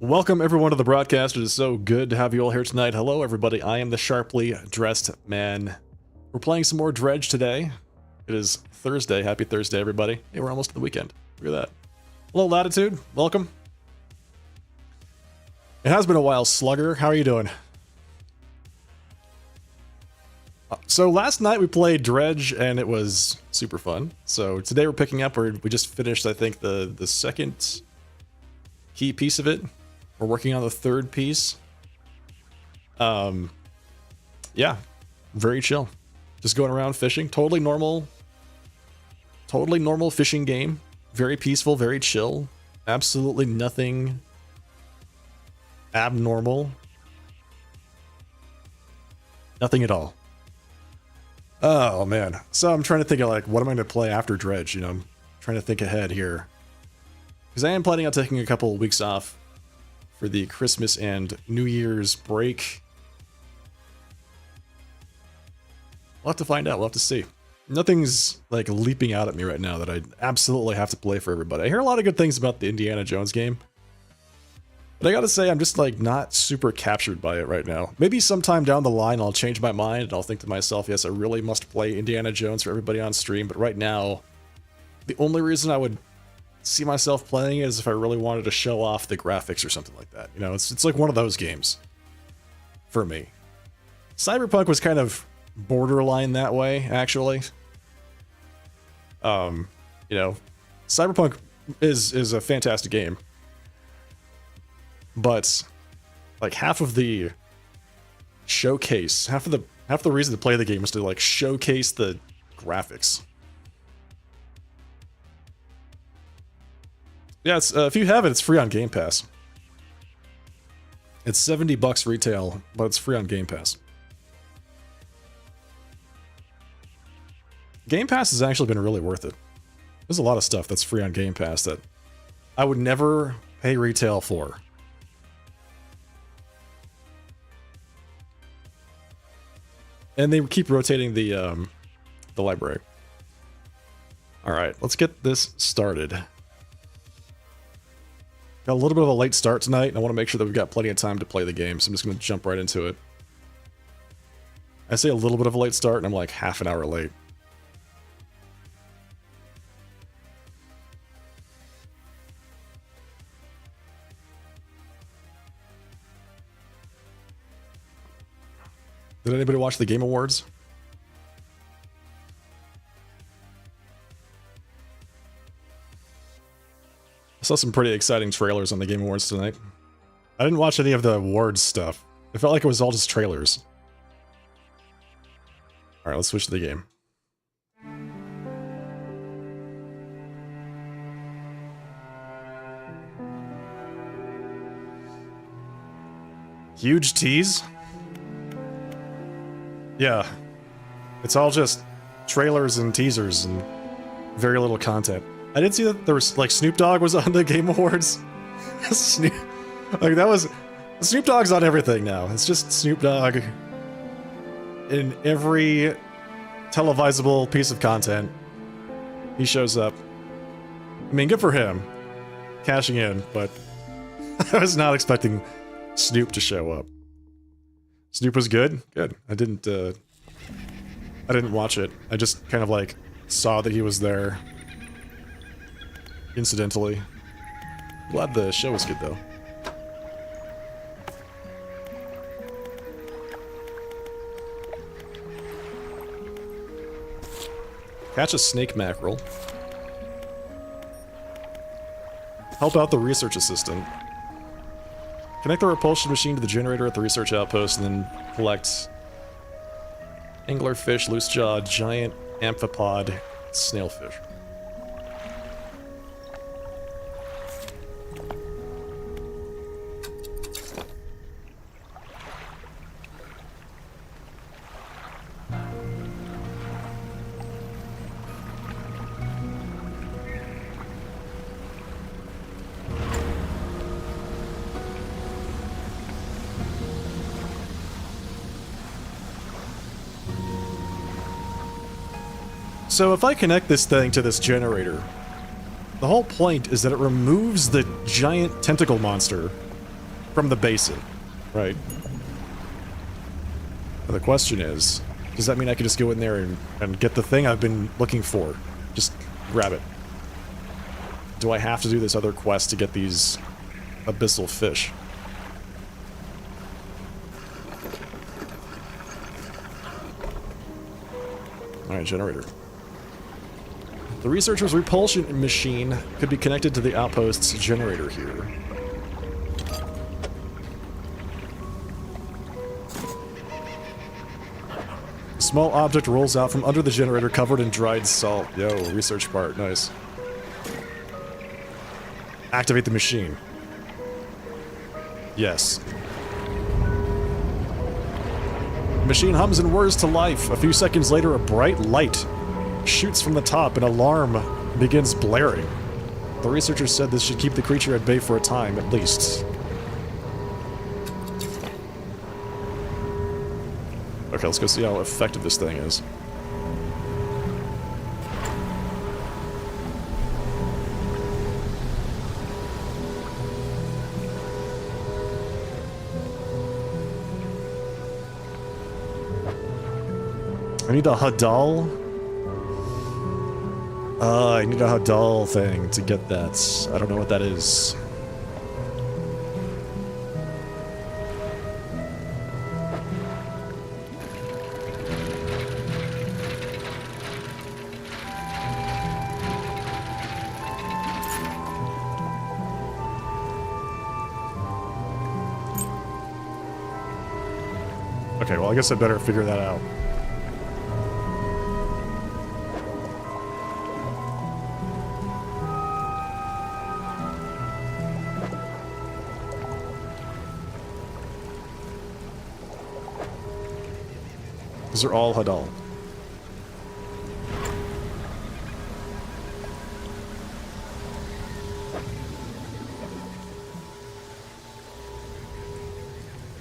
Welcome everyone to the broadcast. It is so good to have you all here tonight. Hello everybody, I am the sharply dressed man. We're playing some more Dredge today. It is Thursday. Happy Thursday everybody. Hey, we're almost to the weekend. Look at that. Hello Latitude, welcome. It has been a while, Slugger. How are you doing? So last night we played Dredge and it was super fun. So today we're picking up, we just finished I think the second key piece of it. We're working on the third piece. Yeah, very chill. Just going around fishing. Totally normal fishing game. Very peaceful, very chill. Absolutely nothing abnormal. Nothing at all. Oh man. So I'm trying to think of like, what am I going to play after Dredge? You know, I'm trying to think ahead here. Because I am planning on taking a couple of weeks off for the Christmas and New Year's break. We'll have to find out. We'll have to see. Nothing's like leaping out at me right now that I absolutely have to play for everybody. I hear a lot of good things about the Indiana Jones game, but I gotta say I'm just like not super captured by it right now. Maybe sometime down the line I'll change my mind and I'll think to myself, yes, I really must play Indiana Jones for everybody on stream, but right now the only reason I would see myself playing it is if I really wanted to show off the graphics or something like that. You know, it's like one of those games for me. Cyberpunk was kind of borderline that way, actually. You know, Cyberpunk is a fantastic game, but like half of the showcase, half of the reason to play the game is to like showcase the graphics. Yeah, it's, if you have it, it's free on Game Pass. It's $70 retail, but it's free on Game Pass. Game Pass has actually been really worth it. There's a lot of stuff that's free on Game Pass that I would never pay retail for. And they keep rotating the library. All right, let's get this started. Got a little bit of a late start tonight, and I want to make sure that we've got plenty of time to play the game, so I'm just going to jump right into it. I say a little bit of a late start, and I'm like half an hour late. Did anybody watch the Game Awards? I saw some pretty exciting trailers on the Game Awards tonight. I didn't watch any of the awards stuff. It felt like it was all just trailers. Alright, let's switch to the game. Huge tease? Yeah. It's all just trailers and teasers and very little content. I did see that there was, like, Snoop Dogg was on the Game Awards. Snoop Dogg's on everything now. It's just Snoop Dogg in every televisable piece of content. He shows up. I mean, good for him. Cashing in, but I was not expecting Snoop to show up. Snoop was good? Good. I didn't watch it. I just kind of, like, saw that he was there. Incidentally. Glad the show was good, though. Catch a snake mackerel. Help out the research assistant. Connect the repulsion machine to the generator at the research outpost and then collect anglerfish, loose jaw, giant amphipod, snailfish. So if I connect this thing to this generator, the whole point is that it removes the giant tentacle monster from the basin, right? But the question is, does that mean I could just go in there and get the thing I've been looking for? Just grab it. Do I have to do this other quest to get these abyssal fish? Alright, generator. The researcher's repulsion machine could be connected to the outpost's generator here. A small object rolls out from under the generator covered in dried salt. Yo, research part, nice. Activate the machine. Yes. The machine hums and whirs to life. A few seconds later, a bright light shoots from the top. An alarm begins blaring. The researcher said this should keep the creature at bay for a time, at least. Okay, let's go see how effective this thing is. I need a Hadal. I need a Hadal thing to get that. I don't know what that is. Okay, well, I guess I better figure that out. These are all Hadal.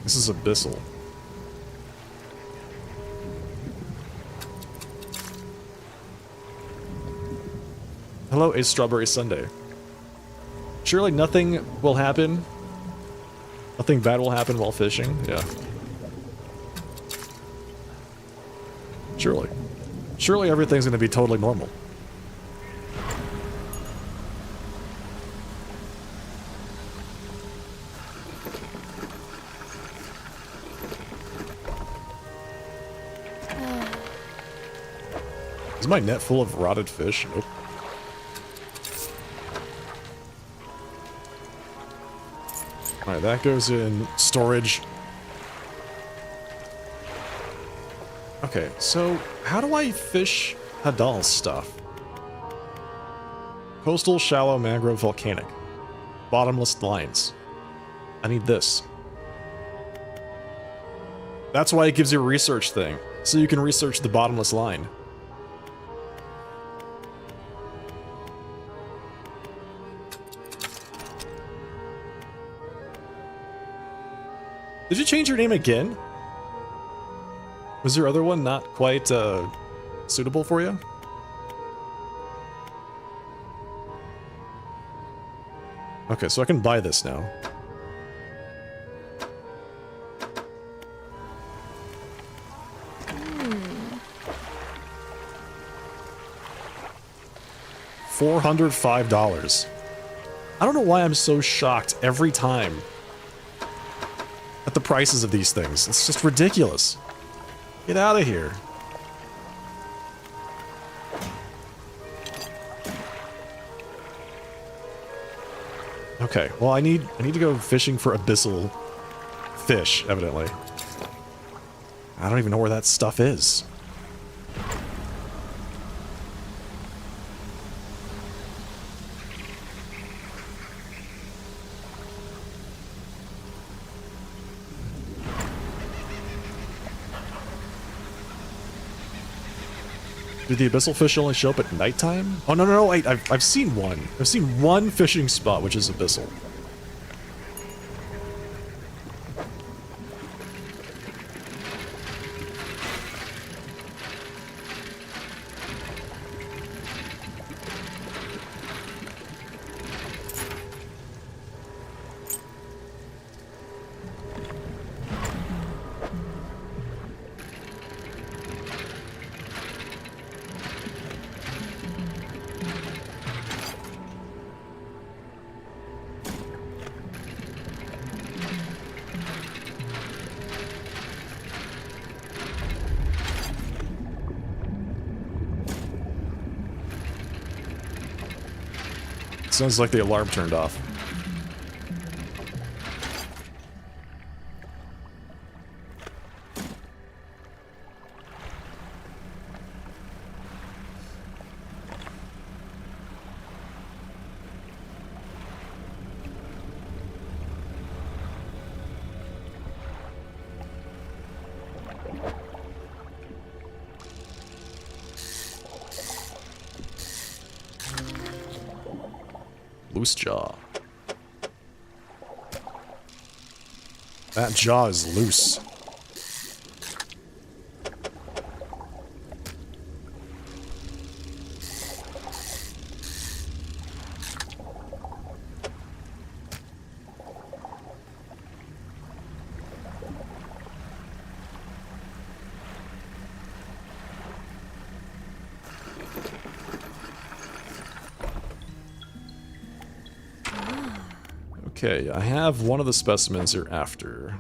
This is Abyssal. Hello, a strawberry sundae. Surely nothing will happen. Nothing bad will happen while fishing. Yeah. Surely. Surely everything's gonna be totally normal. Is my net full of rotted fish? Nope. Alright, that goes in storage. Okay, so how do I fish Hadal stuff? Coastal, shallow, mangrove, volcanic. Bottomless lines. I need this. That's why it gives you a research thing, so you can research the bottomless line. Did you change your name again? Was your other one not quite, suitable for you? Okay, so I can buy this now. $405. I don't know why I'm so shocked every time at the prices of these things. It's just ridiculous. Get out of here. Okay, well I need to go fishing for abyssal fish, evidently. I don't even know where that stuff is. Do the abyssal fish only show up at nighttime? Oh, no, wait, I've seen one. I've seen one fishing spot, which is abyssal. Sounds like the alarm turned off. Loose jaw. That jaw is loose. Okay, I have one of the specimens you're after.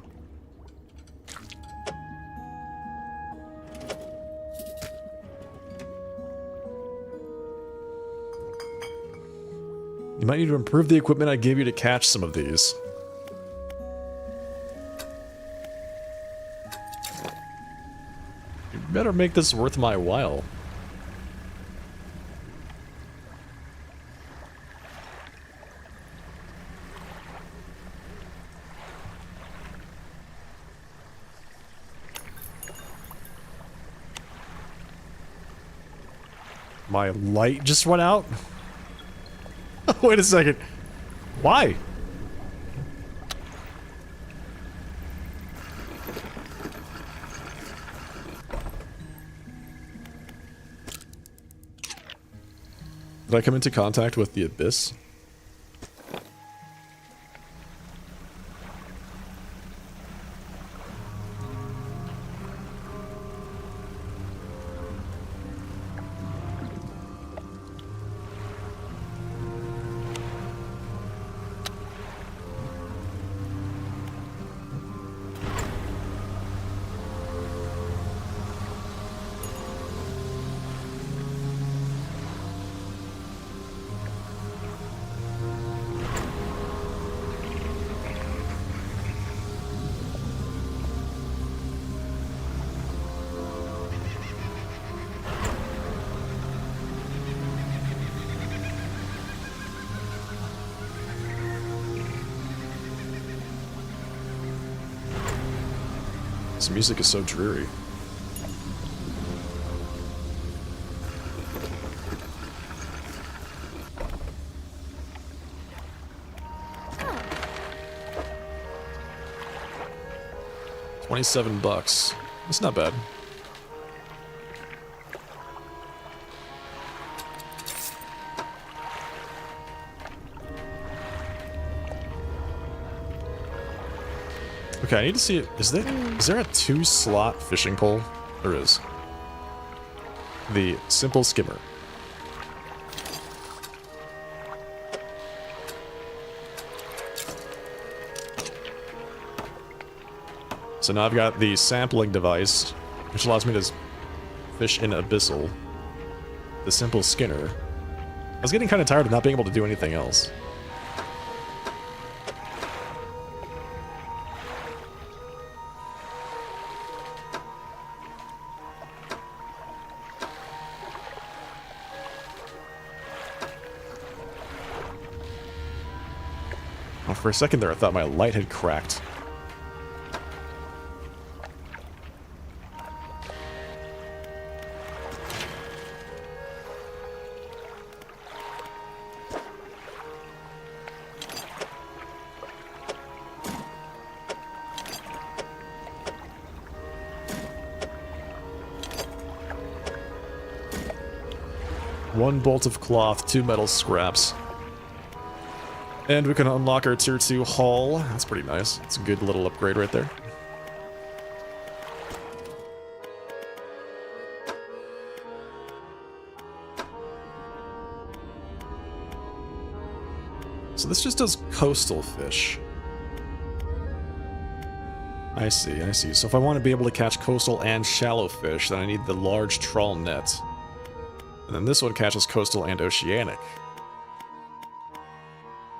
You might need to improve the equipment I gave you to catch some of these. You better make this worth my while. My light just went out? Wait a second. Why? Did I come into contact with the abyss? This music is so dreary. $27. That's not bad. Okay, I need to see it. Is there a 2-slot fishing pole? There is. The simple skimmer. So now I've got the sampling device, which allows me to fish in abyssal. The simple skinner. I was getting kind of tired of not being able to do anything else. Oh, for a second there, I thought my light had cracked. One bolt of cloth, 2 metal scraps. And we can unlock our tier 2 hull. That's pretty nice. It's a good little upgrade right there. So this just does coastal fish. I see, I see. So if I want to be able to catch coastal and shallow fish, then I need the large trawl net. And then this one catches coastal and oceanic.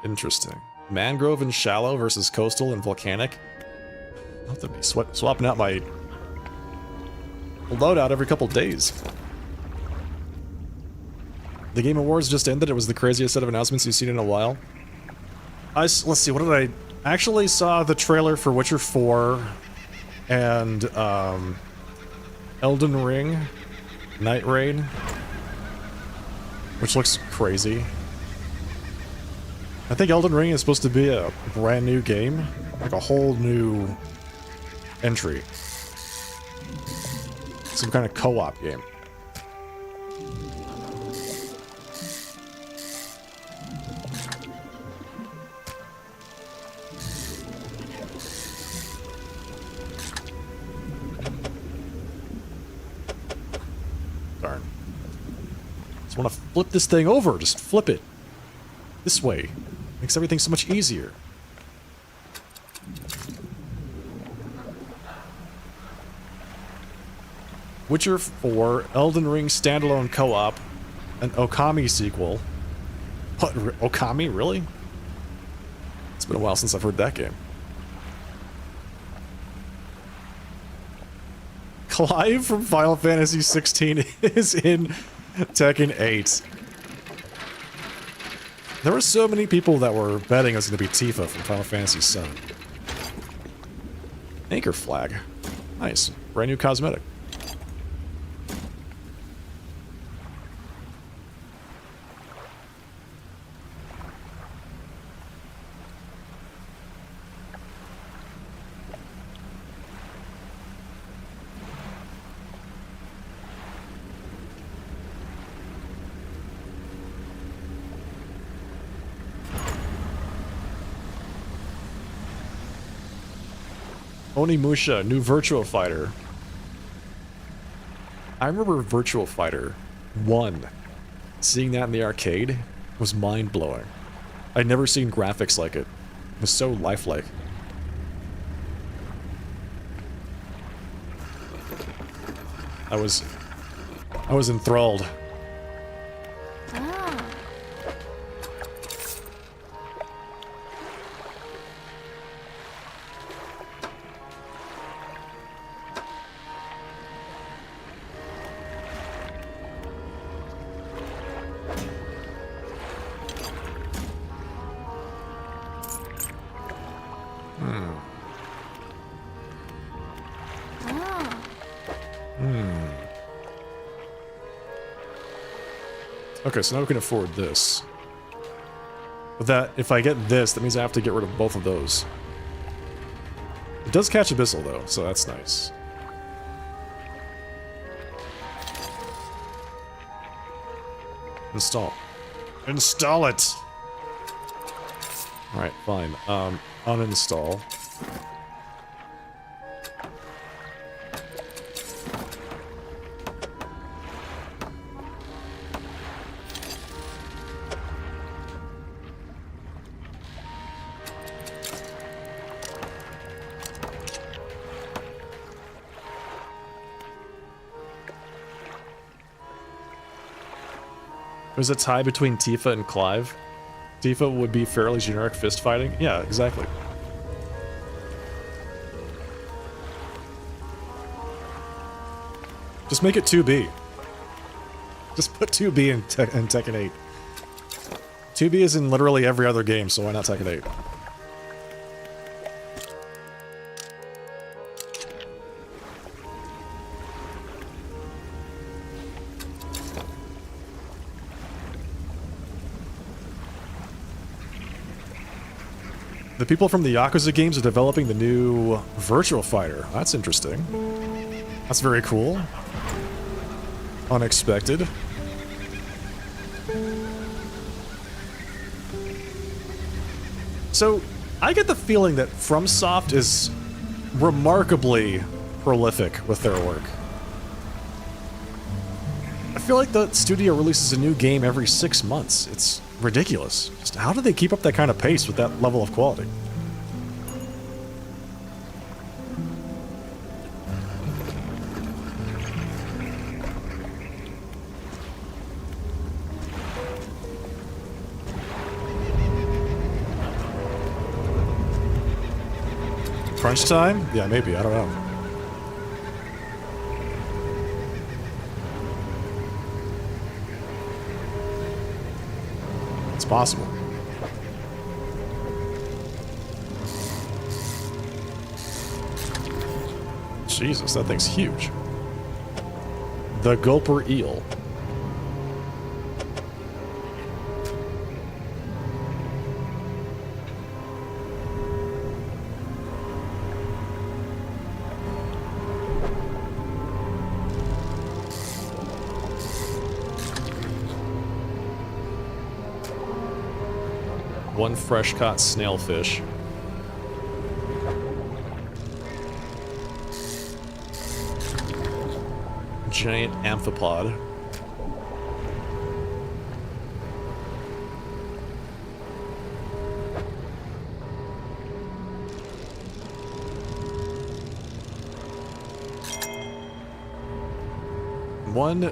Interesting. Mangrove and shallow versus coastal and volcanic. I'll have to be swapping out my loadout every couple days. The Game Awards just ended. It was the craziest set of announcements you've seen in a while. Let's see, what did I actually saw the trailer for Witcher 4 and Elden Ring, Night Raid, which looks crazy. I think Elden Ring is supposed to be a brand new game, like a whole new entry. Some kind of co-op game. Darn. Just want to flip this thing over. Just flip it. This way. Makes everything so much easier. Witcher 4, Elden Ring standalone co-op, an Okami sequel. What, Okami? Really? It's been a while since I've heard that game. Clive from Final Fantasy 16 is in Tekken 8. There were so many people that were betting it was going to be Tifa from Final Fantasy 7. Anchor flag. Nice. Brand new cosmetic. Onimusha, new Virtua Fighter. I remember Virtua Fighter 1. Seeing that in the arcade was mind-blowing. I'd never seen graphics like it. It was so lifelike. I was enthralled. Okay, so now we can afford this. But that, if I get this, that means I have to get rid of both of those. It does catch Abyssal, though, so that's nice. Install. Install it! Alright, fine. Uninstall. There's a tie between Tifa and Clive. Tifa would be fairly generic fist fighting. Yeah, exactly. Just make it 2B. Just put 2B in Tekken 8. 2B is in literally every other game, so why not Tekken 8? The people from the Yakuza games are developing the new Virtua Fighter. That's interesting. That's very cool. Unexpected. So, I get the feeling that FromSoft is remarkably prolific with their work. I feel like the studio releases a new game every 6 months. It's ridiculous. Just how do they keep up that kind of pace with that level of quality? Crunch time? Yeah, maybe. I don't know. It's possible. Jesus, that thing's huge. The Gulper Eel. One fresh caught snailfish. Giant amphipod. One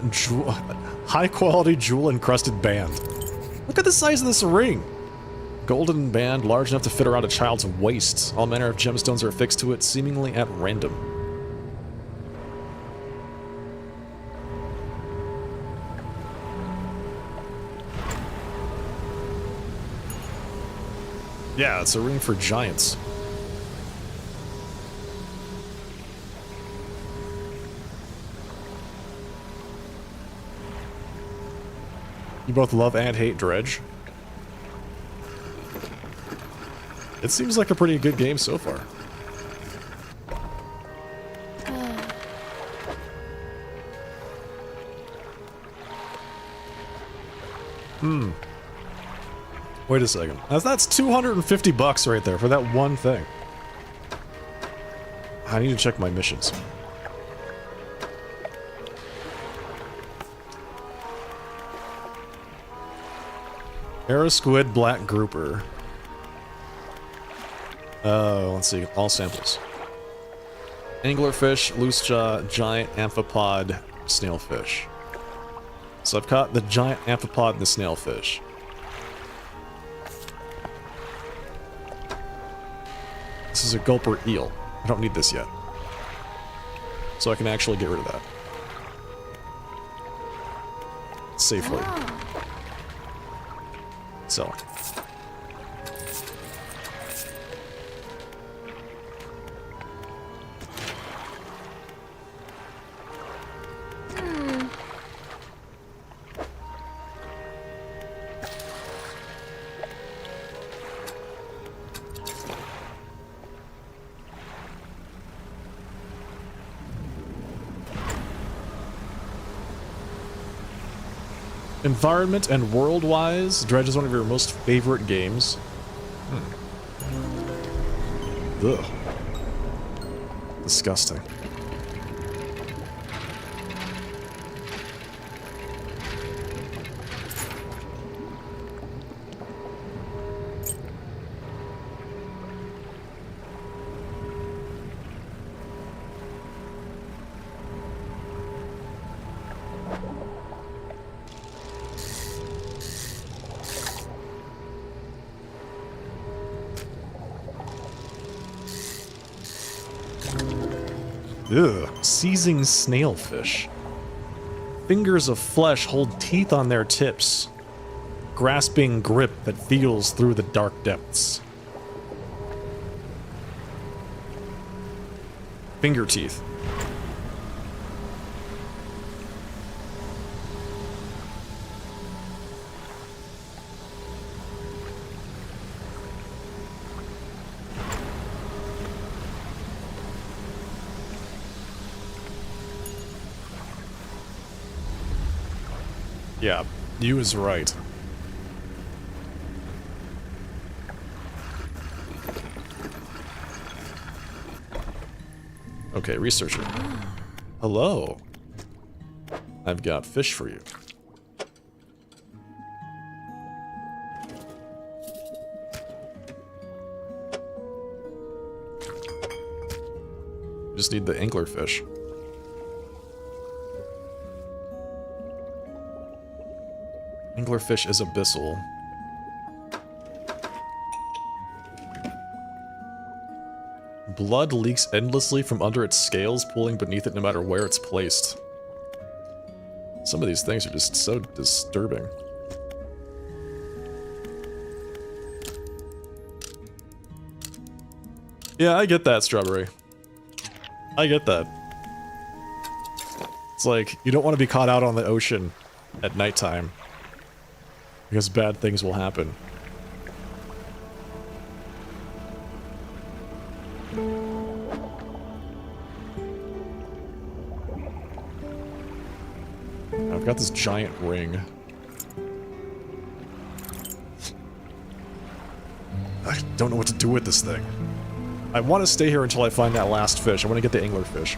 high-quality jewel-encrusted band. Look at the size of this ring! Golden band large enough to fit around a child's waist. All manner of gemstones are affixed to it, seemingly at random. Yeah, it's a ring for giants. You both love and hate Dredge. It seems like a pretty good game so far. Wait a second. That's 250 bucks right there for that one thing. I need to check my missions. Arrow squid, black grouper. Let's see. All samples. Anglerfish, loose jaw, giant amphipod, snailfish. So I've caught the giant amphipod and the snailfish. This is a gulper eel. I don't need this yet. So I can actually get rid of that. Safely. So. Environment and world-wise, Dredge is one of your most favorite games. Ugh. Disgusting. Ugh. Seizing snailfish. Fingers of flesh hold teeth on their tips. Grasping grip that feels through the dark depths. Finger teeth. Yeah, you is right. Okay, researcher. Hello. I've got fish for you. Just need the anglerfish. Anglerfish is abyssal. Blood leaks endlessly from under its scales, pooling beneath it no matter where it's placed. Some of these things are just so disturbing. Yeah, I get that, Strawberry. I get that. It's like, you don't want to be caught out on the ocean at nighttime, because bad things will happen. I've got this giant ring. I don't know what to do with this thing. I want to stay here until I find that last fish. I want to get the anglerfish.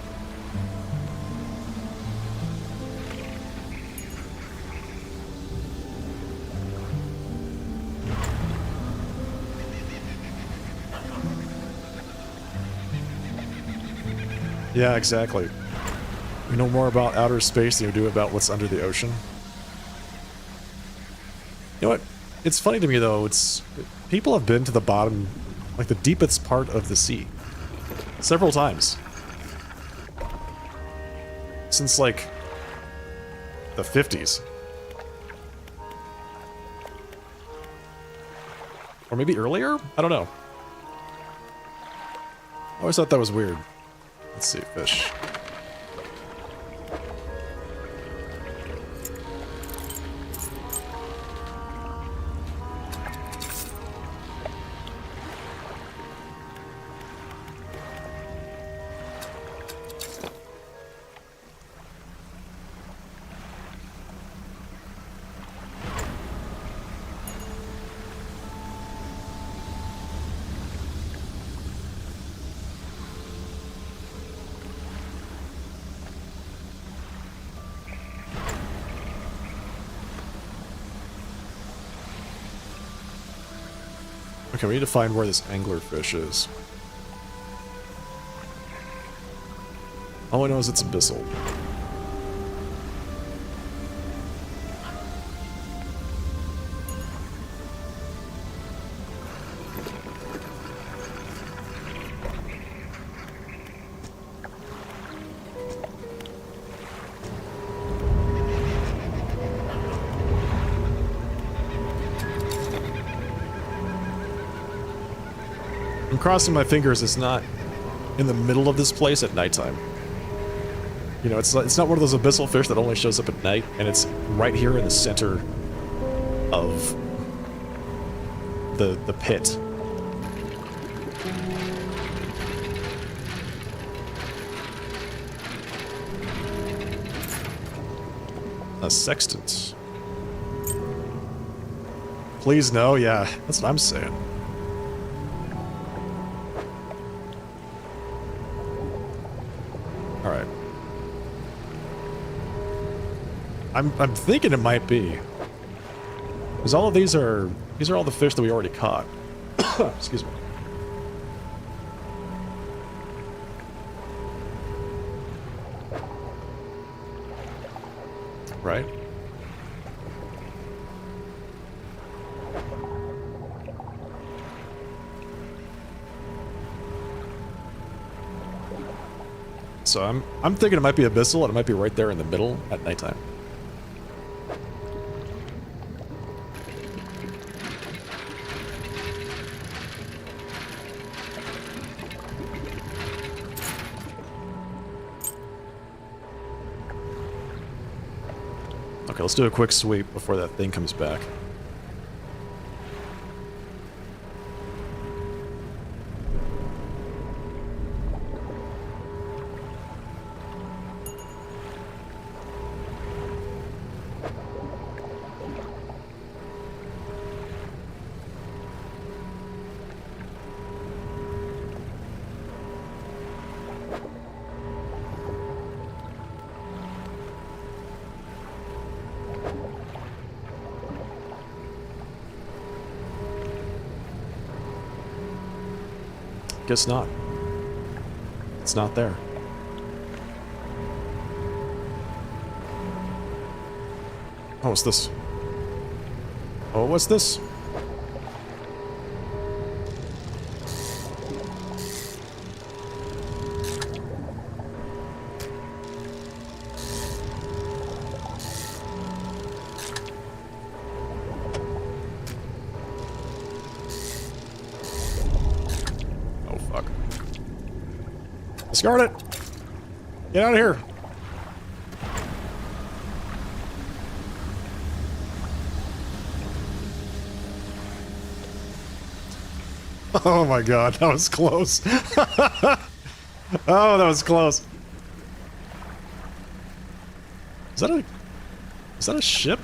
Yeah, exactly. We know more about outer space than we do about what's under the ocean. You know what? It's funny to me, though. People have been to the bottom, like the deepest part of the sea, several times. Since, like, the 50s. Or maybe earlier? I don't know. I always thought that was weird. Let's see, fish. Okay, we need to find where this anglerfish is. All I know is it's abyssal. I'm crossing my fingers it's not in the middle of this place at nighttime. You know, it's not one of those abyssal fish that only shows up at night, and it's right here in the center of the pit. A sextant. Please no, yeah, that's what I'm saying. Alright. I'm thinking it might be. Because all of these are all the fish that we already caught. Excuse me. Right? So I'm thinking it might be abyssal, and it might be right there in the middle at nighttime. Okay, let's do a quick sweep before that thing comes back. Guess not. It's not there. Oh, what's this? Oh, what's this? Discard it! Get out of here! Oh my god, that was close. Oh, that was close. Is that a ship?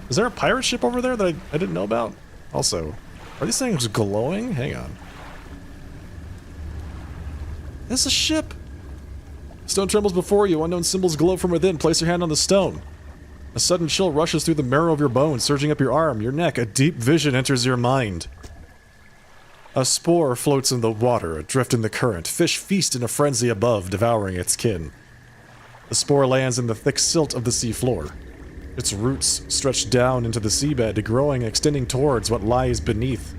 Is there a pirate ship over there that I didn't know about? Also, are these things glowing? Hang on. It's a ship! Stone trembles before you, unknown symbols glow from within. Place your hand on the stone. A sudden chill rushes through the marrow of your bones, surging up your arm, your neck. A deep vision enters your mind. A spore floats in the water, adrift in the current. Fish feast in a frenzy above, devouring its kin. The spore lands in the thick silt of the sea floor. Its roots stretch down into the seabed, growing and extending towards what lies beneath.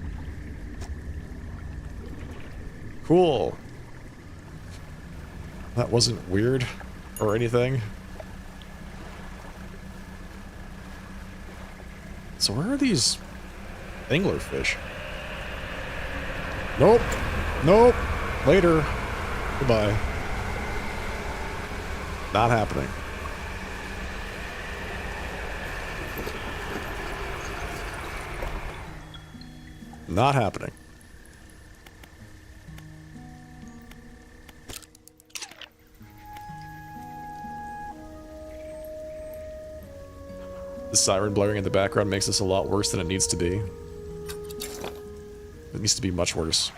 Cool. That wasn't weird or anything. So where are these anglerfish? Nope. Nope. Later. Goodbye. Not happening. Not happening. The siren blaring in the background makes this a lot worse than it needs to be. It needs to be much worse.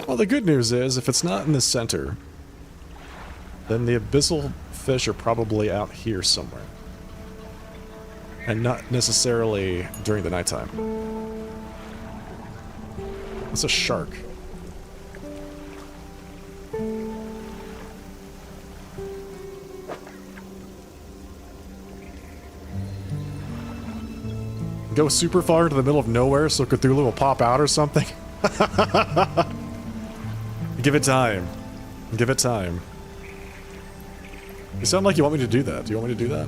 Well, the good news is, if it's not in the center, then the abyssal fish are probably out here somewhere. And not necessarily during the nighttime. It's a shark. Go super far into the middle of nowhere so Cthulhu will pop out or something? Give it time. Give it time. You sound like you want me to do that. Do you want me to do that?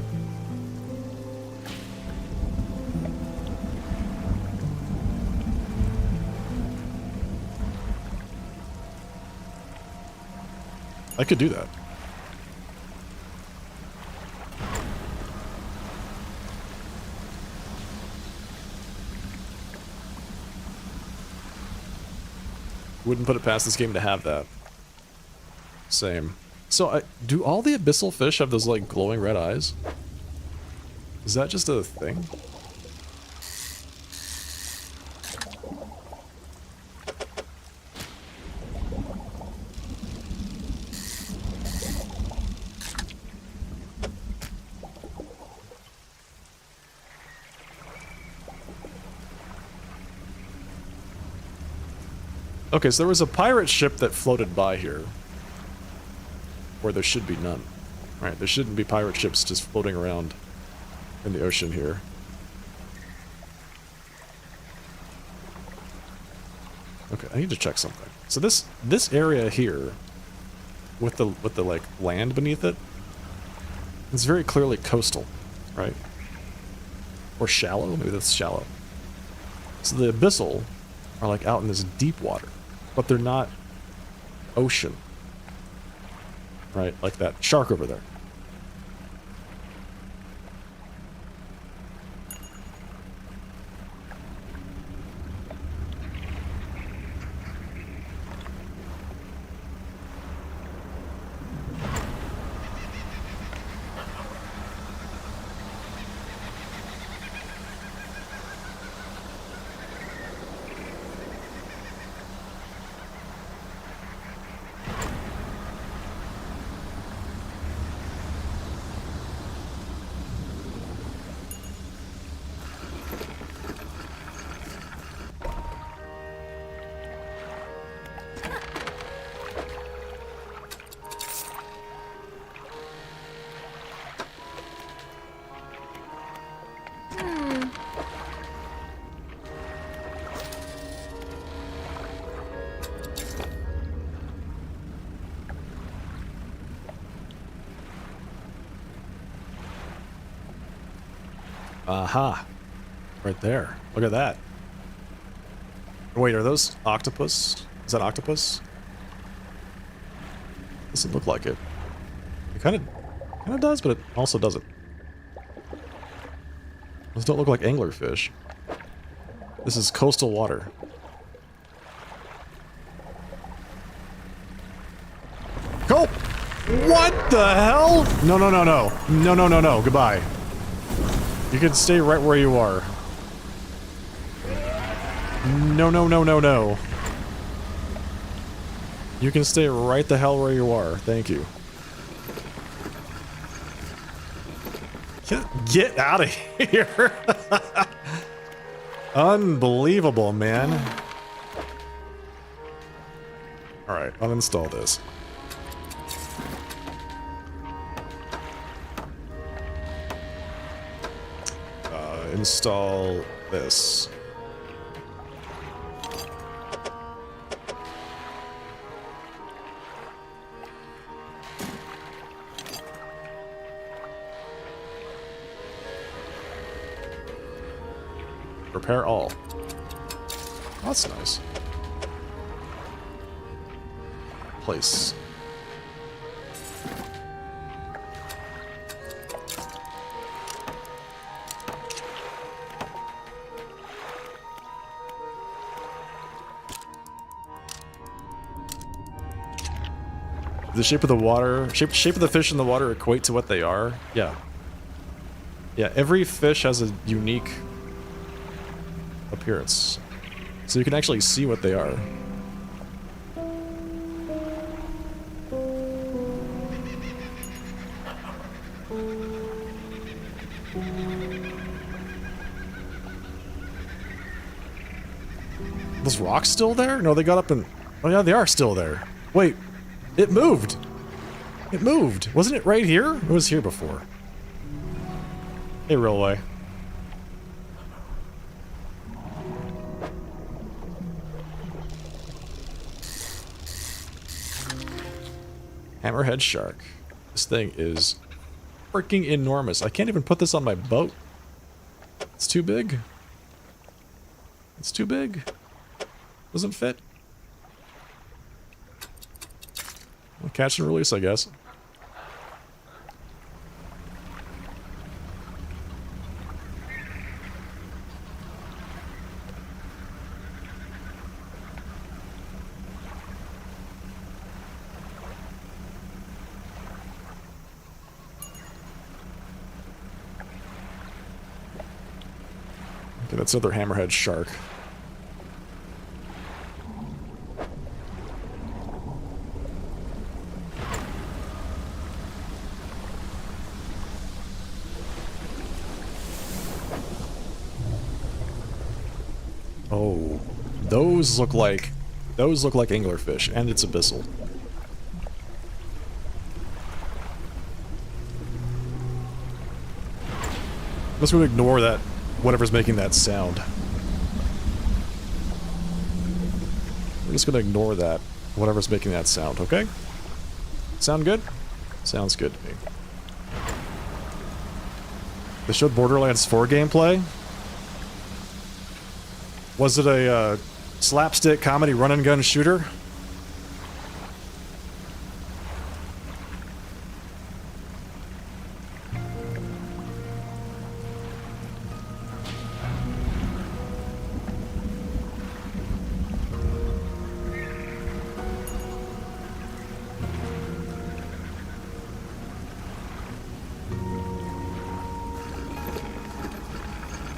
I could do that. Wouldn't put it past this game to have that. Same. So, do all the abyssal fish have those, like, glowing red eyes? Is that just a thing? Okay, so there was a pirate ship that floated by here. Where there should be none. Right, there shouldn't be pirate ships just floating around in the ocean here. Okay, I need to check something. So this area here, with the like land beneath it, is very clearly coastal, right? Or shallow, maybe that's shallow. So the abyssal are like out in this deep water, but they're not ocean. Right, like that shark over there. Aha. Right there. Look at that. Wait, are those octopus? Is that octopus? Doesn't look like it. It kind of does, but it also doesn't. Those don't look like anglerfish. This is coastal water. Go! What the hell? No, no, no, no. No, no, no, no. Goodbye. You can stay right where you are. No, no, no, no, no. You can stay right the hell where you are. Thank you. Get out of here. Unbelievable, man. Alright, uninstall this. Install this. Repair all. That's nice. Place. The shape of the water, shape of the fish in the water equate to what they are? Yeah. Yeah, every fish has a unique appearance. So you can actually see what they are. Those rocks still there? No, they got up and... Oh yeah, they are still there. Wait. It moved! It moved! Wasn't it right here? It was here before. Hey, railway. Hammerhead shark. This thing is freaking enormous. I can't even put this on my boat. It's too big. It's too big. Doesn't fit. Well, catch and release, I guess. Okay, that's another hammerhead shark. Oh, those look like anglerfish, and it's abyssal. Let's go ignore that, whatever's making that sound. We're just gonna ignore that, whatever's making that sound, okay? Sound good? Sounds good to me. They showed Borderlands 4 gameplay. Was it a slapstick comedy run-and-gun shooter?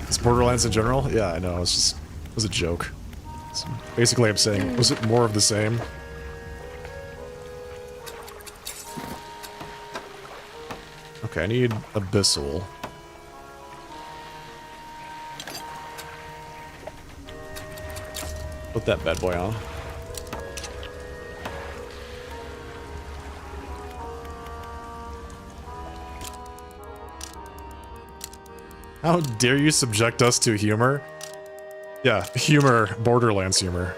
It's Borderlands in general? Yeah, I know, it was a joke. So basically I'm saying, was it more of the same? Okay, I need abyssal. Put that bad boy on. How dare you subject us to humor? Yeah, humor, Borderlands humor.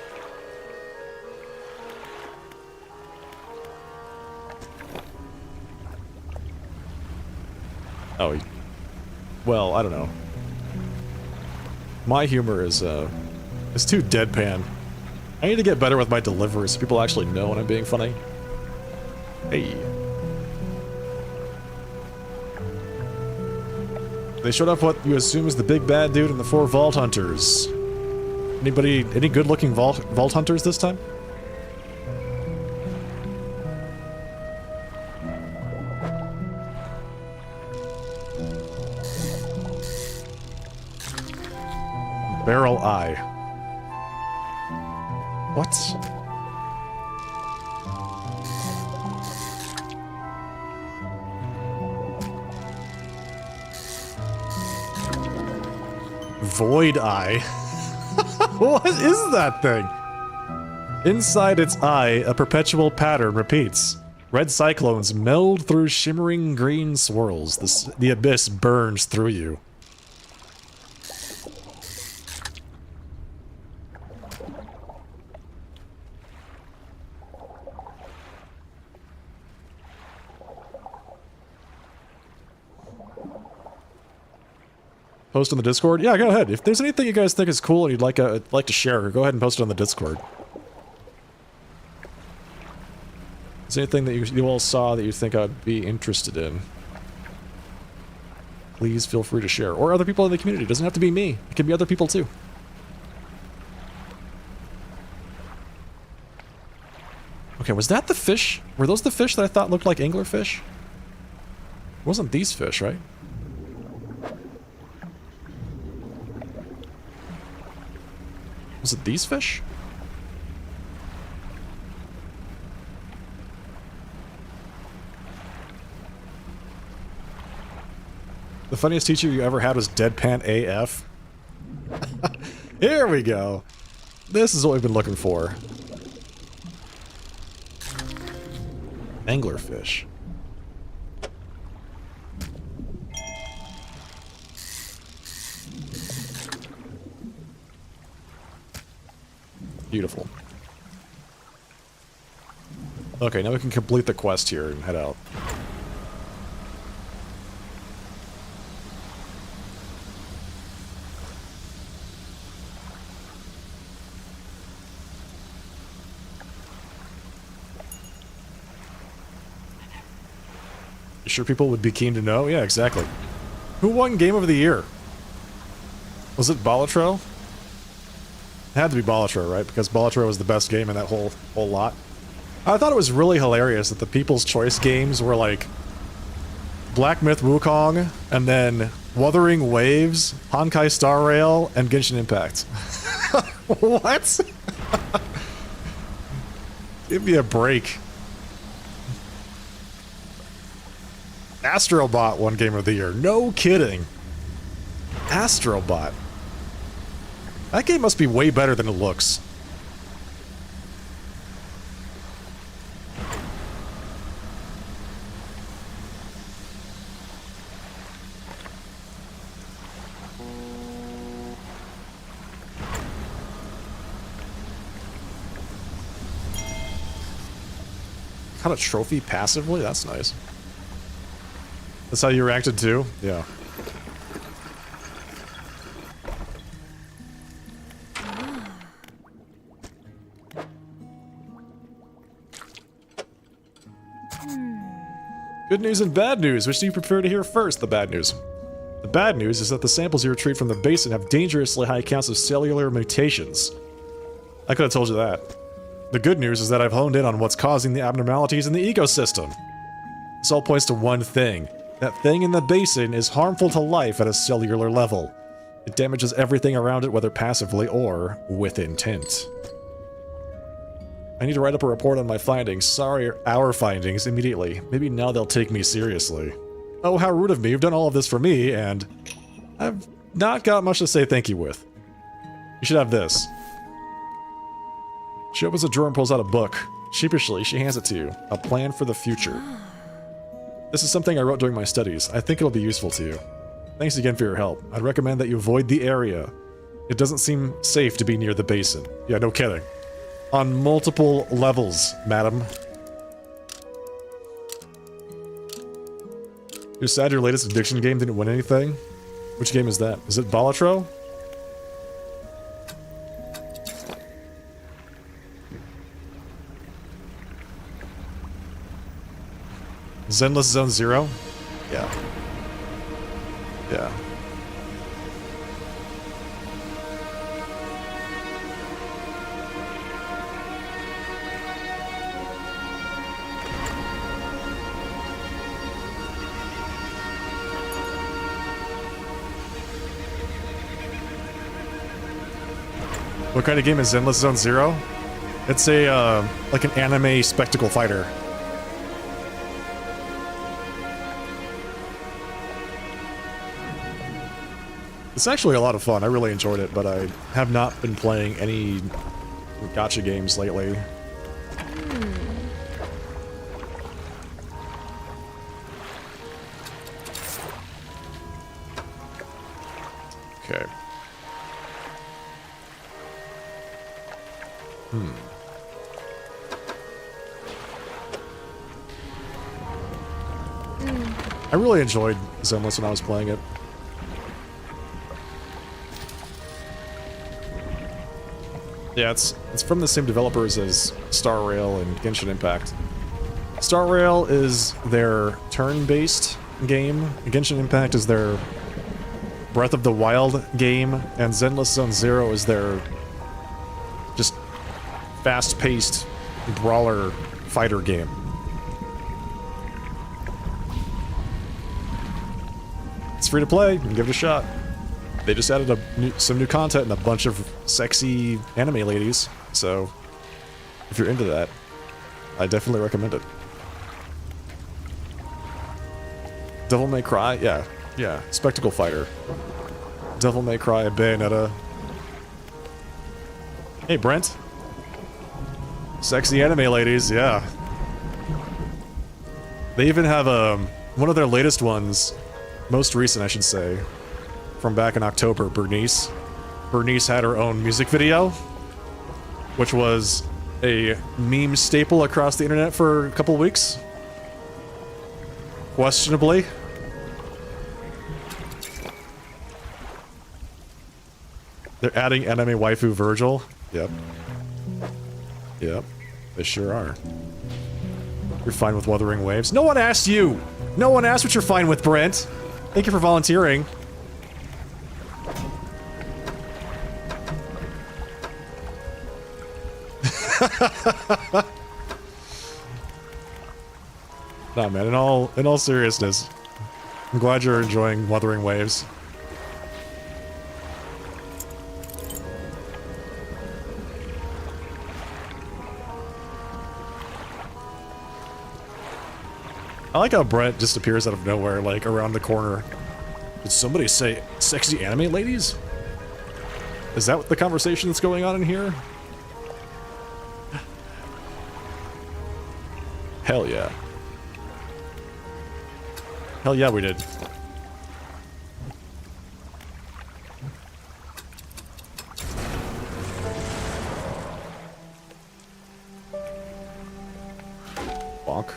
Oh, well, I don't know. My humor is too deadpan. I need to get better with my delivery so people actually know when I'm being funny. Hey. They showed up what you assume is the big bad dude and the 4 Vault Hunters. Any good-looking Vault Hunters this time? Barrel Eye. What? Void Eye? What is that thing? Inside its eye, a perpetual pattern repeats. Red cyclones meld through shimmering green swirls. The abyss burns through you. Post on the Discord? Yeah, go ahead. If there's anything you guys think is cool and you'd like to share, go ahead and post it on the Discord. Is there anything that you all saw that you think I'd be interested in? Please feel free to share. Or other people in the community. It doesn't have to be me. It can be other people too. Okay, was that the fish? Were those the fish that I thought looked like anglerfish? It wasn't these fish, right? Was it these fish? The funniest teacher you ever had was Deadpan AF. Here we go. This is what we've been looking for. Anglerfish. Beautiful. Okay, now we can complete the quest here and head out. You sure people would be keen to know? Yeah, exactly. Who won Game of the Year? Was it Balatro? It had to be Balatro, right? Because Balatro was the best game in that whole lot. I thought it was really hilarious that the People's Choice games were like Black Myth Wukong, and then Wuthering Waves, Honkai Star Rail, and Genshin Impact. What? Give me a break. Astrobot won Game of the Year. No kidding. Astrobot. That game must be way better than it looks. Got a trophy passively? That's nice. That's how you reacted too? Yeah. Good news and bad news. Which do you prefer to hear first? The bad news. The bad news is that the samples you retrieve from the basin have dangerously high counts of cellular mutations. I could have told you that. The good news is that I've honed in on what's causing the abnormalities in the ecosystem. This all points to one thing. That thing in the basin is harmful to life at a cellular level. It damages everything around it, whether passively or with intent. I need to write up a report on my findings. Sorry, our findings, immediately. Maybe now they'll take me seriously. Oh, how rude of me. You've done all of this for me, and I've not got much to say thank you with. You should have this. She opens a drawer and pulls out a book. Sheepishly, she hands it to you. A plan for the future. This is something I wrote during my studies. I think it'll be useful to you. Thanks again for your help. I'd recommend that you avoid the area. It doesn't seem safe to be near the basin. Yeah, no kidding. On multiple levels, madam. You're sad your latest addiction game didn't win anything? Which game is that? Is it Balatro? Zenless Zone Zero? Yeah. Yeah. What kind of game is Zenless Zone Zero? It's a, like an anime spectacle fighter. It's actually a lot of fun. I really enjoyed it, but I have not been playing any gacha games lately. Okay. I really enjoyed Zenless when I was playing it. Yeah, it's from the same developers as Star Rail and Genshin Impact. Star Rail is their turn-based game, Genshin Impact is their Breath of the Wild game, and Zenless Zone Zero is their just fast-paced brawler fighter game. It's free to play, you can give it a shot. They just added some new content and a bunch of sexy anime ladies, so if you're into that, I definitely recommend it. Devil May Cry? Yeah, spectacle fighter. Devil May Cry, Bayonetta. Hey, Brent. Sexy anime ladies, yeah. They even have one of their latest ones, most recent I should say, from back in October, Bernice. Bernice had her own music video, which was a meme staple across the internet for a couple weeks. Questionably. They're adding anime waifu Virgil. Yep. Yep. They sure are. You're fine with Wuthering Waves? No one asked you! No one asked what you're fine with, Brent! Thank you for volunteering. Nah, man, in all seriousness, I'm glad you're enjoying Wuthering Waves. I like how Brent just appears out of nowhere, like, around the corner. Did somebody say sexy anime ladies? Is that the conversation that's going on in here? Hell yeah. Hell yeah, we did. Bonk.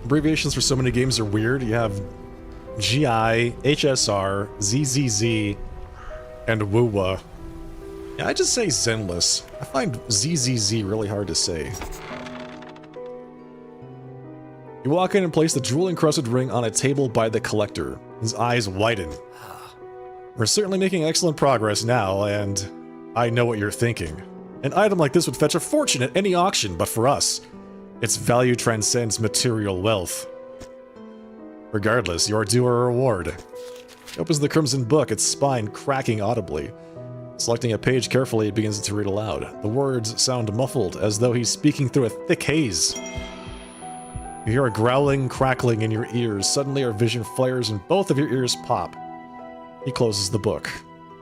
Abbreviations for so many games are weird. You have GI, HSR, ZZZ, and WUWA. Yeah, I just say Zenless. I find ZZZ really hard to say. You walk in and place the jewel-encrusted ring on a table by the collector. His eyes widen. We're certainly making excellent progress now, and I know what you're thinking. An item like this would fetch a fortune at any auction, but for us, its value transcends material wealth. Regardless, you're due a reward. He opens the crimson book, its spine cracking audibly. Selecting a page carefully, he begins to read aloud. The words sound muffled, as though he's speaking through a thick haze. You hear a growling, crackling in your ears. Suddenly your vision flares and both of your ears pop. He closes the book.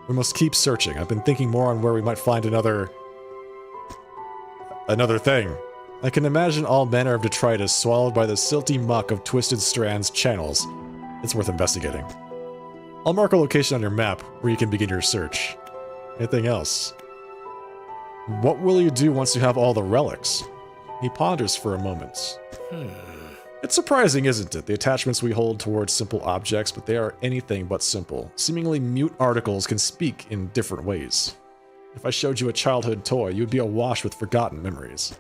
We must keep searching. I've been thinking more on where we might find another thing. I can imagine all manner of detritus swallowed by the silty muck of Twisted Strand's channels. It's worth investigating. I'll mark a location on your map where you can begin your search. Anything else? What will you do once you have all the relics? He ponders for a moment. It's surprising, isn't it? The attachments we hold towards simple objects, but they are anything but simple. Seemingly mute articles can speak in different ways. If I showed you a childhood toy, you would be awash with forgotten memories.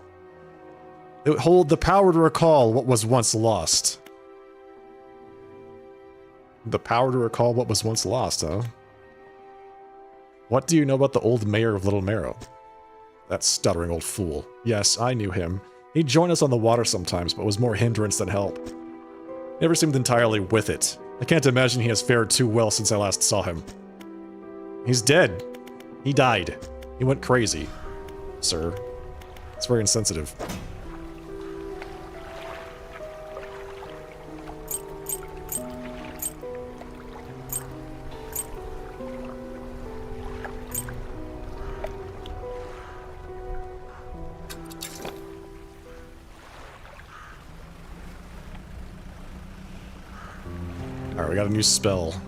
It would hold the power to recall what was once lost. The power to recall what was once lost, huh? What do you know about the old mayor of Little Marrow? That stuttering old fool. Yes, I knew him. He'd join us on the water sometimes, but was more hindrance than help. Never seemed entirely with it. I can't imagine he has fared too well since I last saw him. He's dead. He died. He went crazy. Sir. It's very insensitive. Alright, we got a new spell.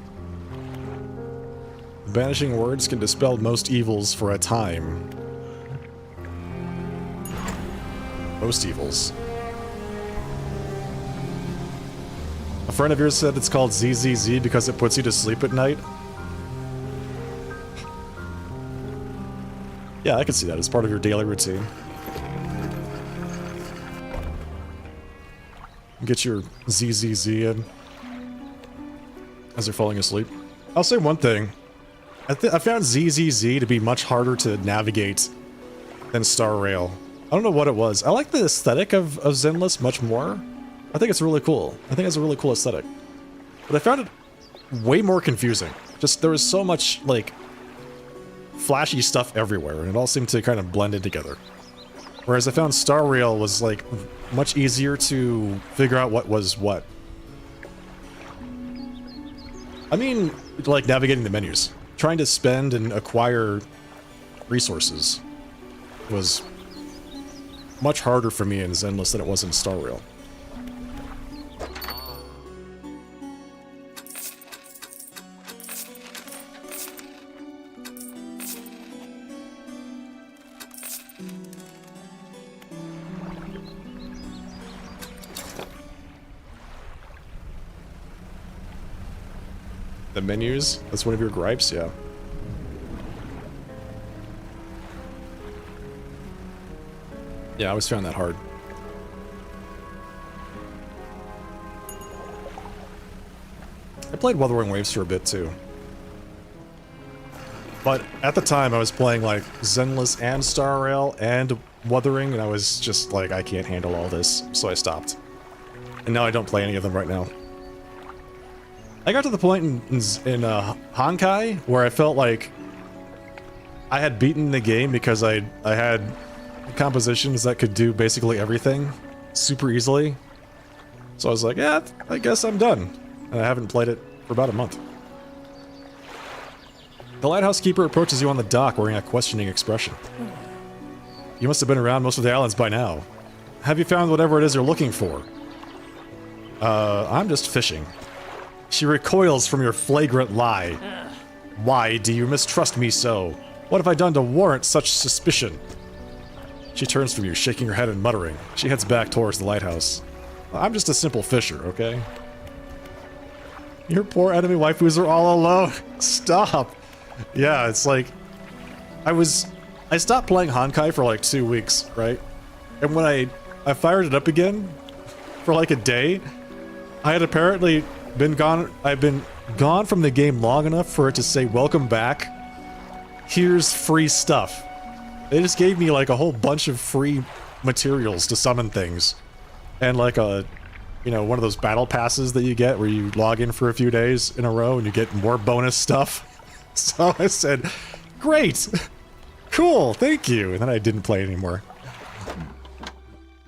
Banishing words can dispel most evils for a time. Most evils. A friend of yours said it's called ZZZ because it puts you to sleep at night. Yeah, I can see that as part of your daily routine. Get your ZZZ in as you're falling asleep. I'll say one thing. I found ZZZ to be much harder to navigate than Star Rail. I don't know what it was. I like the aesthetic of Zenless much more. I think it's really cool. I think it's a really cool aesthetic. But I found it way more confusing. Just there was so much, like, flashy stuff everywhere, and it all seemed to kind of blend in together. Whereas I found Star Rail was, like, much easier to figure out what was what. I mean, like, navigating the menus. Trying to spend and acquire resources was much harder for me in Zenless than it was in Star Rail. The menus? That's one of your gripes? Yeah. Yeah, I always found that hard. I played Wuthering Waves for a bit too. But at the time I was playing like Zenless and Star Rail and Wuthering, and I was just like, I can't handle all this, so I stopped. And now I don't play any of them right now. I got to the point in Honkai where I felt like I had beaten the game because I had compositions that could do basically everything super easily. So I was like, yeah, I guess I'm done. And I haven't played it for about a month. The lighthouse keeper approaches you on the dock wearing a questioning expression. You must have been around most of the islands by now. Have you found whatever it is you're looking for? I'm just fishing. She recoils from your flagrant lie. Why do you mistrust me so? What have I done to warrant such suspicion? She turns from you, shaking her head and muttering. She heads back towards the lighthouse. I'm just a simple fisher, okay? Your poor enemy waifus are all alone. Stop. Yeah, it's like... I stopped playing Honkai for like 2 weeks, right? And when I fired it up again for like a day, I had apparently been gone. I've been gone from the game long enough for it to say, welcome back. Here's free stuff. They just gave me like a whole bunch of free materials to summon things. And like a, you know, one of those battle passes that you get where you log in for a few days in a row and you get more bonus stuff. So I said, great, cool, thank you. And then I didn't play anymore.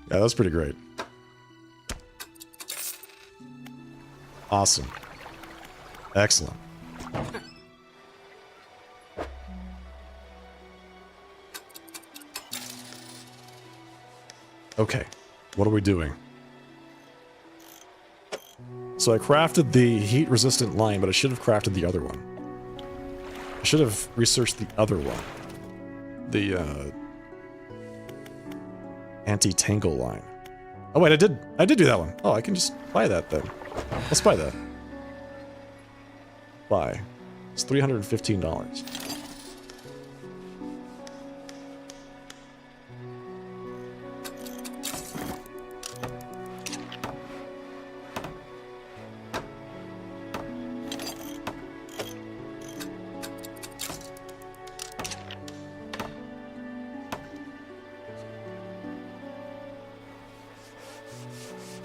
Yeah, that was pretty great. Awesome. Excellent. Okay, what are we doing? So I crafted the heat-resistant line, but I should have crafted the other one. I should have researched the other one. The, anti-tangle line. Oh wait, I did do that one. Oh, I can just buy that then. Let's buy that. Buy. It's $315.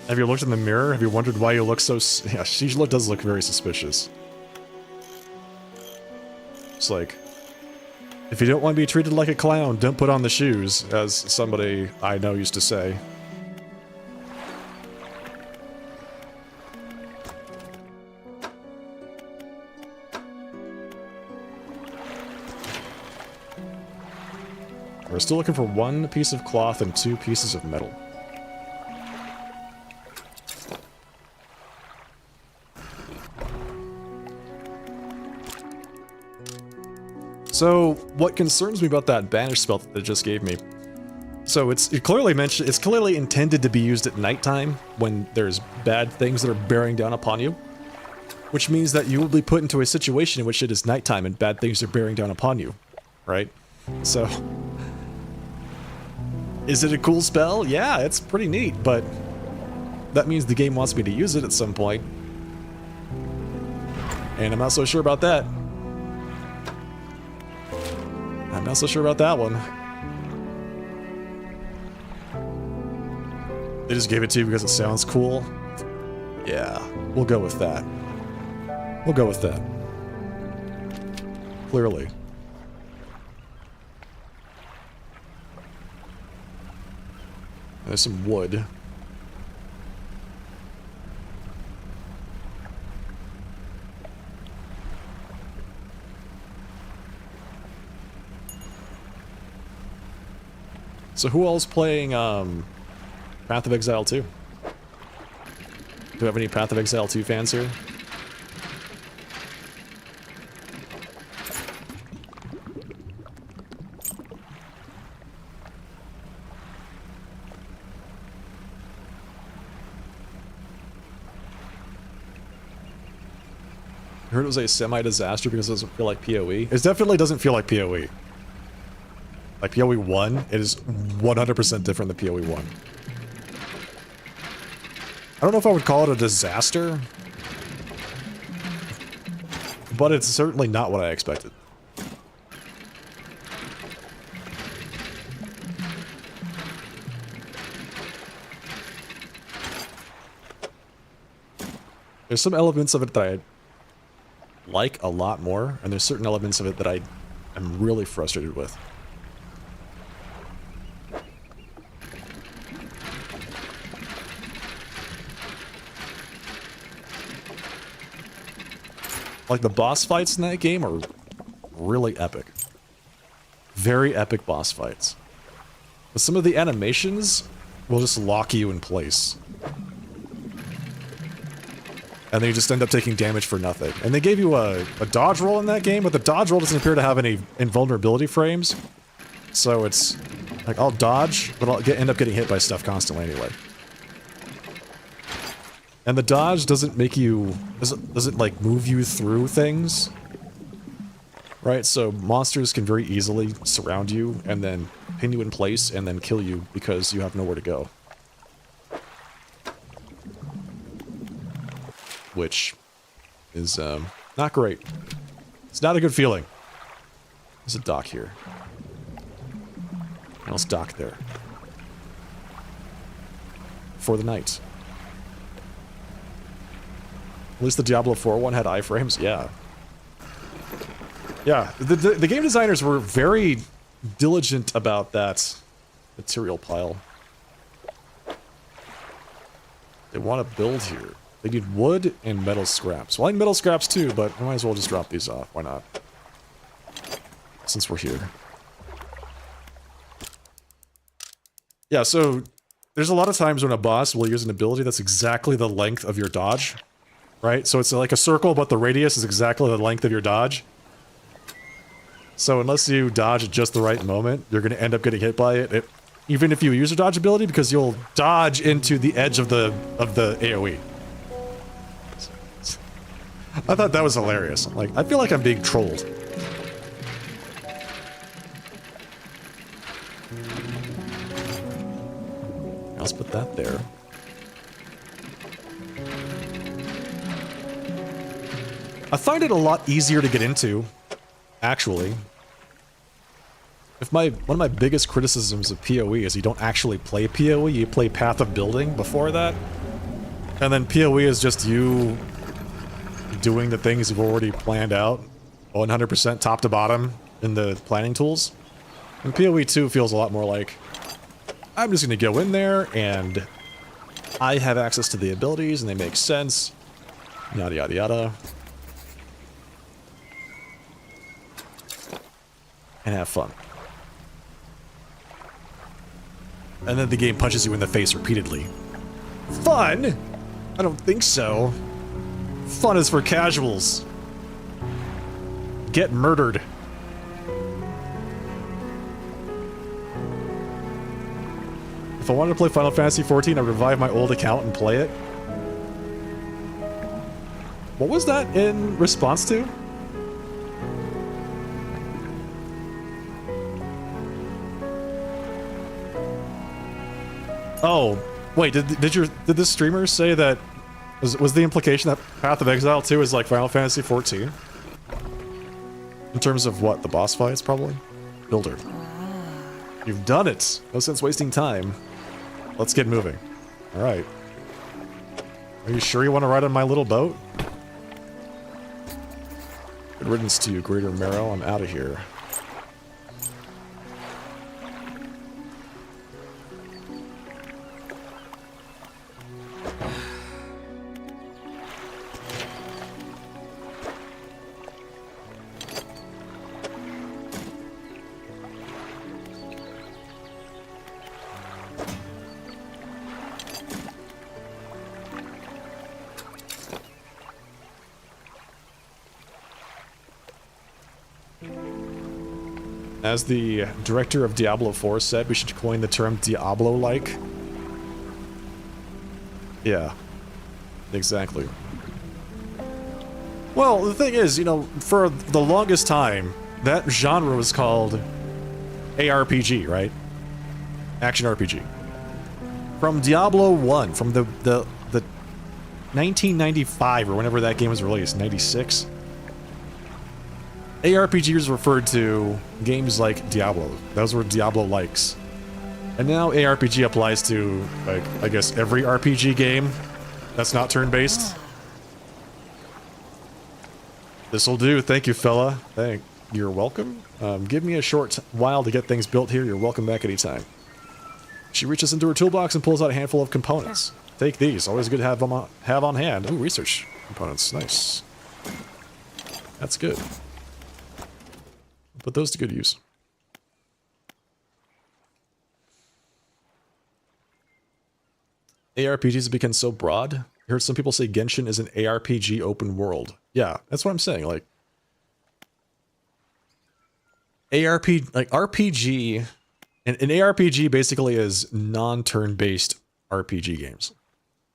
Have you looked in the mirror? Have you wondered why you look so... Yeah, she does look very suspicious. It's like, if you don't want to be treated like a clown, don't put on the shoes, as somebody I know used to say. We're still looking for 1 piece of cloth and 2 pieces of metal. So, what concerns me about that banish spell that it just gave me, so it's clearly intended to be used at nighttime when there's bad things that are bearing down upon you, which means that you will be put into a situation in which it is nighttime and bad things are bearing down upon you, right? So, is it a cool spell? Yeah, it's pretty neat, but that means the game wants me to use it at some point, and I'm not so sure about that. I'm not so sure about that one. They just gave it to you because it sounds cool? Yeah, we'll go with that. We'll go with that. Clearly. There's some wood. So who else playing Path of Exile 2? Do we have any Path of Exile 2 fans here? I heard it was a semi-disaster because it doesn't feel like PoE. It definitely doesn't feel like PoE. Like PoE 1, it is 100% different than PoE 1. I don't know if I would call it a disaster, but it's certainly not what I expected. There's some elements of it that I like a lot more, and there's certain elements of it that I am really frustrated with. Like, the boss fights in that game are really epic. Very epic boss fights. But some of the animations will just lock you in place. And then you just end up taking damage for nothing. And they gave you a dodge roll in that game, but the dodge roll doesn't appear to have any invulnerability frames. So it's like, I'll dodge, but I'll end up getting hit by stuff constantly anyway. And the dodge doesn't make you... doesn't like, move you through things. Right? So monsters can very easily surround you, and then pin you in place, and then kill you because you have nowhere to go. Which is, not great. It's not a good feeling. There's a dock here. And let's dock there. For the night. At least the Diablo 4 one had iframes, yeah. Yeah, the game designers were very diligent about that material pile. They want to build here. They need wood and metal scraps. Well, I need metal scraps too, but I might as well just drop these off. Why not? Since we're here. Yeah, so there's a lot of times when a boss will use an ability that's exactly the length of your dodge. Right? So it's like a circle, but the radius is exactly the length of your dodge. So unless you dodge at just the right moment, you're going to end up getting hit by it. even if you use your dodge ability, because you'll dodge into the edge of the AoE. I thought that was hilarious. Like, I feel like I'm being trolled. Let's put that there. I find it a lot easier to get into, actually. One of my biggest criticisms of PoE is you don't actually play PoE, you play Path of Building before that. And then PoE is just you doing the things you've already planned out 100% top to bottom in the planning tools. And PoE 2 feels a lot more like, I'm just going to go in there and I have access to the abilities and they make sense. Yada yada yada. And have fun. And then the game punches you in the face repeatedly. Fun? I don't think so. Fun is for casuals. Get murdered. If I wanted to play Final Fantasy XIV, I'd revive my old account and play it. What was that in response to? Oh, wait, did this streamer say that was the implication that Path of Exile 2 is like Final Fantasy XIV? In terms of what, the boss fights probably? Builder. You've done it. No sense wasting time. Let's get moving. All right. Are you sure you want to ride on my little boat? Good riddance to you, Greater Marrow. I'm out of here. As the director of Diablo 4 said, we should coin the term Diablo-like. Yeah, exactly. Well, the thing is, you know, for the longest time, that genre was called ARPG, right? Action RPG. From Diablo 1, from the 1995 or whenever that game was released, 96. ARPGs referred to games like Diablo. Those were Diablo-likes. And now ARPG applies to, like, I guess every RPG game that's not turn-based. This'll do. Thank you, fella. You're welcome. Give me a short while to get things built here. You're welcome back anytime. She reaches into her toolbox and pulls out a handful of components. Take these. Always good to have on hand. Ooh, research components. Nice. That's good. Put those to good use. ARPGs have become so broad. I heard some people say Genshin is an ARPG open world. Yeah, that's what I'm saying. Like, RPG, and an ARPG basically is non-turn-based RPG games.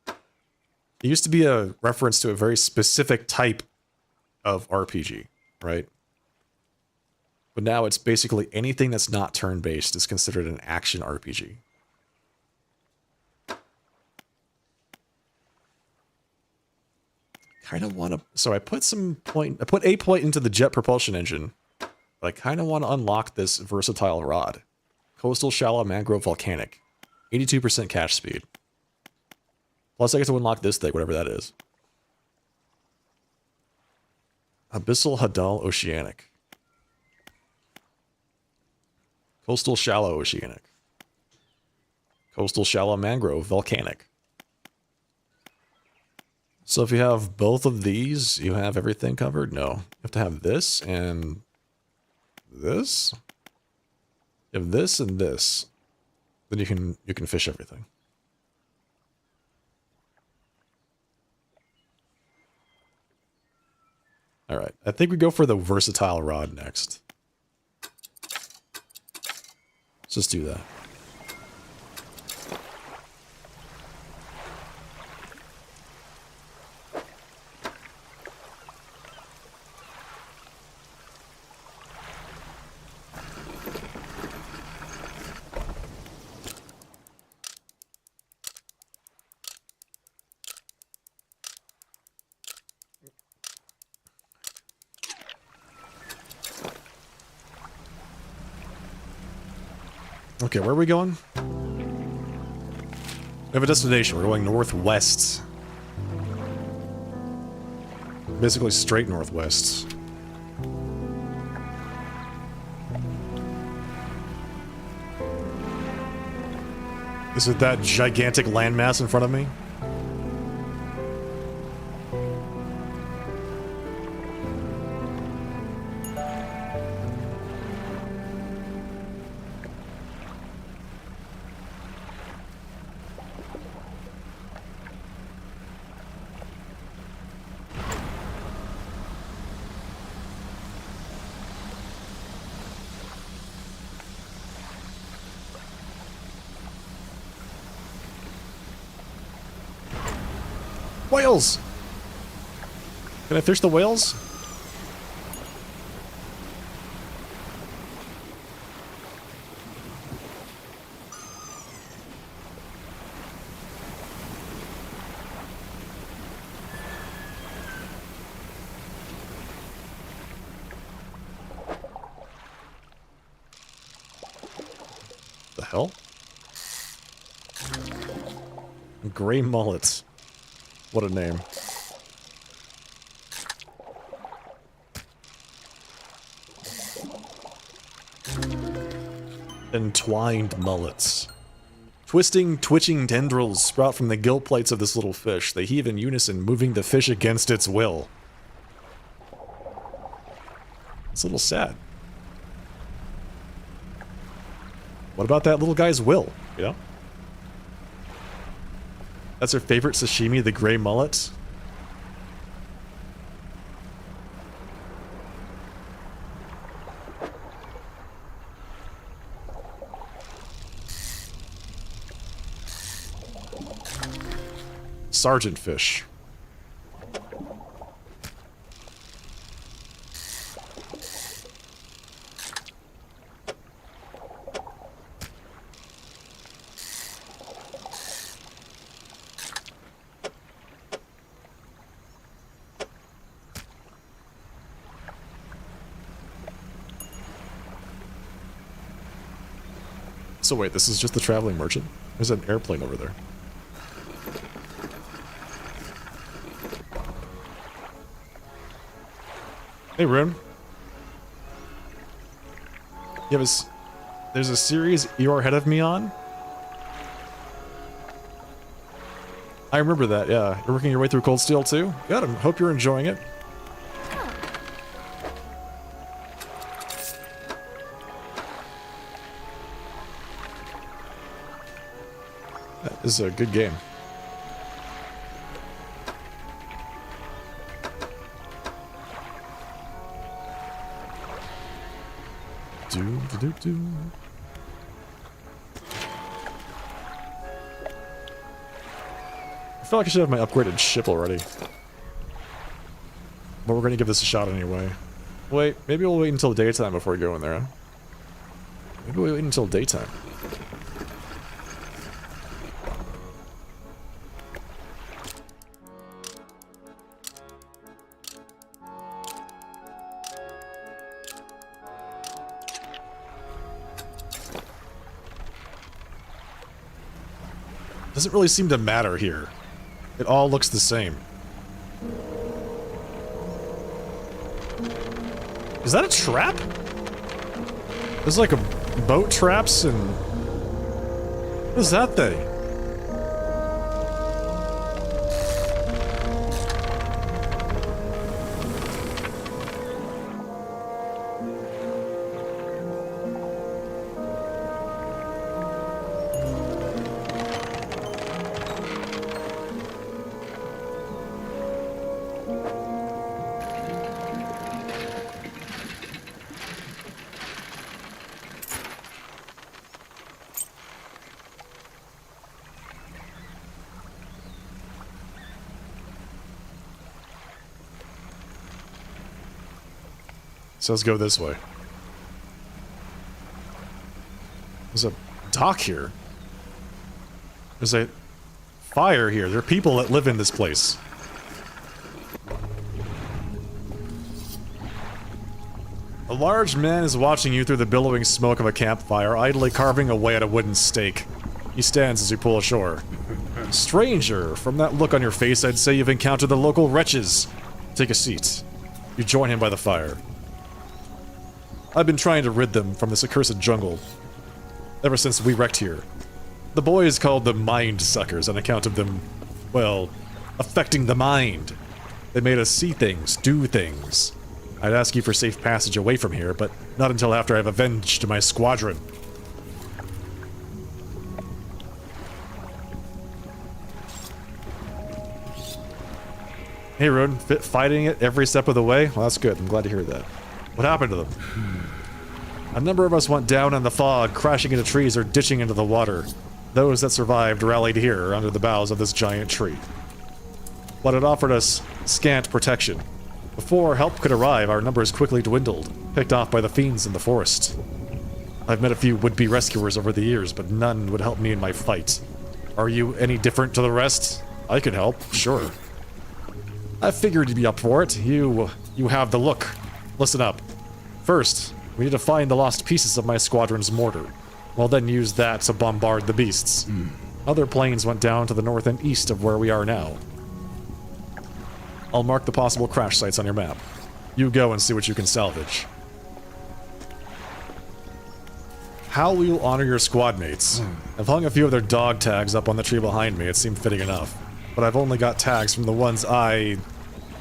It used to be a reference to a very specific type of RPG, right? But now it's basically anything that's not turn-based is considered an action RPG. Kind of want to... So I put a point into the jet propulsion engine. But I kind of want to unlock this versatile rod. Coastal, Shallow, Mangrove, Volcanic. 82% cache speed. Plus I get to unlock this thing, whatever that is. Abyssal, Hadal, Oceanic. Coastal, Shallow, Oceanic. Coastal, Shallow, Mangrove, Volcanic. So if you have both of these, you have everything covered? No. You have to have this and this. You have this and this. Then you can fish everything. Alright, I think we go for the versatile rod next. Let's just do that. Okay, where are we going? We have a destination. We're going northwest. Basically straight northwest. Is it that gigantic landmass in front of me? Whales! Can I fish the whales? The hell? Gray mullets. What a name. Entwined mullets. Twisting, twitching tendrils sprout from the gill plates of this little fish. They heave in unison, moving the fish against its will. It's a little sad. What about that little guy's will, you know? That's her favorite sashimi, the gray mullet. Sergeant fish. So wait, this is just the traveling merchant? There's an airplane over there. Hey, Rune. You have there's a series you're ahead of me on? I remember that, yeah. You're working your way through Cold Steel too? Good, I hope you're enjoying it. That is a good game. Do. I feel like I should have my upgraded ship already. But we're gonna give this a shot anyway. Wait, maybe we'll wait until daytime before we go in there, huh? Maybe we'll wait until daytime. Doesn't really seem to matter here. It all looks the same. Is that a trap? There's like a boat traps and... What is that thing? So let's go this way. There's a dock here. There's a fire here. There are people that live in this place. A large man is watching you through the billowing smoke of a campfire, idly carving away at a wooden stake. He stands as you pull ashore. Stranger, from that look on your face, I'd say you've encountered the local wretches. Take a seat. You join him by the fire. I've been trying to rid them from this accursed jungle ever since we wrecked here. The boys called them mind suckers on account of them, well, affecting the mind. They made us see things, do things. I'd ask you for safe passage away from here, but not until after I've avenged my squadron. Hey, Rune, fighting it every step of the way? Well, that's good. I'm glad to hear that. What happened to them? A number of us went down in the fog, crashing into trees or ditching into the water. Those that survived rallied here, under the boughs of this giant tree. But it offered us scant protection. Before help could arrive, our numbers quickly dwindled, picked off by the fiends in the forest. I've met a few would-be rescuers over the years, but none would help me in my fight. Are you any different to the rest? I could help, sure. I figured you'd be up for it. You have the look. Listen up. First, we need to find the lost pieces of my squadron's mortar. We'll then use that to bombard the beasts. Other planes went down to the north and east of where we are now. I'll mark the possible crash sites on your map. You go and see what you can salvage. How will you honor your squad mates? I've hung a few of their dog tags up on the tree behind me. It seemed fitting enough. But I've only got tags from the ones You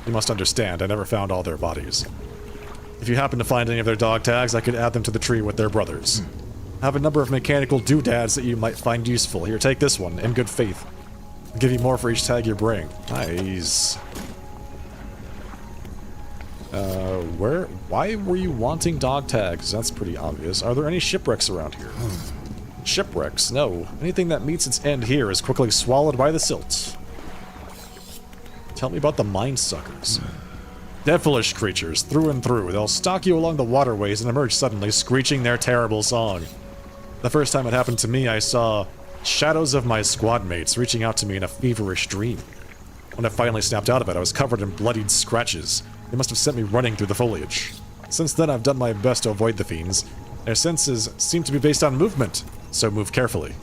must understand, I never found all their bodies. If you happen to find any of their dog tags, I could add them to the tree with their brothers. I have a number of mechanical doodads that you might find useful. Here, take this one, in good faith. I'll give you more for each tag you bring. Nice. Why were you wanting dog tags? That's pretty obvious. Are there any shipwrecks around here? Shipwrecks? No. Anything that meets its end here is quickly swallowed by the silt. Tell me about the mind suckers. Devilish creatures, through and through. They'll stalk you along the waterways and emerge suddenly, screeching their terrible song. The first time it happened to me, I saw shadows of my squad mates reaching out to me in a feverish dream. When I finally snapped out of it, I was covered in bloodied scratches. They must have sent me running through the foliage. Since then, I've done my best to avoid the fiends. Their senses seem to be based on movement, so move carefully.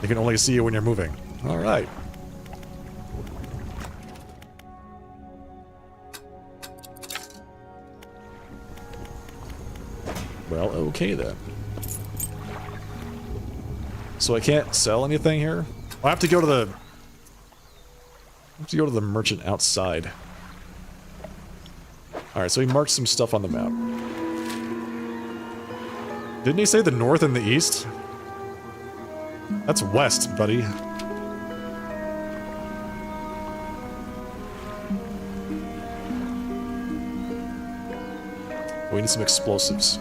They can only see you when you're moving. Alright. Well, okay then. So I can't sell anything here? I have to go to the... merchant outside. Alright, so he marked some stuff on the map. Didn't he say the north and the east? That's west, buddy. We need some explosives.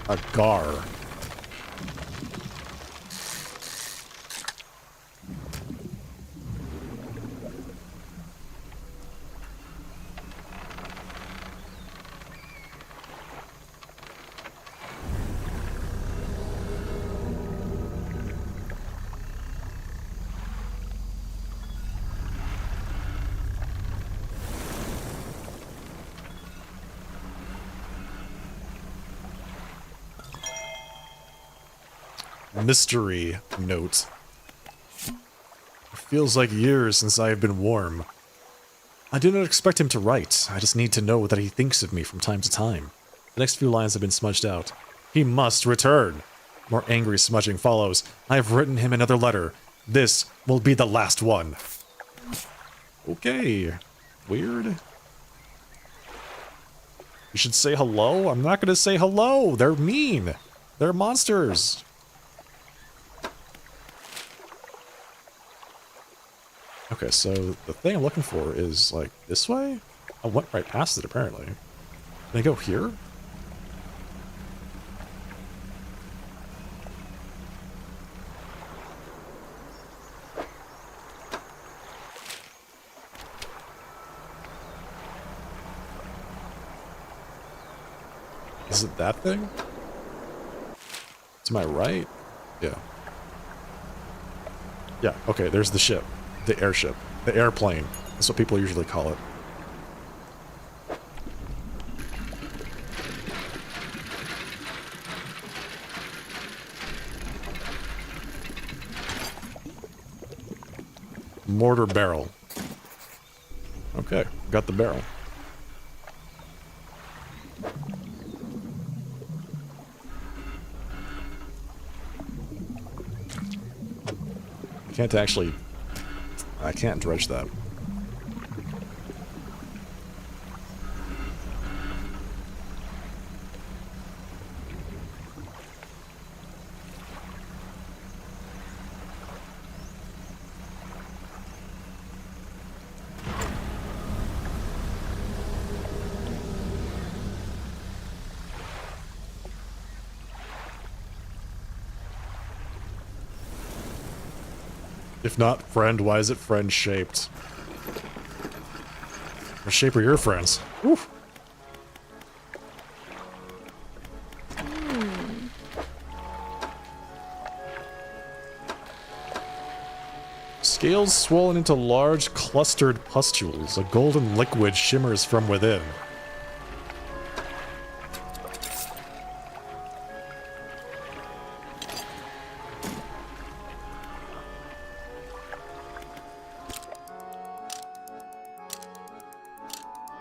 A gar. Mystery note. It feels like years since I have been warm. I do not expect him to write. I just need to know that he thinks of me from time to time. The next few lines have been smudged out. He must return. More angry smudging follows. I have written him another letter. This will be the last one. Okay. Weird. You should say hello? I'm not going to say hello. They're mean. They're monsters. Okay, so the thing I'm looking for is, like, this way? I went right past it, apparently. Can I go here? Is it that thing? To my right? Yeah. Yeah, okay, there's the ship. The airship. The airplane. That's what people usually call it. Mortar barrel. Okay, got the barrel. Can't actually... I can't dredge that. If not friend, why is it friend shaped? What shape are your friends? Oof. Scales swollen into large clustered pustules. A golden liquid shimmers from within.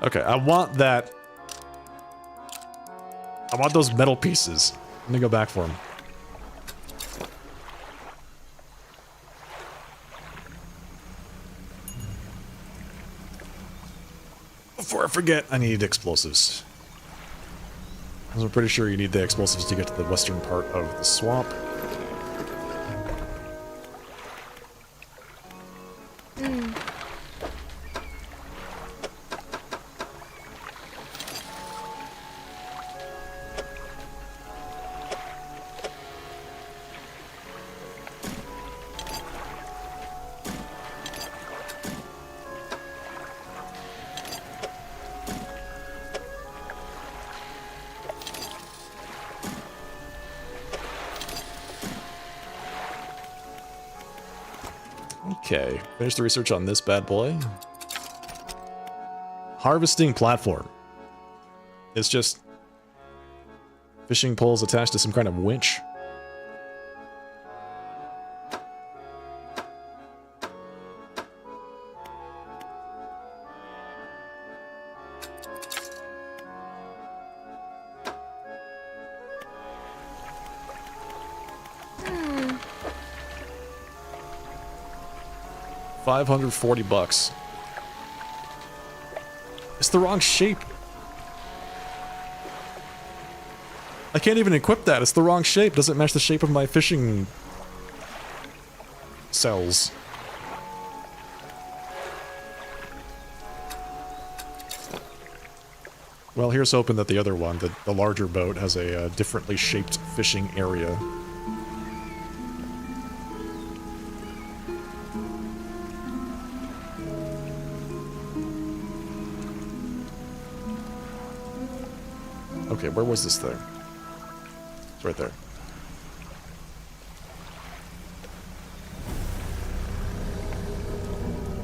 Okay, I want that. I want those metal pieces. Let me go back for them. Before I forget, I need explosives. I'm pretty sure you need the explosives to get to the western part of the swamp. Okay, finish the research on this bad boy. Harvesting platform. It's just fishing poles attached to some kind of winch. $540. It's the wrong shape. I can't even equip that. It's the wrong shape. Doesn't match the shape of my fishing cells. Well, here's hoping that the other one, the larger boat, has a differently shaped fishing area. Okay, where was this thing? It's right there.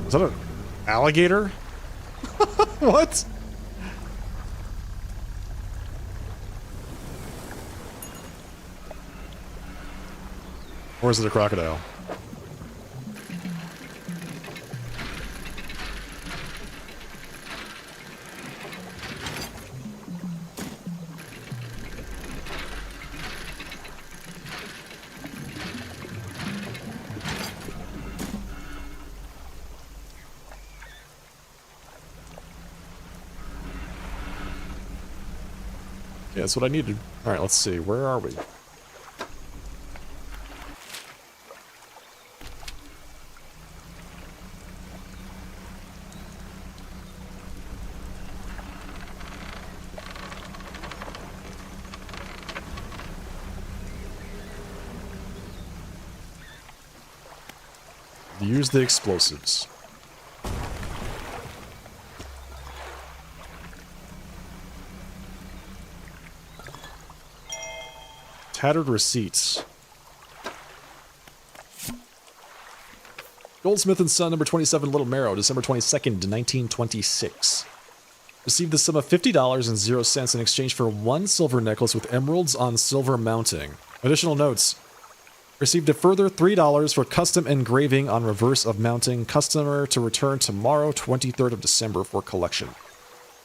Is that an alligator? What? Or is it a crocodile? Yeah, that's what I needed. Alright, let's see. Where are we? Use the explosives. Tattered receipts. Goldsmith and Son, number 27, Little Marrow, December 22nd, 1926. Received the sum of $50.00 in exchange for 1 silver necklace with emeralds on silver mounting. Additional notes. Received a further $3 for custom engraving on reverse of mounting. Customer to return tomorrow, 23rd of December, for collection.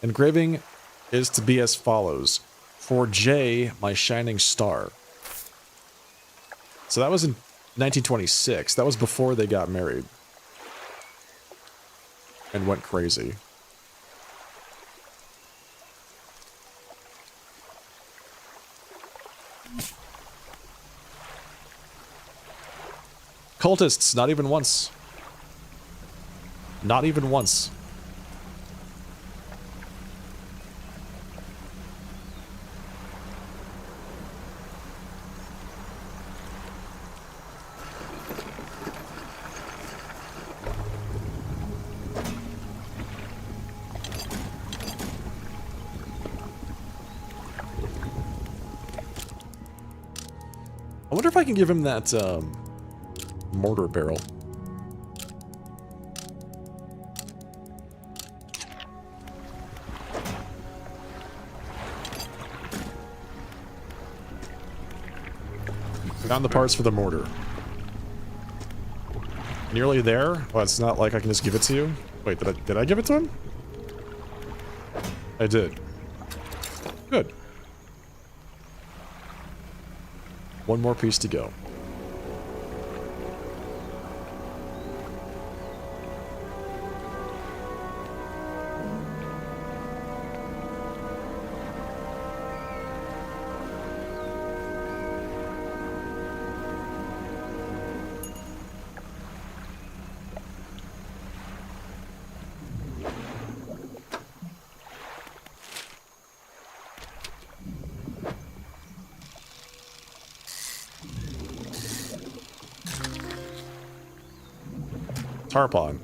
Engraving is to be as follows. For J, my shining star. So that was in 1926. That was before they got married. And went crazy. Cultists, not even once. Not even once. I wonder if I can give him that, mortar barrel. Found the parts for the mortar. Nearly there? Well, it's not like I can just give it to you. Wait, did I give it to him? I did. Good. One more piece to go. Tarpon.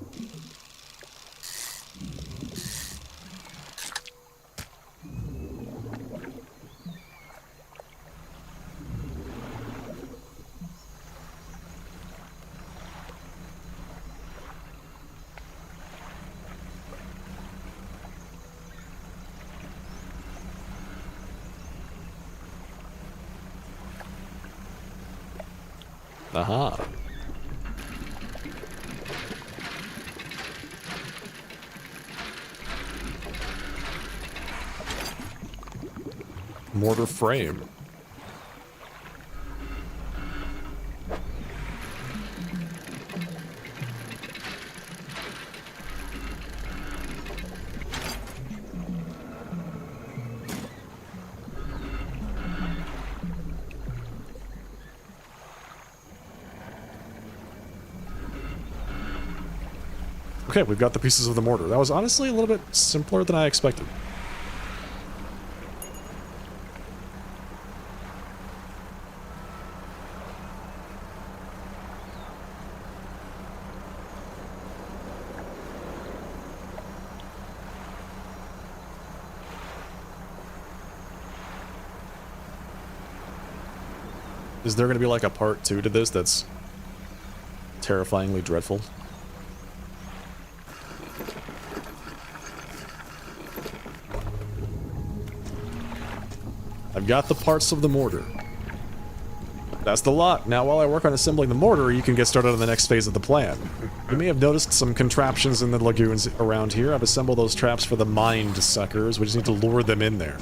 Aha. Mortar frame. Okay, we've got the pieces of the mortar. That was honestly a little bit simpler than I expected. Is there going to be like a part 2 to this that's terrifyingly dreadful? I've got the parts of the mortar. That's the lot. Now while I work on assembling the mortar, you can get started on the next phase of the plan. You may have noticed some contraptions in the lagoons around here. I've assembled those traps for the mind suckers. We just need to lure them in there.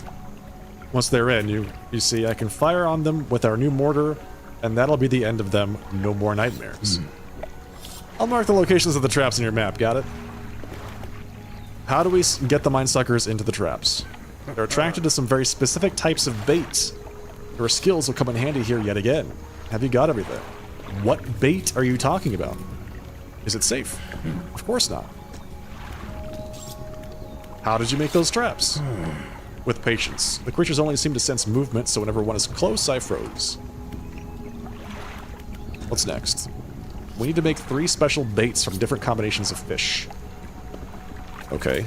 Once they're in, you see, I can fire on them with our new mortar, and that'll be the end of them. No more nightmares. I'll mark the locations of the traps in your map, got it? How do we get the mind suckers into the traps? They're attracted to some very specific types of baits. Your skills will come in handy here yet again. Have you got everything? What bait are you talking about? Is it safe? Of course not. How did you make those traps? With patience. The creatures only seem to sense movement, so whenever one is close, I froze. What's next? We need to make 3 special baits from different combinations of fish. Okay.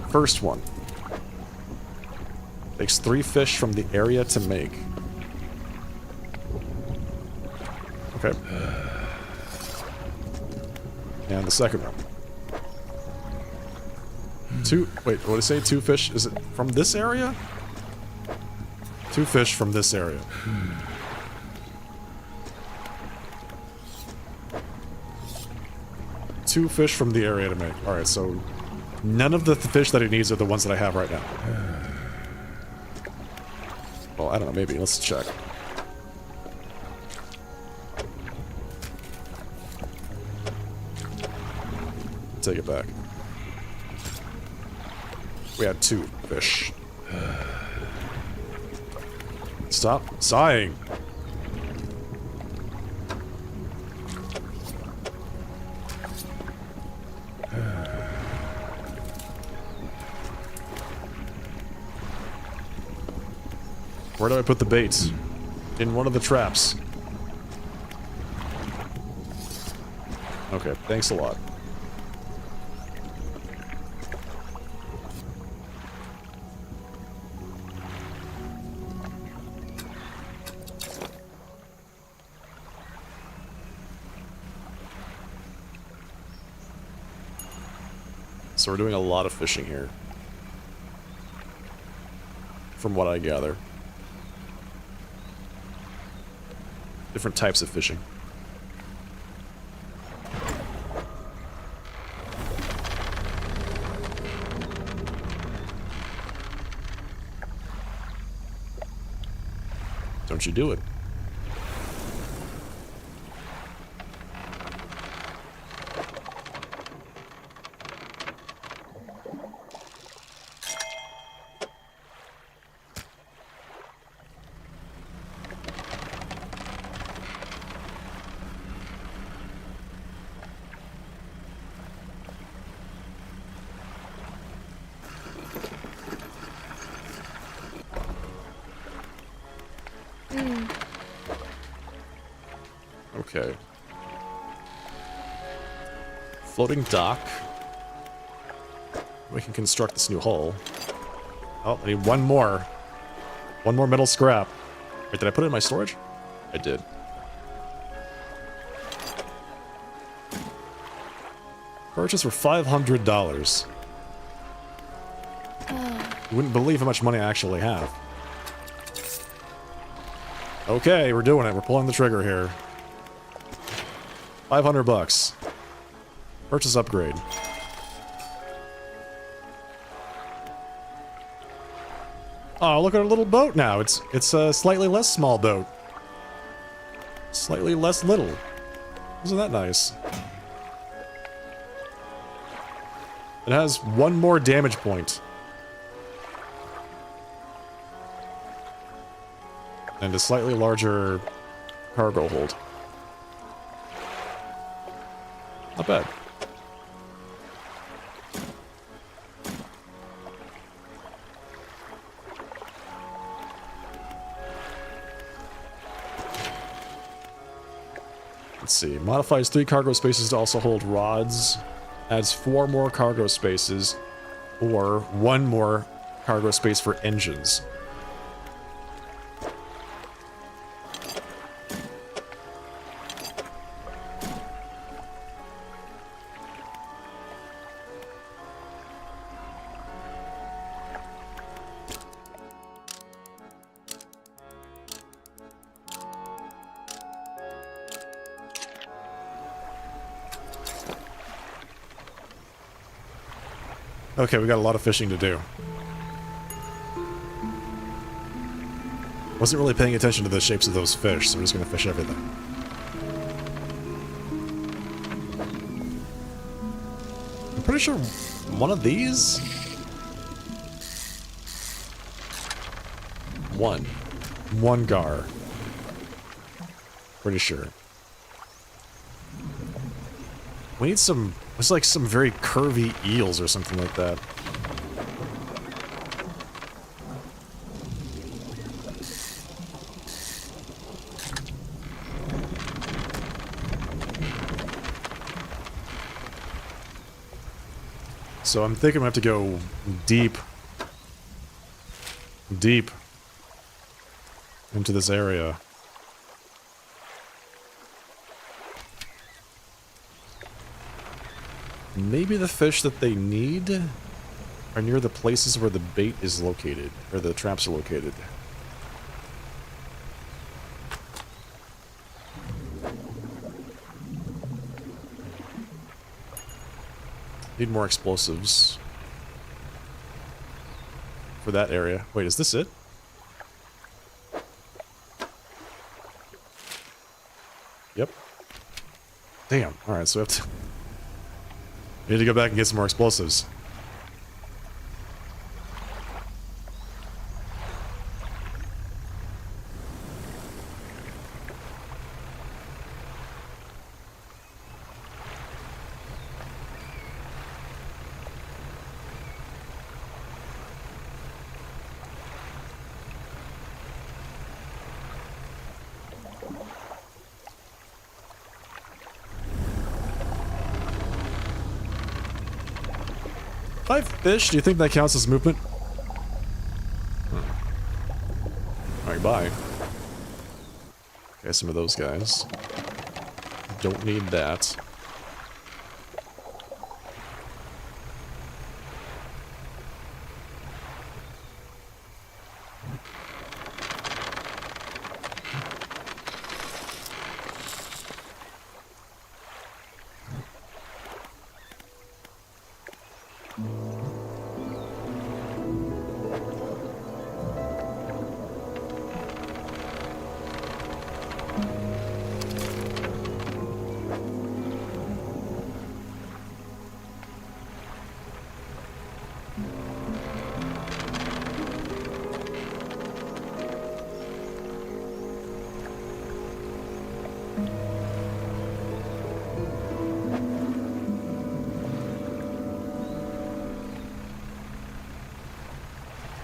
First one. Takes 3 fish from the area to make. Okay. And the second one. Wait, what did I say? 2 fish? Is it from this area? 2 fish from this area. Two fish from the area to make. Alright, so none of the fish that he needs are the ones that I have right now. Well, I don't know, maybe. Let's check. Take it back. We had 2 fish. Stop sighing. Where do I put the baits? In one of the traps. Okay, thanks a lot. So we're doing a lot of fishing here. From what I gather. Different types of fishing. Don't you do it. Okay. Floating dock. We can construct this new hull. Oh, I need one more. One more metal scrap. Wait, did I put it in my storage? I did. Purchase for $500. You wouldn't believe how much money I actually have. Okay, we're doing it. We're pulling the trigger here. $500. Purchase upgrade. Oh, look at our little boat now. It's a slightly less small boat. Slightly less little. Isn't that nice? It has one more damage point. And a slightly larger cargo hold. Not bad. Let's see. Modifies 3 cargo spaces to also hold rods. Adds 4 more cargo spaces. Or 1 more cargo space for engines. Okay, we got a lot of fishing to do. Wasn't really paying attention to the shapes of those fish, so we're just gonna fish everything. I'm pretty sure one of these? One gar. Pretty sure. We need some... It's like some very curvy eels or something like that. So I'm thinking we have to go deep into this area. Maybe the fish that they need are near the places where the bait is located, or the traps are located. Need more explosives for that area. Wait, is this it? Yep. Damn. Alright, so we have to... We need to go back and get some more explosives. Five fish? Do you think that counts as movement? Alright, bye. Okay, some of those guys. Don't need that.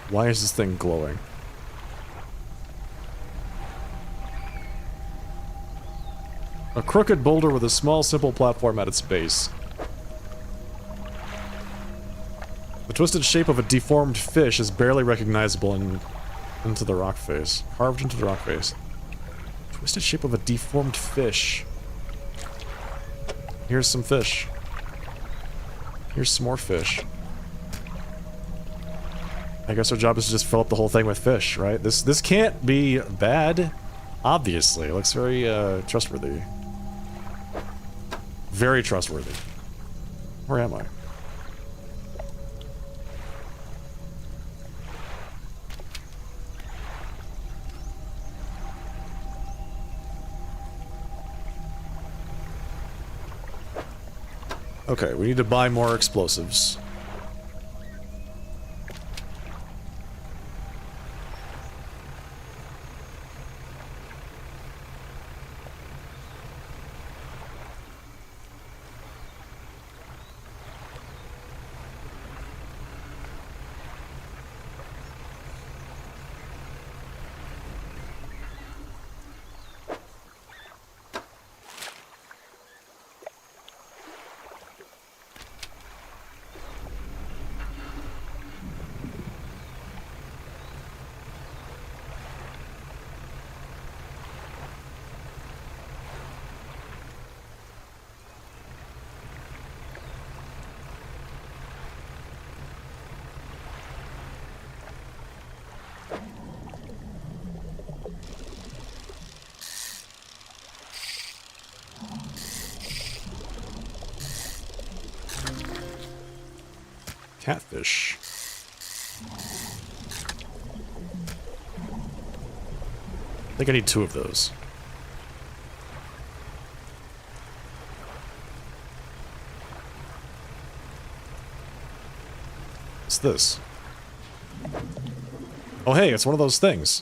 Why is this thing glowing? A crooked boulder with a small, simple platform at its base. The twisted shape of a deformed fish is barely recognizable into the rock face. Carved into the rock face. Twisted shape of a deformed fish. Here's some fish. Here's some more fish. I guess our job is to just fill up the whole thing with fish, right? This can't be bad. Obviously, it looks very trustworthy. Very trustworthy. Where am I? Okay, we need to buy more explosives. Catfish. I think I need 2 of those. What's this? Oh hey, it's one of those things.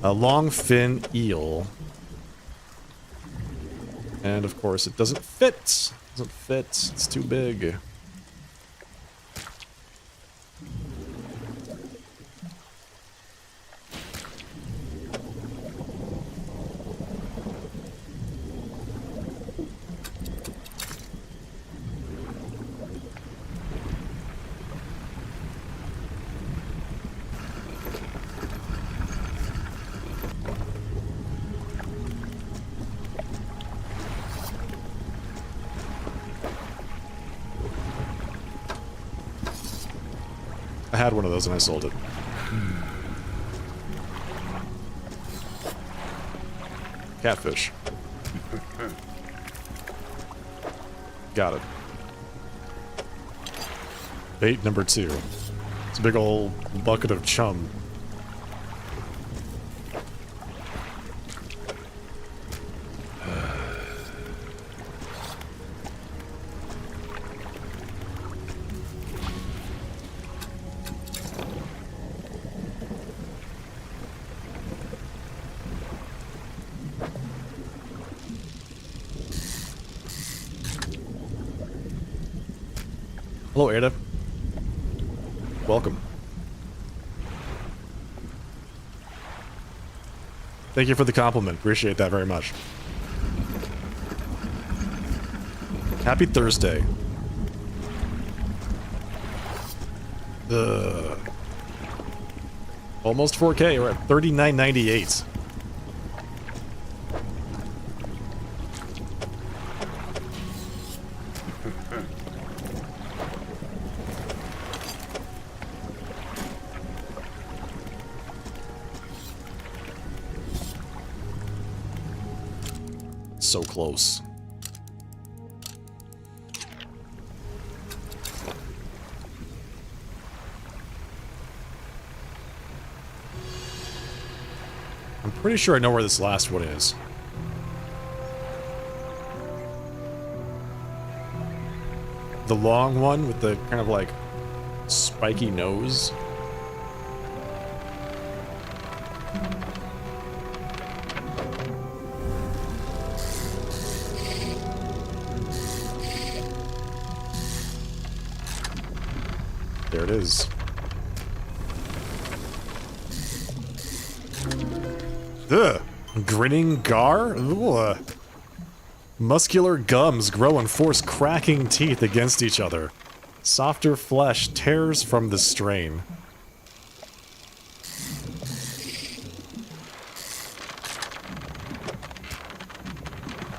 A long fin eel. And of course it doesn't fit. It doesn't fit. It's too big. had one of those and I sold it. Catfish. Got it. Bait number 2. It's a big old bucket of chum. Hello, Ada. Welcome. Thank you for the compliment. Appreciate that very much. Happy Thursday. Almost 4K. We're at 39.98. So close. I'm pretty sure I know where this last one is. The long one with the kind of like spiky nose. There it is. Ugh. Grinning gar? Ugh. Muscular gums grow and force cracking teeth against each other. Softer flesh tears from the strain.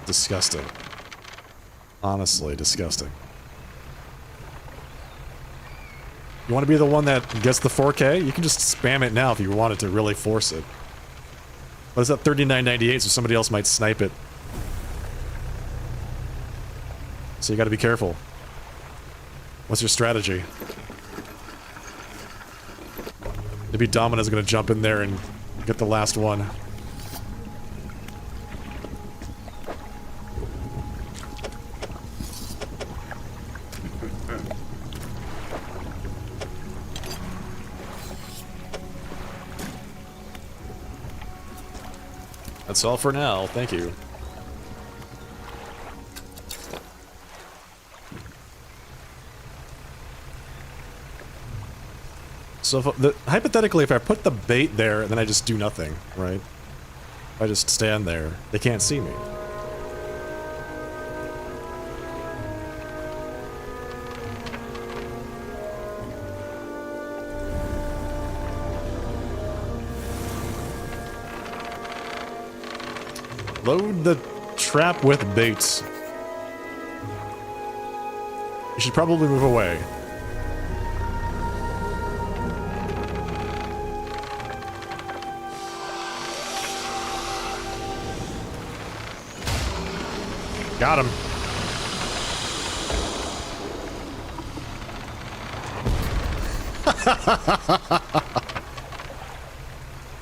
Disgusting. Honestly, disgusting. You want to be the one that gets the 4K? You can just spam it now if you wanted to really force it. But it's at 39.98, so somebody else might snipe it. So you gotta be careful. What's your strategy? Maybe Domina's gonna jump in there and get the last one. That's all for now, thank you. So hypothetically, if I put the bait there and then I just do nothing, right? If I just stand there, they can't see me. Load the trap with baits. You should probably move away. Got him.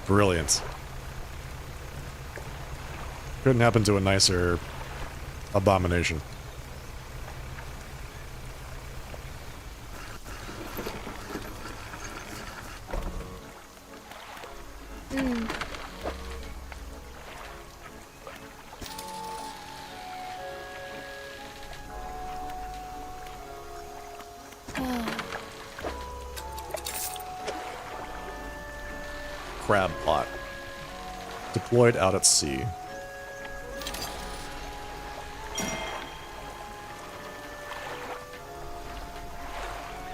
Brilliant. Couldn't happen to a nicer abomination. Crab pot. Deployed out at sea.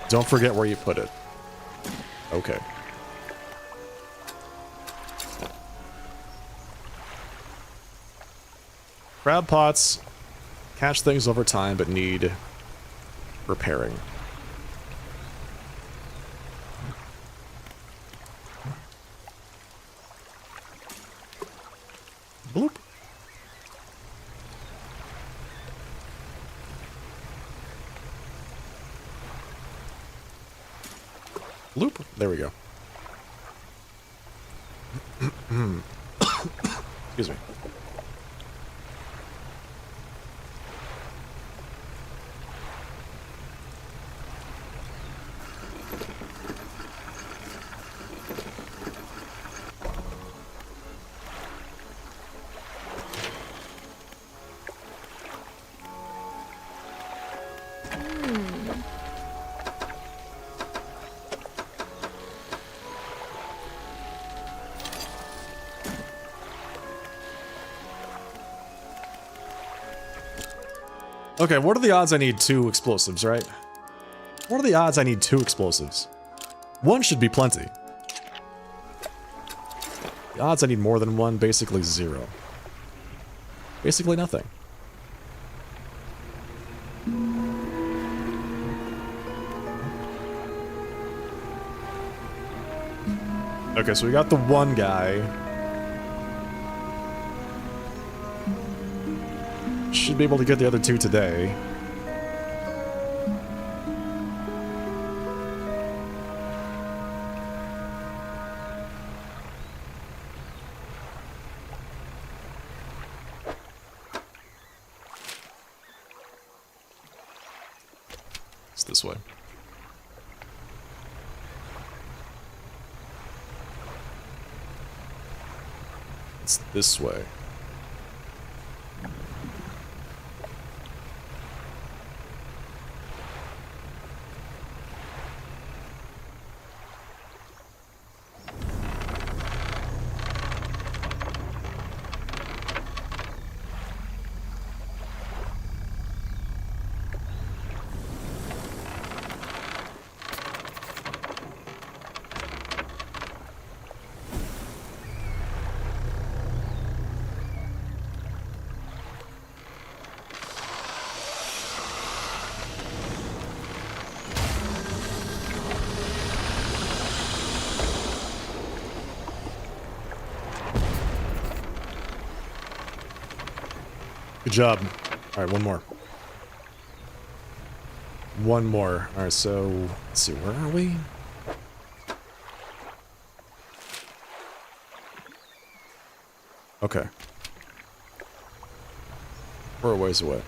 Don't forget where you put it. Okay. Crab pots catch things over time but need repairing. Bloop. Bloop. There we go. Excuse me. Okay, what are the odds I need 2 explosives, right? What are the odds I need 2 explosives? 1 should be plenty. The odds I need more than 1, basically 0. Basically nothing. Okay, so we got the 1 guy. Should be able to get the other 2 today. It's this way. It's this way. Good job. Alright, one more. One more. Alright, so... let's see, where are we? Okay. We're a ways away.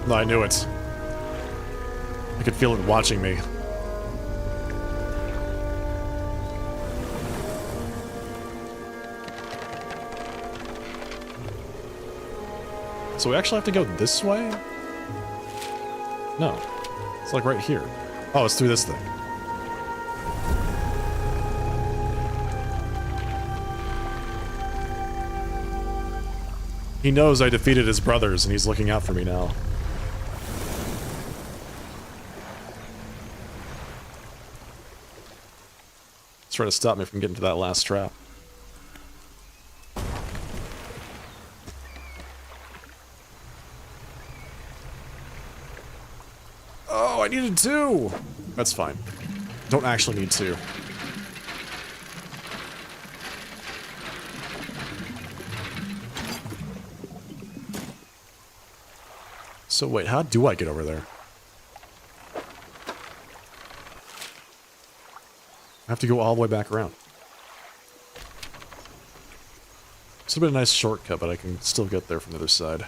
No, I knew it. I could feel it watching me. So we actually have to go this way? No. It's like right here. Oh, it's through this thing. He knows I defeated his brothers and he's looking out for me now. Trying to stop me from getting to that last trap. Oh, I needed 2! That's fine. Don't actually need 2. So wait, how do I get over there? I have to go all the way back around. This would have been a nice shortcut, but I can still get there from the other side.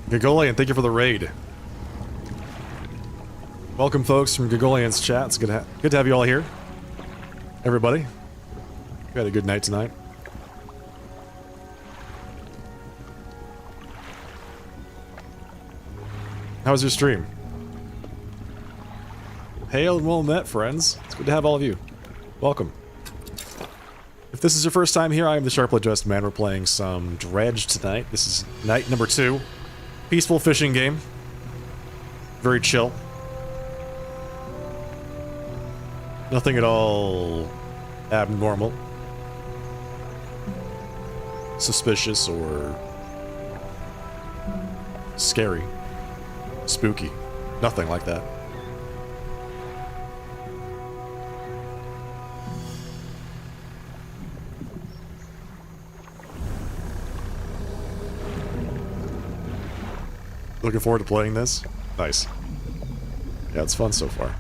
Gagolian, thank you for the raid. Welcome, folks, from Gagolian's chat. It's good to have you all here. Everybody. We had a good night tonight. How was your stream? Hail and well met, friends. It's good to have all of you. Welcome. If this is your first time here, I am the Sharply Dressed Man. We're playing some Dredge tonight. This is night number 2. Peaceful fishing game. Very chill. Nothing at all abnormal, suspicious, or scary, spooky. Nothing like that. Looking forward to playing this. Nice. Yeah, it's fun so far.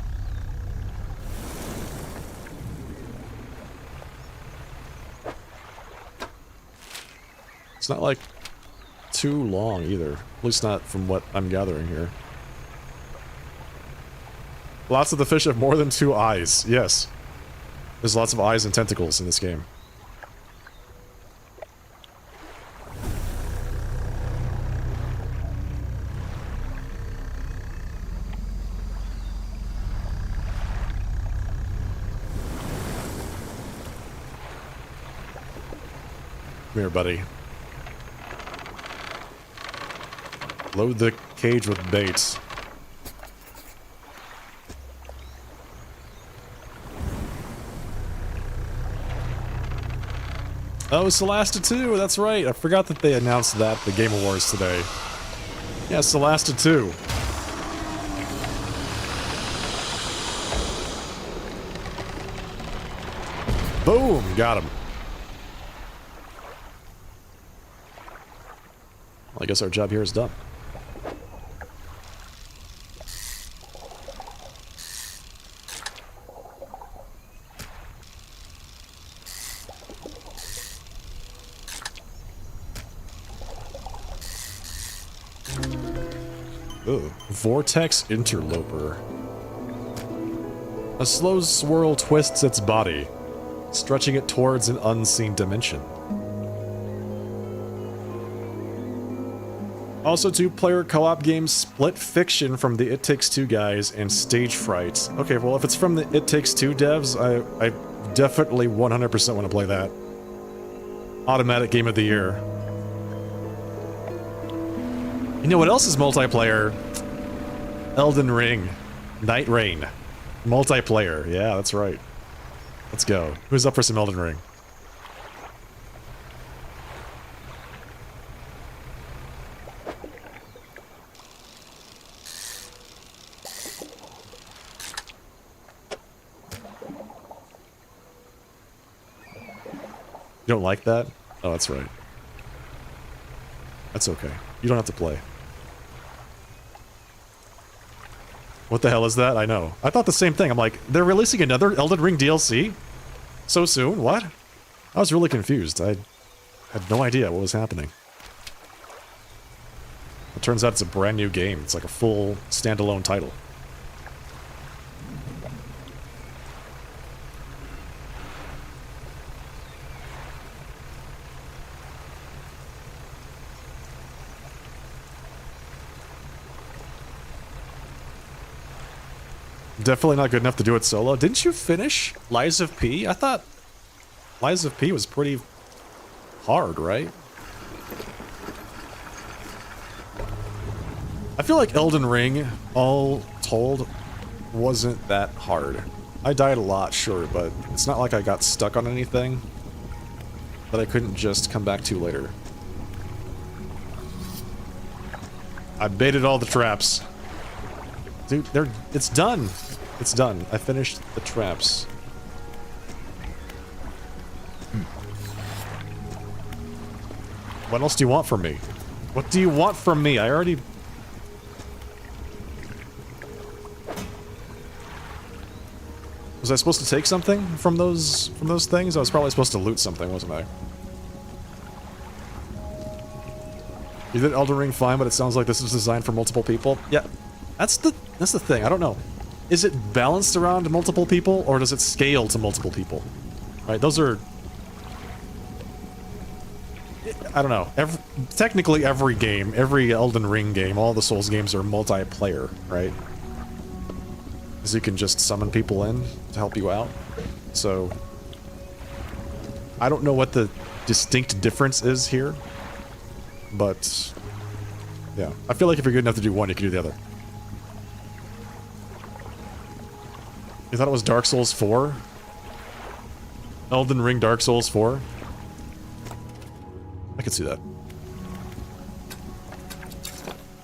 It's not like too long either. At least not from what I'm gathering here. Lots of the fish have more than 2 eyes. Yes. There's lots of eyes and tentacles in this game. Come here, buddy. Load the cage with baits. Oh, Celasta 2, that's right. I forgot that they announced that at the Game Awards today. Yeah, Celasta 2. Boom! Got him. Well, I guess our job here is done. Ooh, Vortex Interloper. A slow swirl twists its body, stretching it towards an unseen dimension. Also, 2-player co-op games Split Fiction from the It Takes Two guys and Stage Fright. Okay, well, if it's from the It Takes Two devs, I definitely 100% want to play that. Automatic Game of the Year. You know what else is multiplayer? Elden Ring. Night Rain. Multiplayer. Yeah, that's right. Let's go. Who's up for some Elden Ring? You don't like that? Oh, that's right. That's okay. You don't have to play. What the hell is that? I know. I thought the same thing. I'm like, they're releasing another Elden Ring DLC? So soon? What? I was really confused. I had no idea what was happening. It turns out it's a brand new game. It's like a full standalone title. Definitely not good enough to do it solo. Didn't you finish Lies of P? I thought Lies of P was pretty hard, right? I feel like Elden Ring, all told, wasn't that hard. I died a lot, sure, but it's not like I got stuck on anything that I couldn't just come back to later. I baited all the traps. Dude, it's done. It's done. I finished the traps. What else do you want from me? What do you want from me? I already... Was I supposed to take something from those things? I was probably supposed to loot something, wasn't I? You did Elden Ring fine, but it sounds like this is designed for multiple people. Yeah, that's the thing. I don't know. Is it balanced around multiple people, or does it scale to multiple people? Right, those are... I don't know. Technically every game, every Elden Ring game, all the Souls games are multiplayer, right? Because you can just summon people in to help you out. So... I don't know what the distinct difference is here. But... yeah. I feel like if you're good enough to do one, you can do the other. You thought it was Dark Souls 4? Elden Ring Dark Souls 4? I could see that.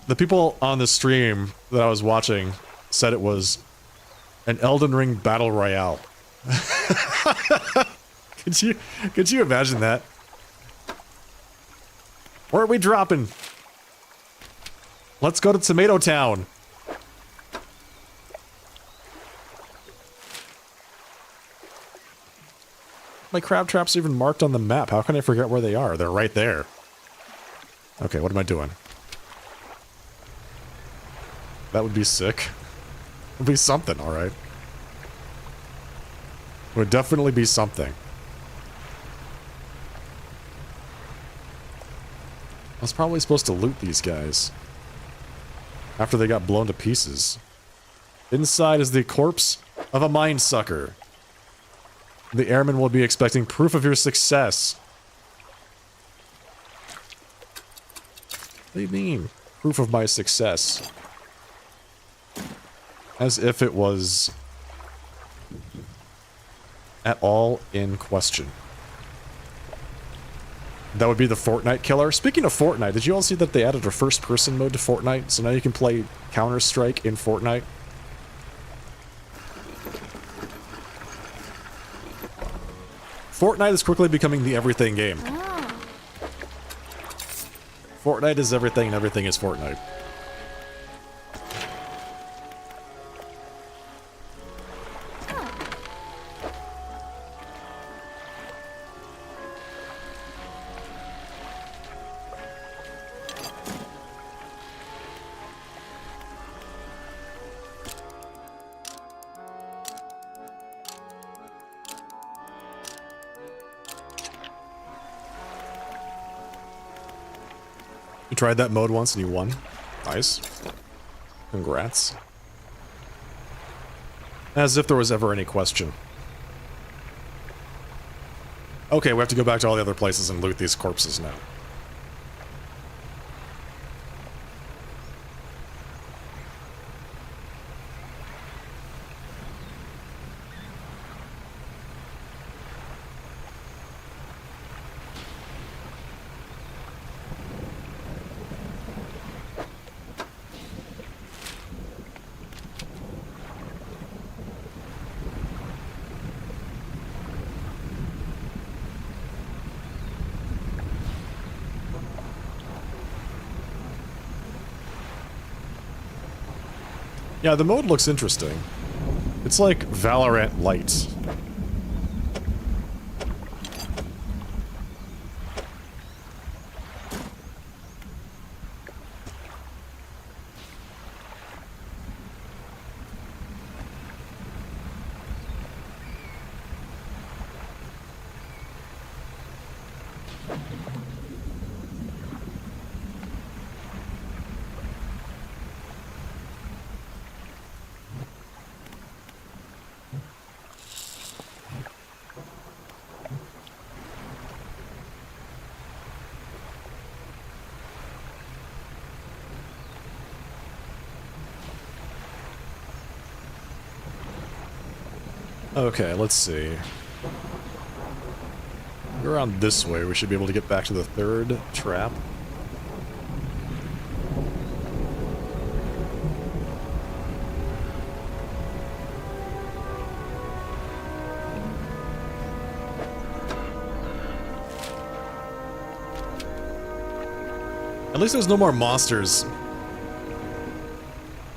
The people on the stream that I was watching said it was an Elden Ring Battle Royale. Could you imagine that? Where are we dropping? Let's go to Tomato Town. My crab traps are even marked on the map. How can I forget where they are? They're right there. Okay, what am I doing? That would be sick. It would be something, alright. It would definitely be something. I was probably supposed to loot these guys. After they got blown to pieces. Inside is the corpse of a mind sucker. The airman will be expecting proof of your success. What do you mean? Proof of my success. As if it was at all in question. That would be the Fortnite killer. Speaking of Fortnite, did you all see that they added a first-person mode to Fortnite? So now you can play Counter-Strike in Fortnite. Fortnite is quickly becoming the everything game. Oh. Fortnite is everything and everything is Fortnite. You tried that mode once and you won. Nice. Congrats. As if there was ever any question. Okay, we have to go back to all the other places and loot these corpses now. Yeah, the mode looks interesting. It's like Valorant Lite. Okay, let's see. Go around this way, we should be able to get back to the third trap. At least there's no more monsters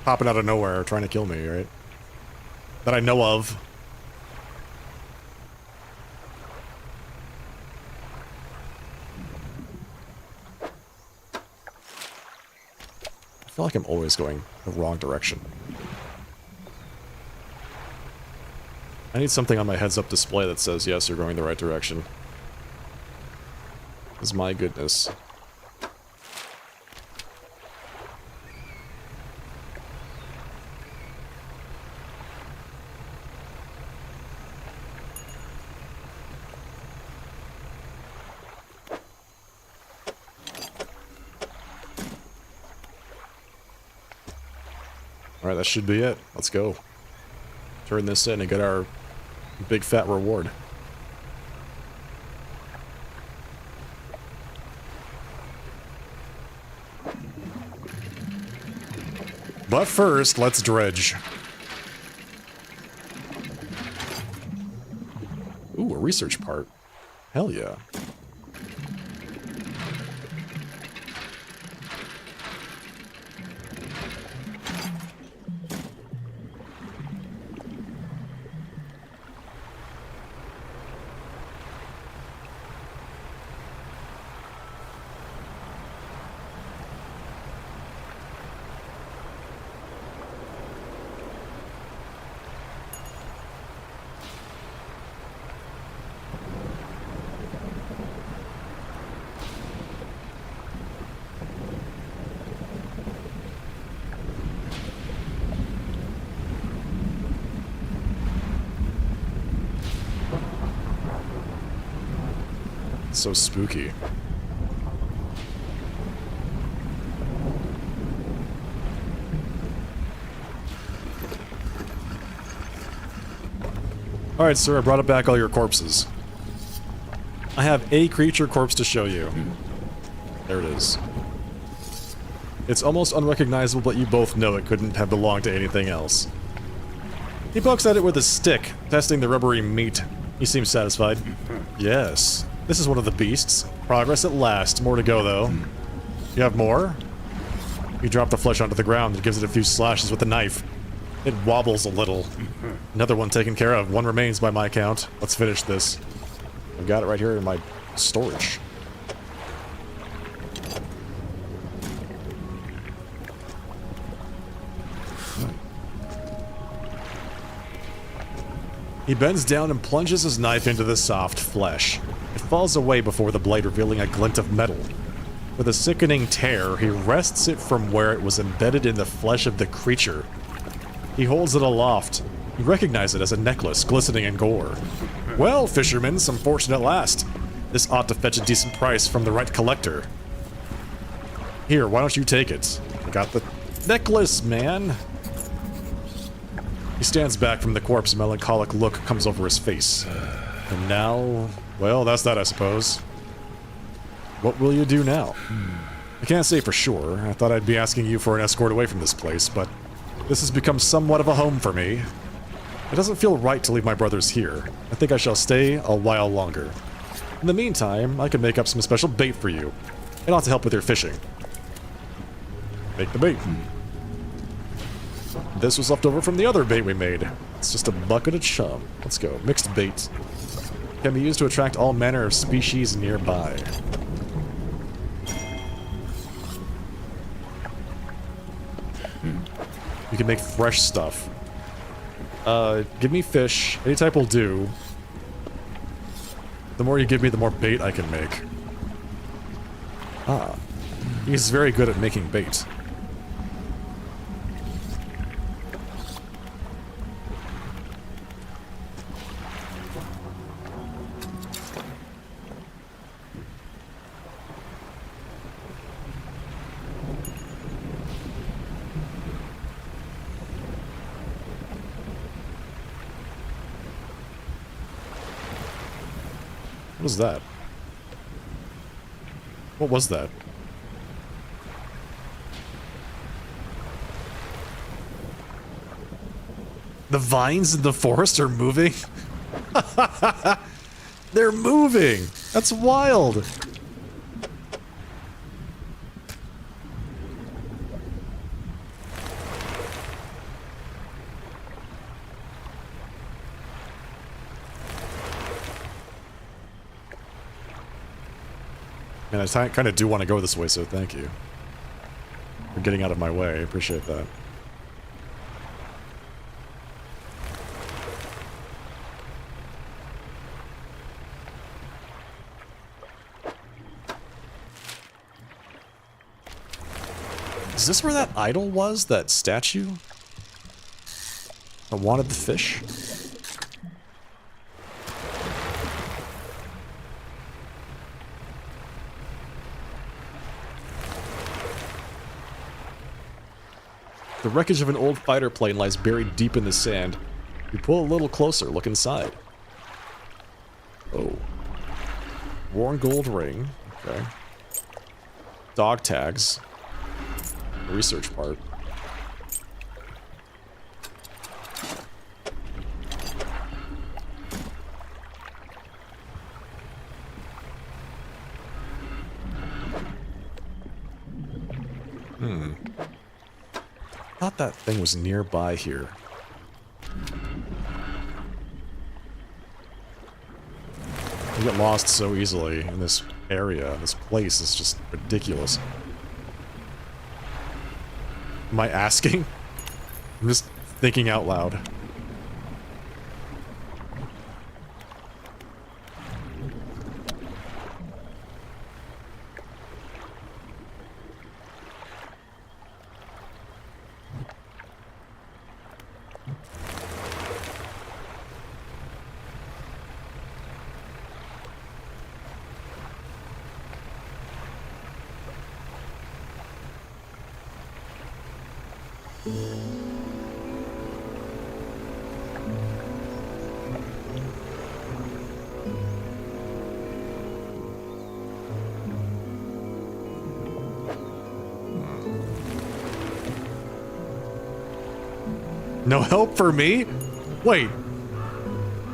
popping out of nowhere trying to kill me, right? That I know of. feel like I'm always going the wrong direction. I need something on my heads-up display that says, yes, you're going the right direction. Because my goodness. Alright, that should be it. Let's go. Turn this in and get our big fat reward. But first, let's dredge. Ooh, a research part. Hell yeah. So spooky. Alright, sir, I brought back all your corpses. I have a creature corpse to show you. There it is. It's almost unrecognizable, but you both know it couldn't have belonged to anything else. He pokes at it with a stick, testing the rubbery meat. He seems satisfied. Yes. This is one of the beasts. Progress at last. More to go, though. You have more? You drop the flesh onto the ground and gives it a few slashes with the knife. It wobbles a little. Another one taken care of. One remains by my count. Let's finish this. I've got it right here in my storage. He bends down and plunges his knife into the soft flesh. It falls away before the blade revealing a glint of metal. With a sickening tear, he wrests it from where it was embedded in the flesh of the creature. He holds it aloft. You recognize it as a necklace glistening in gore. Well, fisherman, some fortune at last. This ought to fetch a decent price from the right collector. Here, why don't you take it? I got the necklace, man. He stands back from the corpse, a melancholic look comes over his face. And now, well, that's that, I suppose. What will you do now? I can't say for sure. I thought I'd be asking you for an escort away from this place, but this has become somewhat of a home for me. It doesn't feel right to leave my brothers here. I think I shall stay a while longer. In the meantime, I can make up some special bait for you. It ought to help with your fishing. Make the bait. This was left over from the other bait we made. It's just a bucket of chum. Let's go. Mixed bait. Can be used to attract all manner of species nearby. You can make fresh stuff. Give me fish. Any type will do. The more you give me, the more bait I can make. Ah. He's very good at making bait. What was that? What was that? The vines in the forest are moving? They're moving! That's wild! And I kind of do want to go this way, so thank you. We're getting out of my way. I appreciate that. Is this where that idol was? That statue? I wanted the fish? The wreckage of an old fighter plane lies buried deep in the sand. You pull a little closer, look inside. Oh. Worn gold ring. Okay. Dog tags. Research part. Thought that thing was nearby here. You get lost so easily in this area. This place is just ridiculous. Am I asking? I'm just thinking out loud. No help for me? Wait.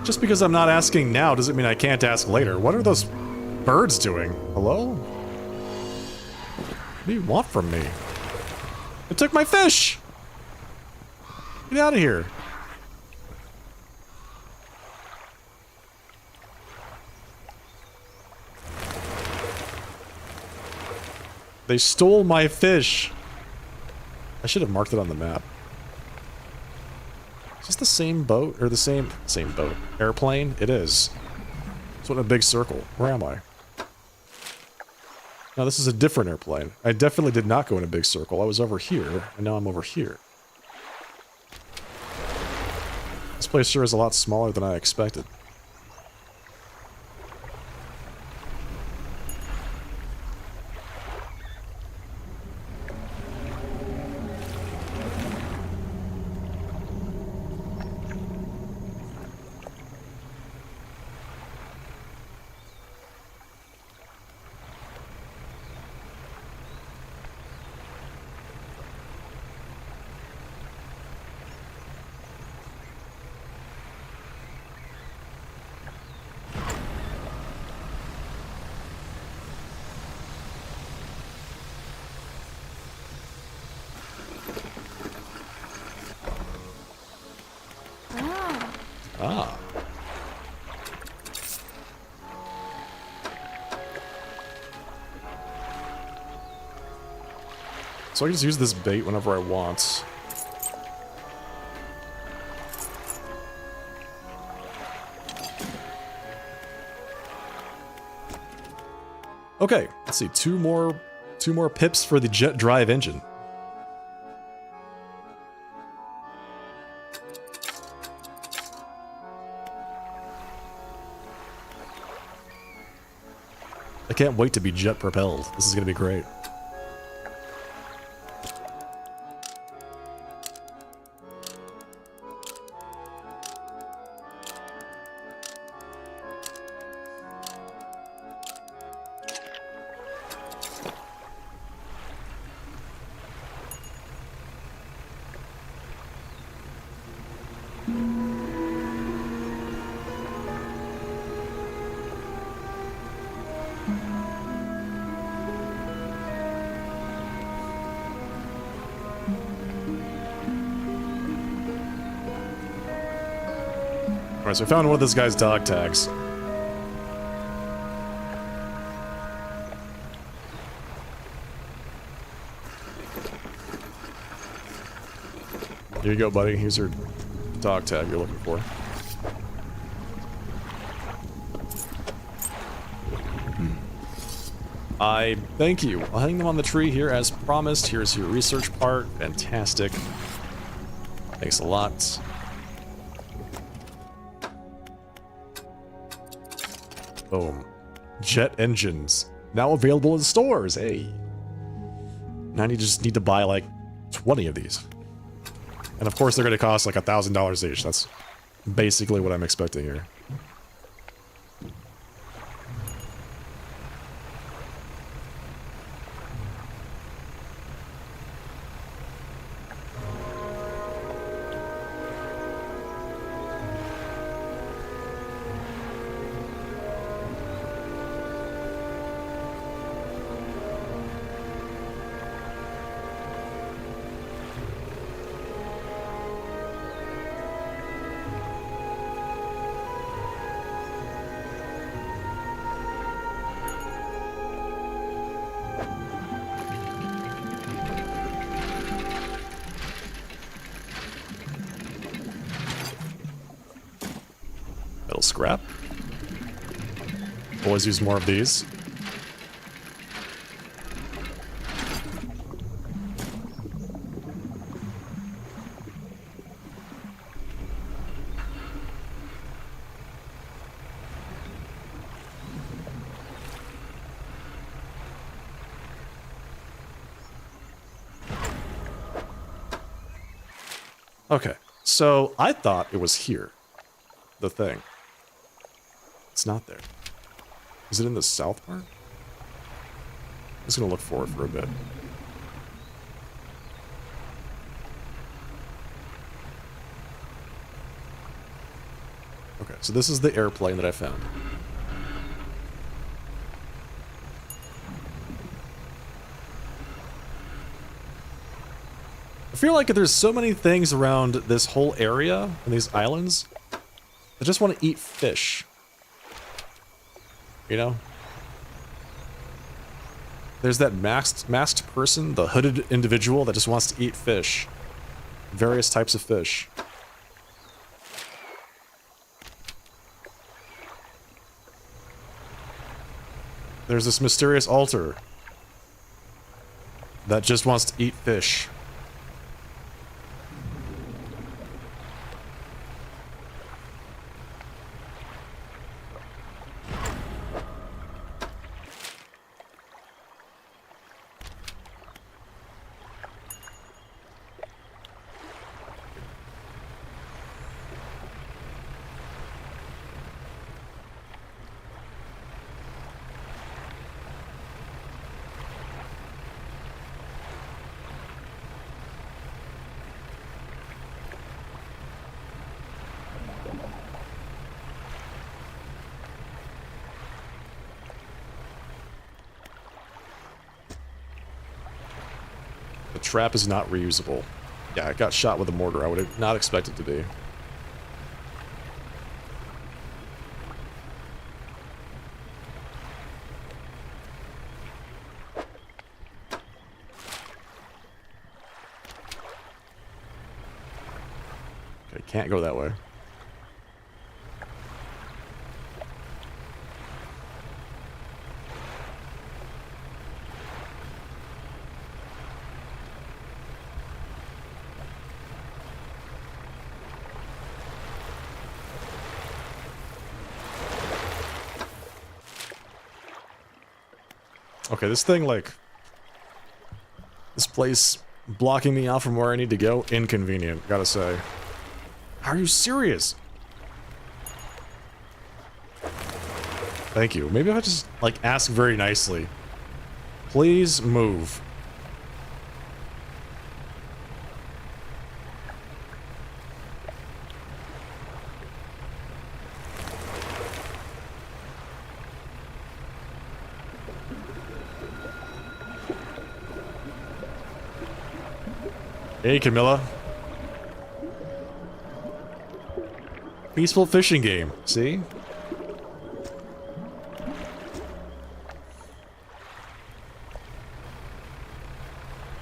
Just because I'm not asking now doesn't mean I can't ask later. What are those birds doing? Hello? What do you want from me? It took my fish! Get out of here. They stole my fish. I should have marked it on the map. Is this the same boat? Or the same boat? Airplane? It is. It's in a big circle. Where am I? No, this is a different airplane. I definitely did not go in a big circle. I was over here, and now I'm over here. This place sure is a lot smaller than I expected. Ah. So I can just use this bait whenever I want. Okay, let's see, two more pips for the jet drive engine. I can't wait to be jet propelled. This is gonna be great. Alright, so I found one of this guy's dog tags. Here you go, buddy. Here's your dog tag you're looking for. I thank you. I'll hang them on the tree here as promised. Here's your research part. Fantastic. Thanks a lot. Boom. Jet engines. Now available in stores. Hey. Now I just need to buy like 20 of these. And of course they're going to cost like $1,000 each. That's basically what I'm expecting here. Metal scrap. Always use more of these. Okay, so I thought it was here. The thing. It's not there. Is it in the south part? I'm just gonna look for it for a bit. Okay, so this is the airplane that I found. I feel like there's so many things around this whole area and these islands that just want to eat fish. You know? There's that masked person, the hooded individual that just wants to eat fish. Various types of fish. There's this mysterious altar that just wants to eat fish. The trap is not reusable. Yeah, it got shot with a mortar. I would have not expected to be. Okay, can't go that way. Okay, this thing, like... This place blocking me out from where I need to go? Inconvenient, gotta say. Are you serious? Thank you. Maybe if I just, like, ask very nicely. Please move. Hey, Camilla. Peaceful fishing game, see?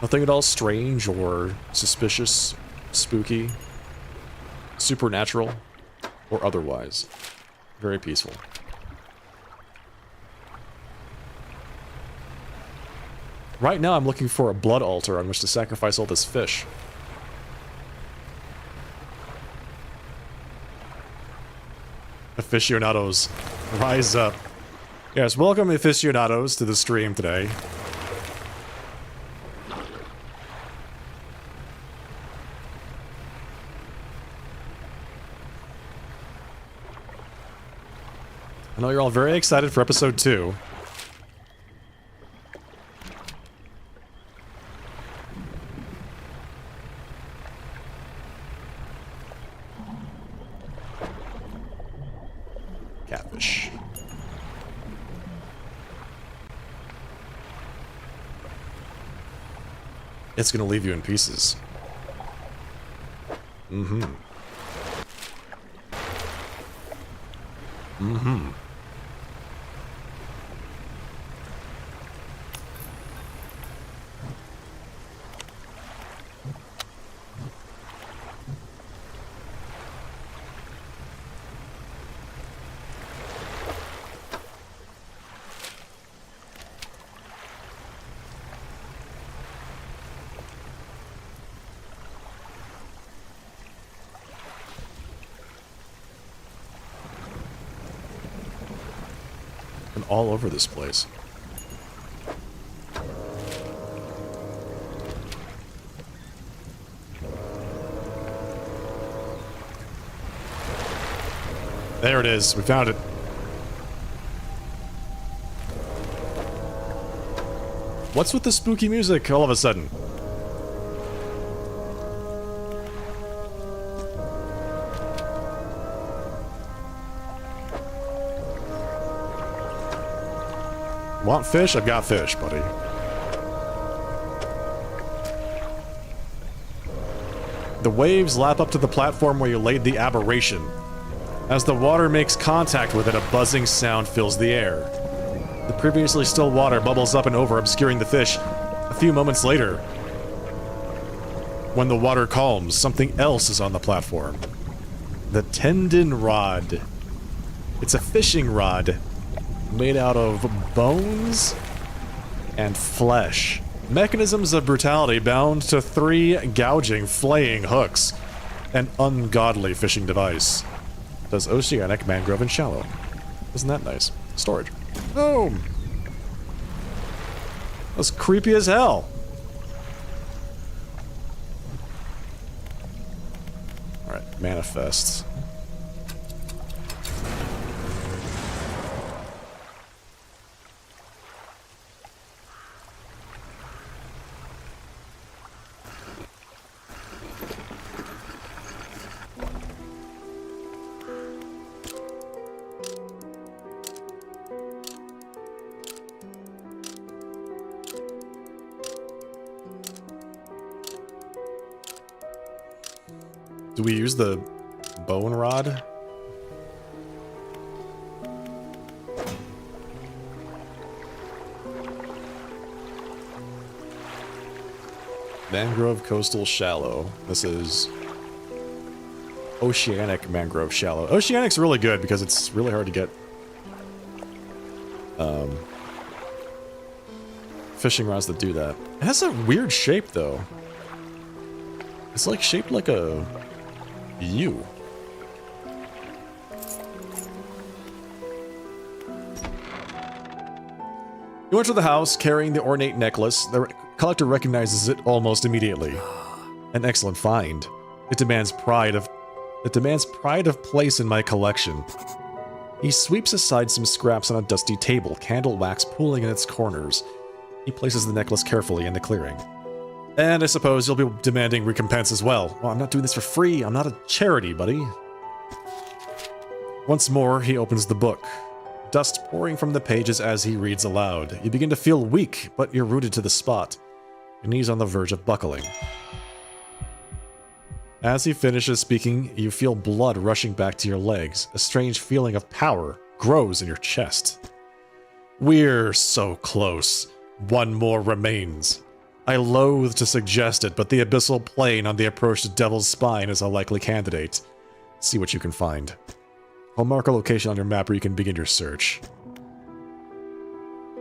Nothing at all strange or suspicious spooky, supernatural, or otherwise. Very peaceful. Right now I'm looking for a blood altar on which to sacrifice all this fish. Aficionados, rise up. Yes, welcome aficionados to the stream today. I know you're all very excited for episode 2. Catfish. It's gonna leave you in pieces. Mm-hmm. Mm-hmm. And all over this place. There it is. We found it. What's with the spooky music all of a sudden? Want fish? I've got fish, buddy. The waves lap up to the platform where you laid the aberration. As the water makes contact with it, a buzzing sound fills the air. The previously still water bubbles up and over, obscuring the fish. A few moments later, when the water calms, something else is on the platform. The tendon rod. It's a fishing rod made out of bones and flesh. Mechanisms of brutality bound to 3 gouging, flaying hooks. An ungodly fishing device. Does oceanic, mangrove, and shallow. Isn't that nice? Storage. Boom! That's creepy as hell. Alright, manifests. Do we use the bone rod? Mangrove coastal shallow. This is oceanic mangrove shallow. Oceanic's really good because it's really hard to get fishing rods that do that. It has a weird shape though. It's like shaped like a U. You enter the house carrying the ornate necklace. The collector recognizes it almost immediately. An excellent find. It demands pride of place in my collection. He sweeps aside some scraps on a dusty table, candle wax pooling in its corners. He places the necklace carefully in the clearing. And I suppose you'll be demanding recompense as well. Well, I'm not doing this for free. I'm not a charity, buddy. Once more, he opens the book. Dust pouring from the pages as he reads aloud. You begin to feel weak, but you're rooted to the spot. Your knees on the verge of buckling. As he finishes speaking, you feel blood rushing back to your legs. A strange feeling of power grows in your chest. We're so close. One more remains. I loathe to suggest it, but the abyssal plane on the approach to Devil's Spine is a likely candidate. See what you can find. I'll mark a location on your map where you can begin your search.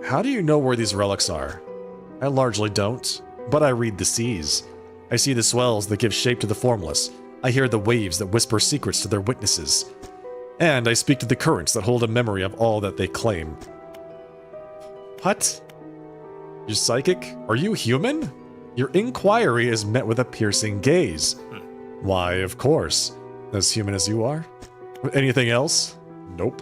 How do you know where these relics are? I largely don't, but I read the seas. I see the swells that give shape to the formless. I hear the waves that whisper secrets to their witnesses. And I speak to the currents that hold a memory of all that they claim. What? You're psychic? Are you human? Your inquiry is met with a piercing gaze. Why, of course. As human as you are? Anything else? Nope.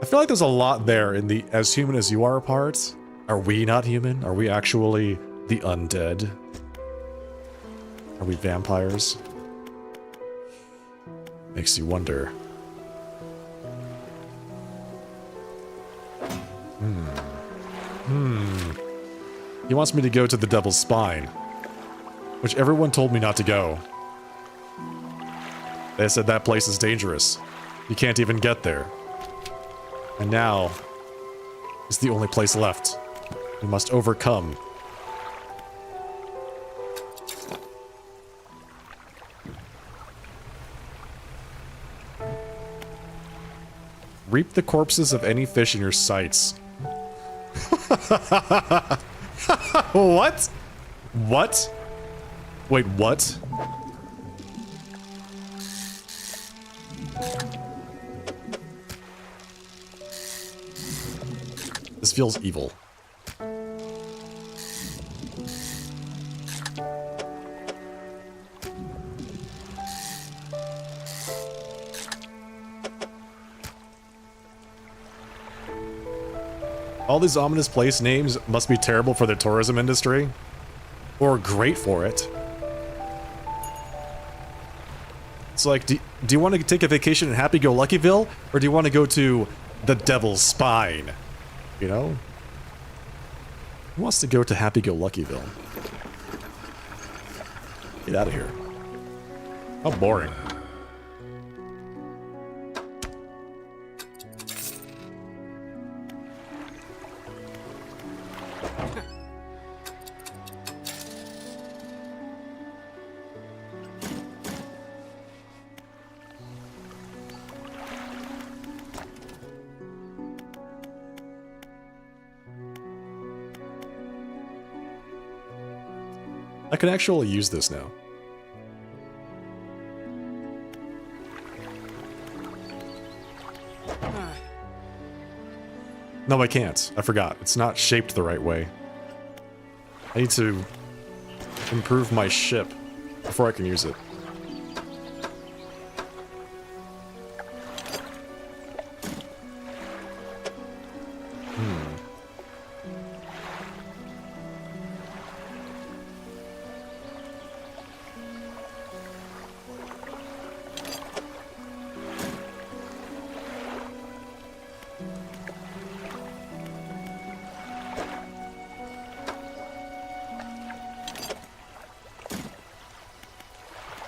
I feel like there's a lot there in the as human as you are part. Are we not human? Are we actually the undead? Are we vampires? Makes you wonder. He wants me to go to the Devil's Spine, which everyone told me not to go. They said that place is dangerous. You can't even get there. And now, it's the only place left. We must overcome. Reap the corpses of any fish in your sights. What? What? Wait, what? This feels evil. All these ominous place names must be terrible for the tourism industry. Or great for it. It's like, do you want to take a vacation in Happy-Go-Luckyville? Or do you want to go to the Devil's Spine? You know? Who wants to go to Happy-Go-Luckyville? Get out of here. How boring. I can actually use this now. No, I can't. I forgot. It's not shaped the right way. I need to improve my ship before I can use it.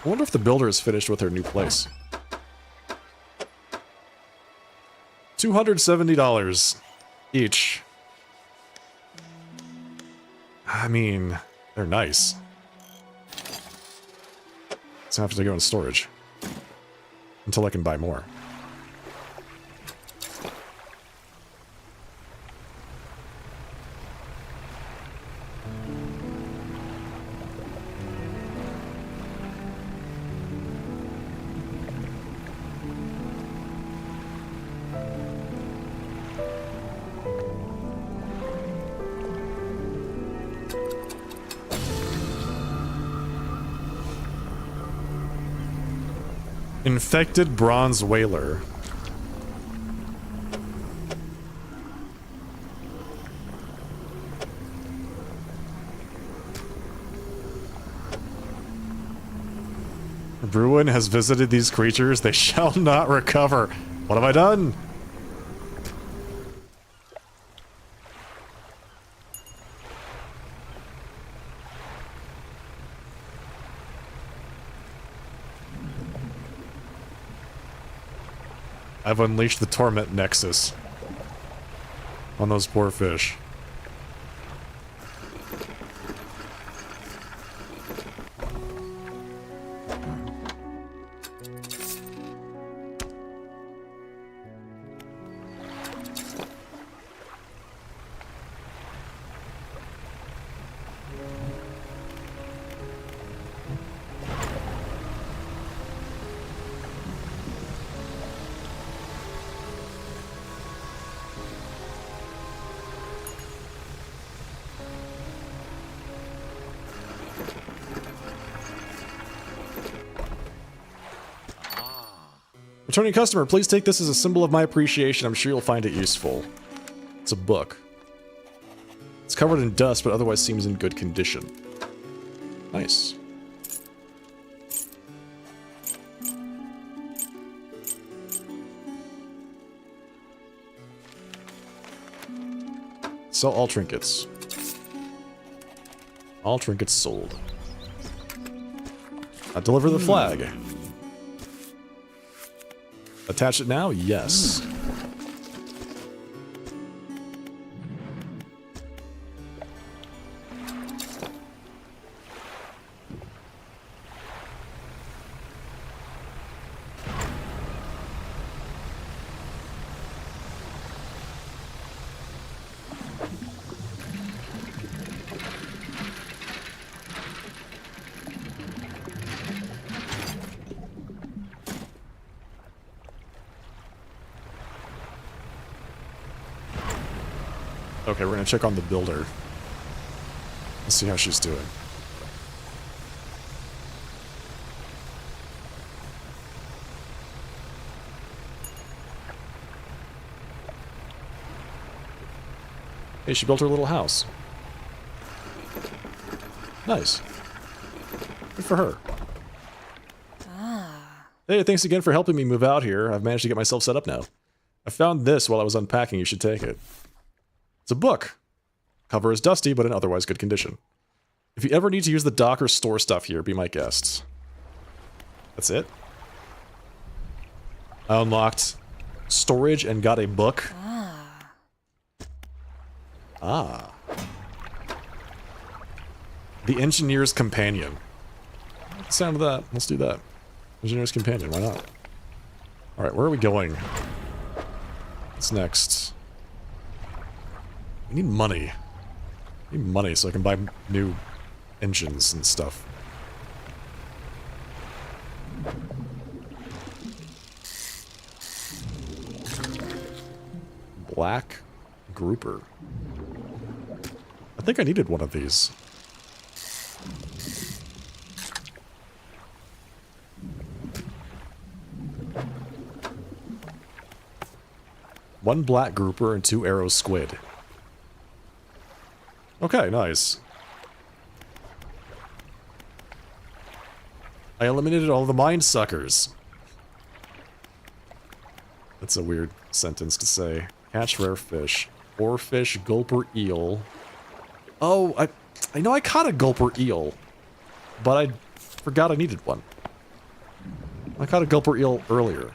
I wonder if the builder is finished with her new place. $270 each. I mean, they're nice. So I have to go in storage until I can buy more. Infected bronze whaler. Bruin has visited these creatures. They shall not recover. What have I done? I've unleashed the torment nexus on those poor fish. Returning customer, please take this as a symbol of my appreciation. I'm sure you'll find it useful. It's a book. It's covered in dust, but otherwise seems in good condition. Nice. Sell all trinkets. All trinkets sold. Deliver the flag. Attach it now? Yes. Okay, we're gonna check on the builder. Let's see how she's doing. Hey, she built her little house. Nice. Good for her. Hey, thanks again for helping me move out here. I've managed to get myself set up now. I found this while I was unpacking. You should take it. It's a book. Cover is dusty, but in otherwise good condition. If you ever need to use the dock or store stuff here, be my guest. That's it? I unlocked storage and got a book. Ah. The Engineer's Companion. I like the sound of that. Let's do that. Engineer's Companion, why not? Alright, where are we going? What's next? I need money. I need money so I can buy new engines and stuff. Black grouper. I think I needed one of these. One black grouper and 2 arrow squid. Okay, nice. I eliminated all the mind suckers. That's a weird sentence to say. Catch rare fish. Oarfish, gulper, eel. Oh, I know I caught a gulper eel, but I forgot I needed one. I caught a gulper eel earlier.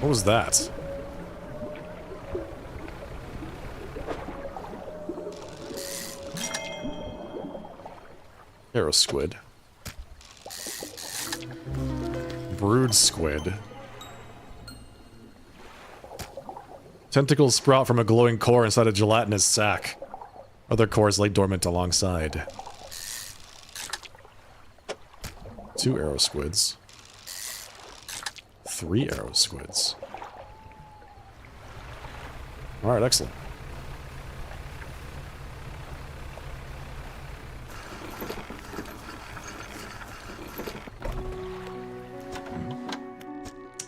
What was that? Arrow squid. Brood squid. Tentacles sprout from a glowing core inside a gelatinous sac. Other cores lay dormant alongside. 2 arrow squids. 3 arrow squids. Alright, excellent.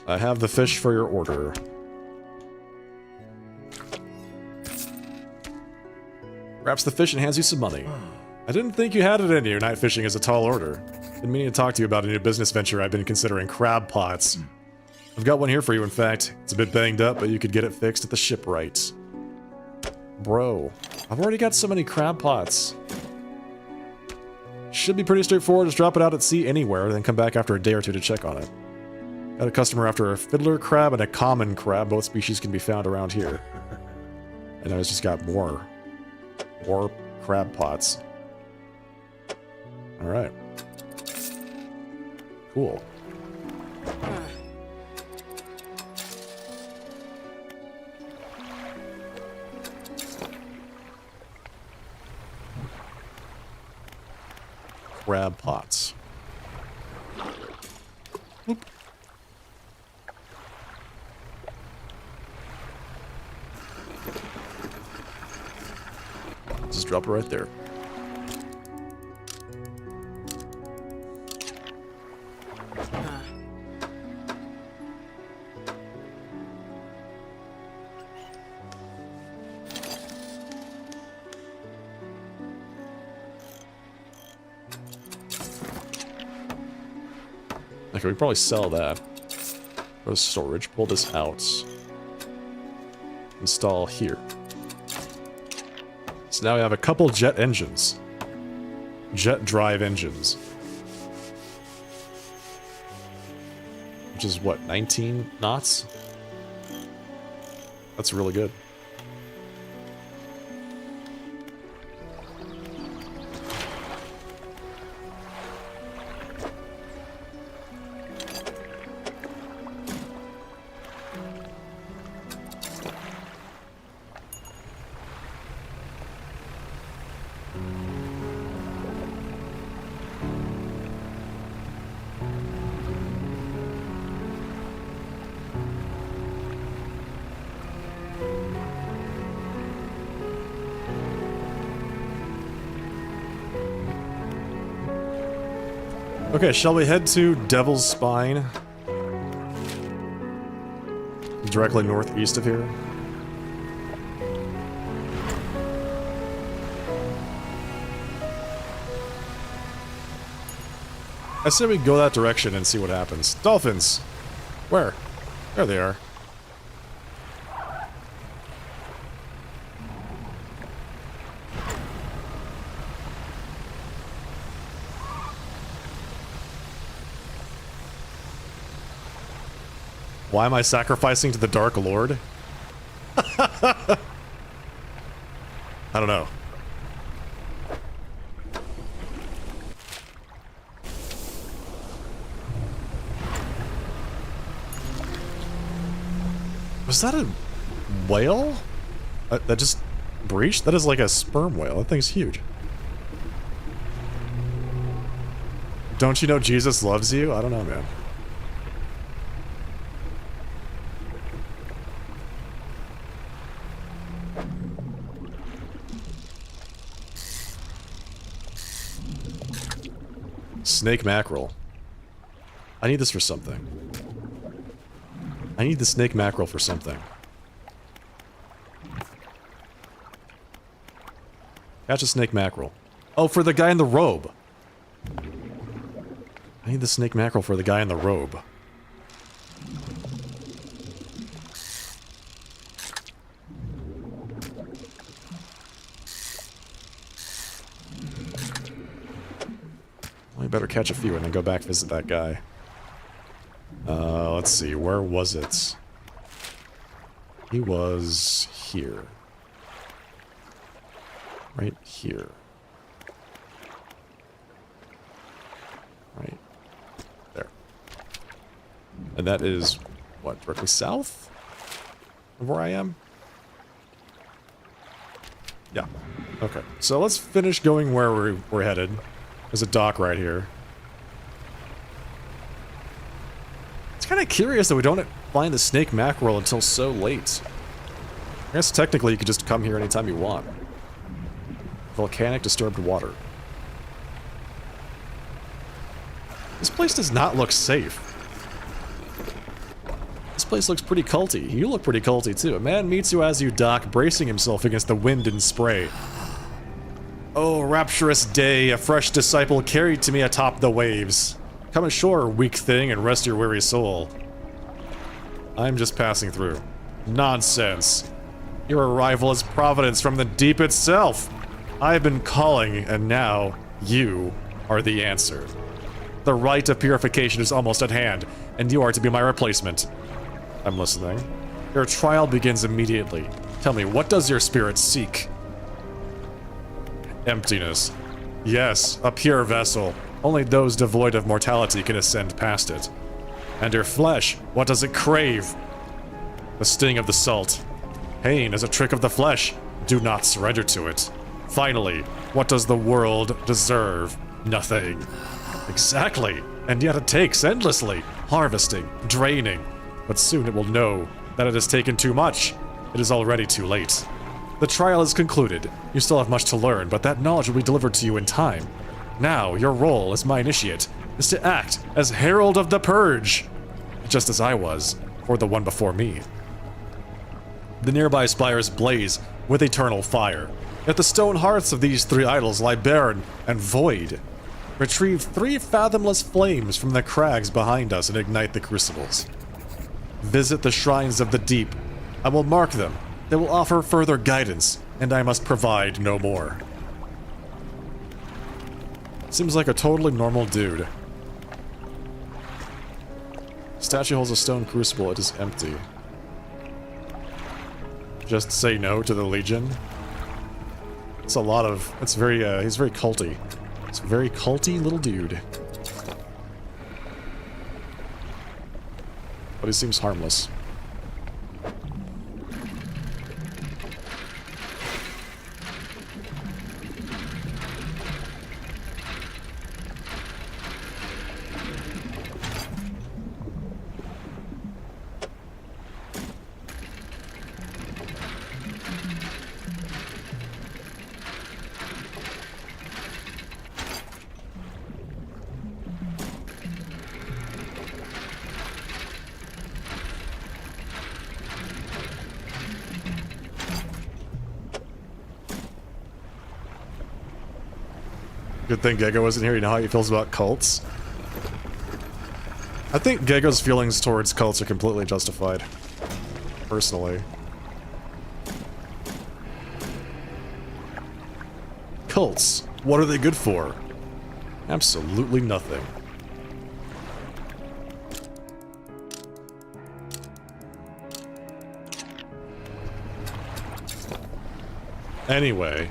I have the fish for your order. Wraps the fish and hands you some money. I didn't think you had it in you. Night fishing is a tall order. Been meaning to talk to you about a new business venture I've been considering, crab pots. I've got one here for you, in fact. It's a bit banged up, but you could get it fixed at the shipwright. Bro, I've already got so many crab pots. Should be pretty straightforward. Just drop it out at sea anywhere, then come back after a day or two to check on it. Got a customer after a fiddler crab and a common crab. Both species can be found around here. And I just got more crab pots. Alright. Cool. crab pots. Oop. Just drop it right there. Okay, we can probably sell that. Go to storage, pull this out. Install here. So now we have a couple jet engines. Jet drive engines. Which is what, 19 knots? That's really good. Okay, shall we head to Devil's Spine? Directly northeast of here. I say we go that direction and see what happens. Dolphins! Where? There they are. Why am I sacrificing to the Dark Lord? I don't know. Was that a whale? That just breached? That is like a sperm whale. That thing's huge. Don't you know Jesus loves you? I don't know, man. Snake mackerel. I need this for something. I need the snake mackerel for something. Catch a snake mackerel. Oh, for the guy in the robe. I need the snake mackerel for the guy in the robe. We better catch a few and then go back visit that guy. Let's see, where was it? He was here. Right here. Right there. And that is, what, directly south of where I am? Yeah. Okay, so let's finish going where we're headed. There's a dock right here. It's kind of curious that we don't find the snake mackerel until so late. I guess technically you could just come here anytime you want. Volcanic disturbed water. This place does not look safe. This place looks pretty culty. You look pretty culty too. A man meets you as you dock, bracing himself against the wind and spray. Oh, rapturous day, a fresh disciple carried to me atop the waves. Come ashore, weak thing, and rest your weary soul. I'm just passing through. Nonsense. Your arrival is providence from the deep itself. I've been calling, and now you are the answer. The rite of purification is almost at hand, and you are to be my replacement. I'm listening. Your trial begins immediately. Tell me, what does your spirit seek? Emptiness. Yes, a pure vessel. Only those devoid of mortality can ascend past it. And your flesh, what does it crave? The sting of the salt. Pain is a trick of the flesh. Do not surrender to it. Finally, what does the world deserve? Nothing. Exactly. And yet it takes endlessly, harvesting, draining. But soon it will know that it has taken too much. It is already too late. The trial is concluded. You still have much to learn, but that knowledge will be delivered to you in time. Now, your role as my initiate is to act as Herald of the Purge, just as I was for the one before me. The nearby spires blaze with eternal fire, yet the stone hearts of these 3 idols lie barren and void. Retrieve 3 fathomless flames from the crags behind us and ignite the crucibles. Visit the shrines of the deep. I will mark them. They will offer further guidance, and I must provide no more. Seems like a totally normal dude. Statue holds a stone crucible. It is empty. Just say no to the Legion. It's a lot of... It's very, he's very culty. It's a very culty little dude. But he seems harmless. Good thing Gego wasn't here. You know how he feels about cults? I think Gego's feelings towards cults are completely justified. Personally. Cults. What are they good for? Absolutely nothing. Anyway.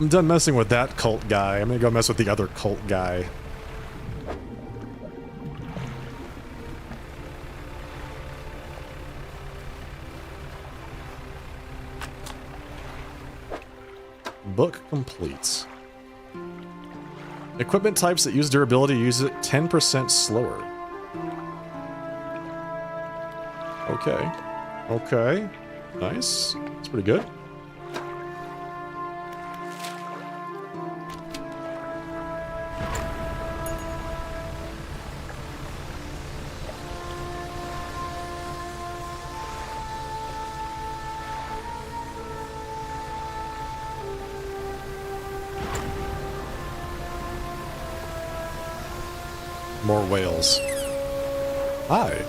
I'm done messing with that cult guy. I'm gonna go mess with the other cult guy. Book complete. Equipment types that use durability use it 10% slower. Okay. Okay. Nice. That's pretty good. More whales. Hi.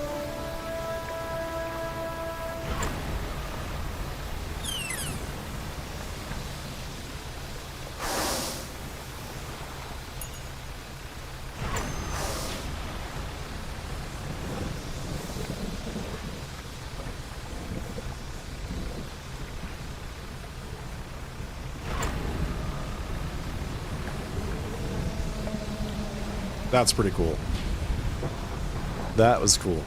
That's pretty cool. That was cool.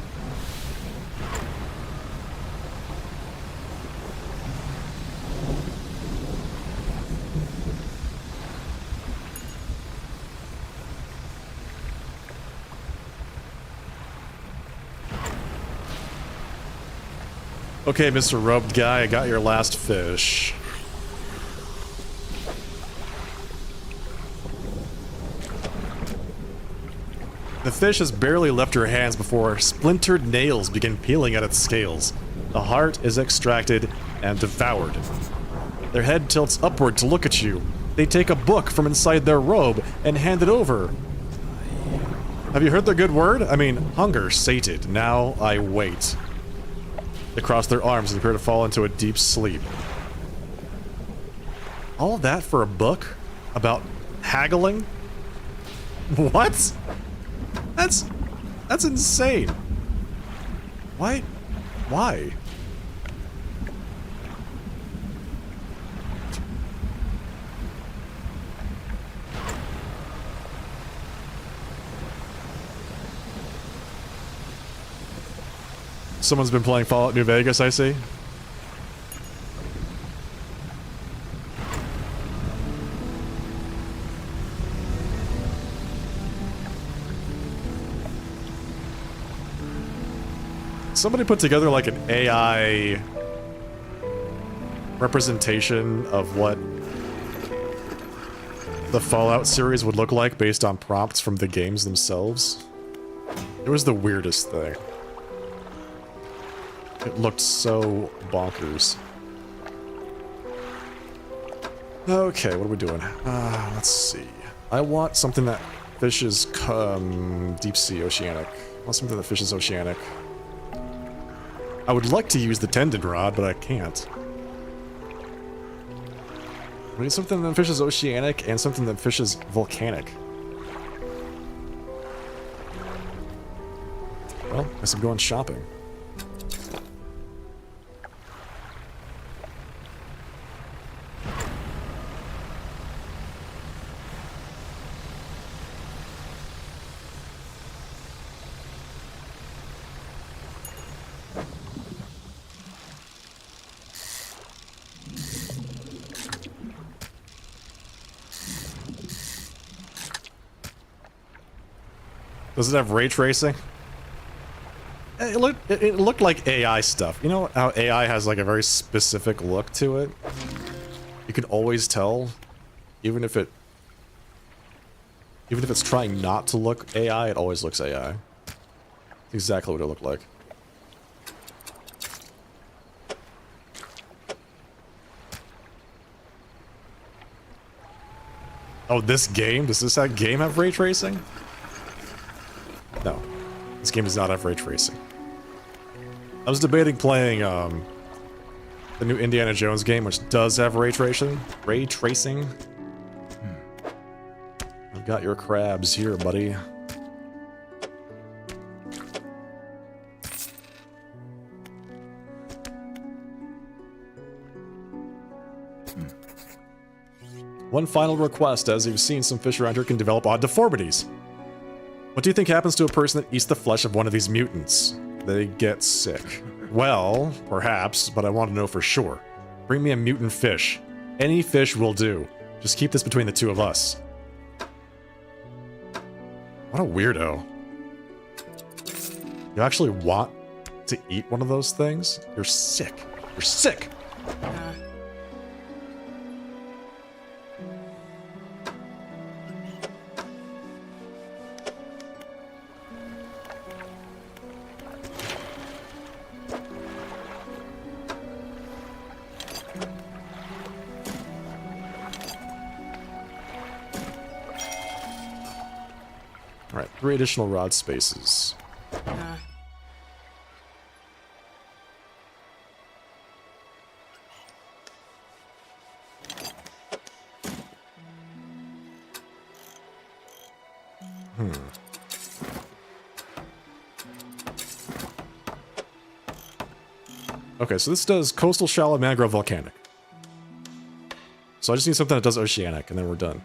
Okay, Mr. Robed Guy, I got your last fish. The fish has barely left your hands before splintered nails begin peeling at its scales. The heart is extracted and devoured. Their head tilts upward to look at you. They take a book from inside their robe and hand it over. Have you heard the good word? I mean, hunger sated. Now I wait. They cross their arms and appear to fall into a deep sleep. All that for a book? About haggling? What? That's insane. Why? Why? Someone's been playing Fallout New Vegas, I see. Somebody put together like an AI representation of what the Fallout series would look like based on prompts from the games themselves. It was the weirdest thing. It looked so bonkers. Okay, what are we doing? Let's see. I want something that fishes deep sea oceanic. I want something that fishes oceanic. I would like to use the tendon rod, but I can't. We need something that fishes oceanic and something that fishes volcanic. Well, I guess I'm going shopping. Does it have ray tracing? It looked like AI stuff. You know how AI has like a very specific look to it? You can always tell, even if it's trying not to look AI, it always looks AI. Exactly what it looked like. Oh, this game? Does this game have ray tracing? No. This game does not have ray tracing. I was debating playing the new Indiana Jones game, which does have ray tracing. I've got your crabs here, buddy. One final request. As you've seen, some fish around here can develop odd deformities. What do you think happens to a person that eats the flesh of one of these mutants? They get sick. Well, perhaps, but I want to know for sure. Bring me a mutant fish. Any fish will do. Just keep this between the two of us. What a weirdo. You actually want to eat one of those things? You're sick. You're sick! Alright, 3 additional rod spaces. Okay, so this does coastal, shallow, mangrove, volcanic. So I just need something that does oceanic, and then we're done.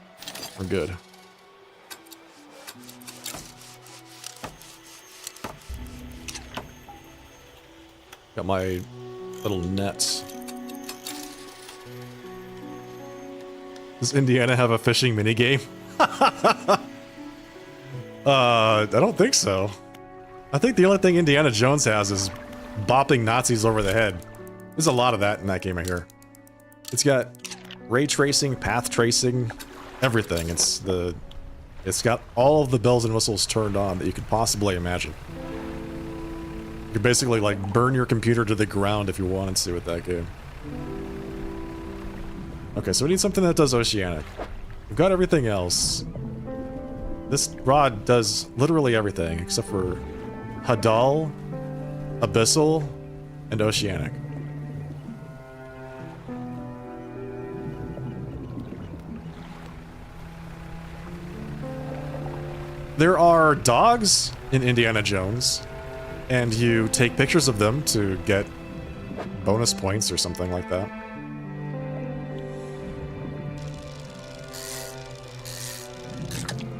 We're good. Got my little nets. Does Indiana have a fishing minigame? I don't think so. I think the only thing Indiana Jones has is bopping Nazis over the head. There's a lot of that in that game, I hear. It's got ray tracing, path tracing, everything. It's got all of the bells and whistles turned on that you could possibly imagine. You could basically like burn your computer to the ground if you wanted to with that game. Okay, so we need something that does oceanic. We've got everything else. This rod does literally everything except for Hadal, Abyssal, and Oceanic. There are dogs in Indiana Jones, and you take pictures of them to get bonus points or something like that.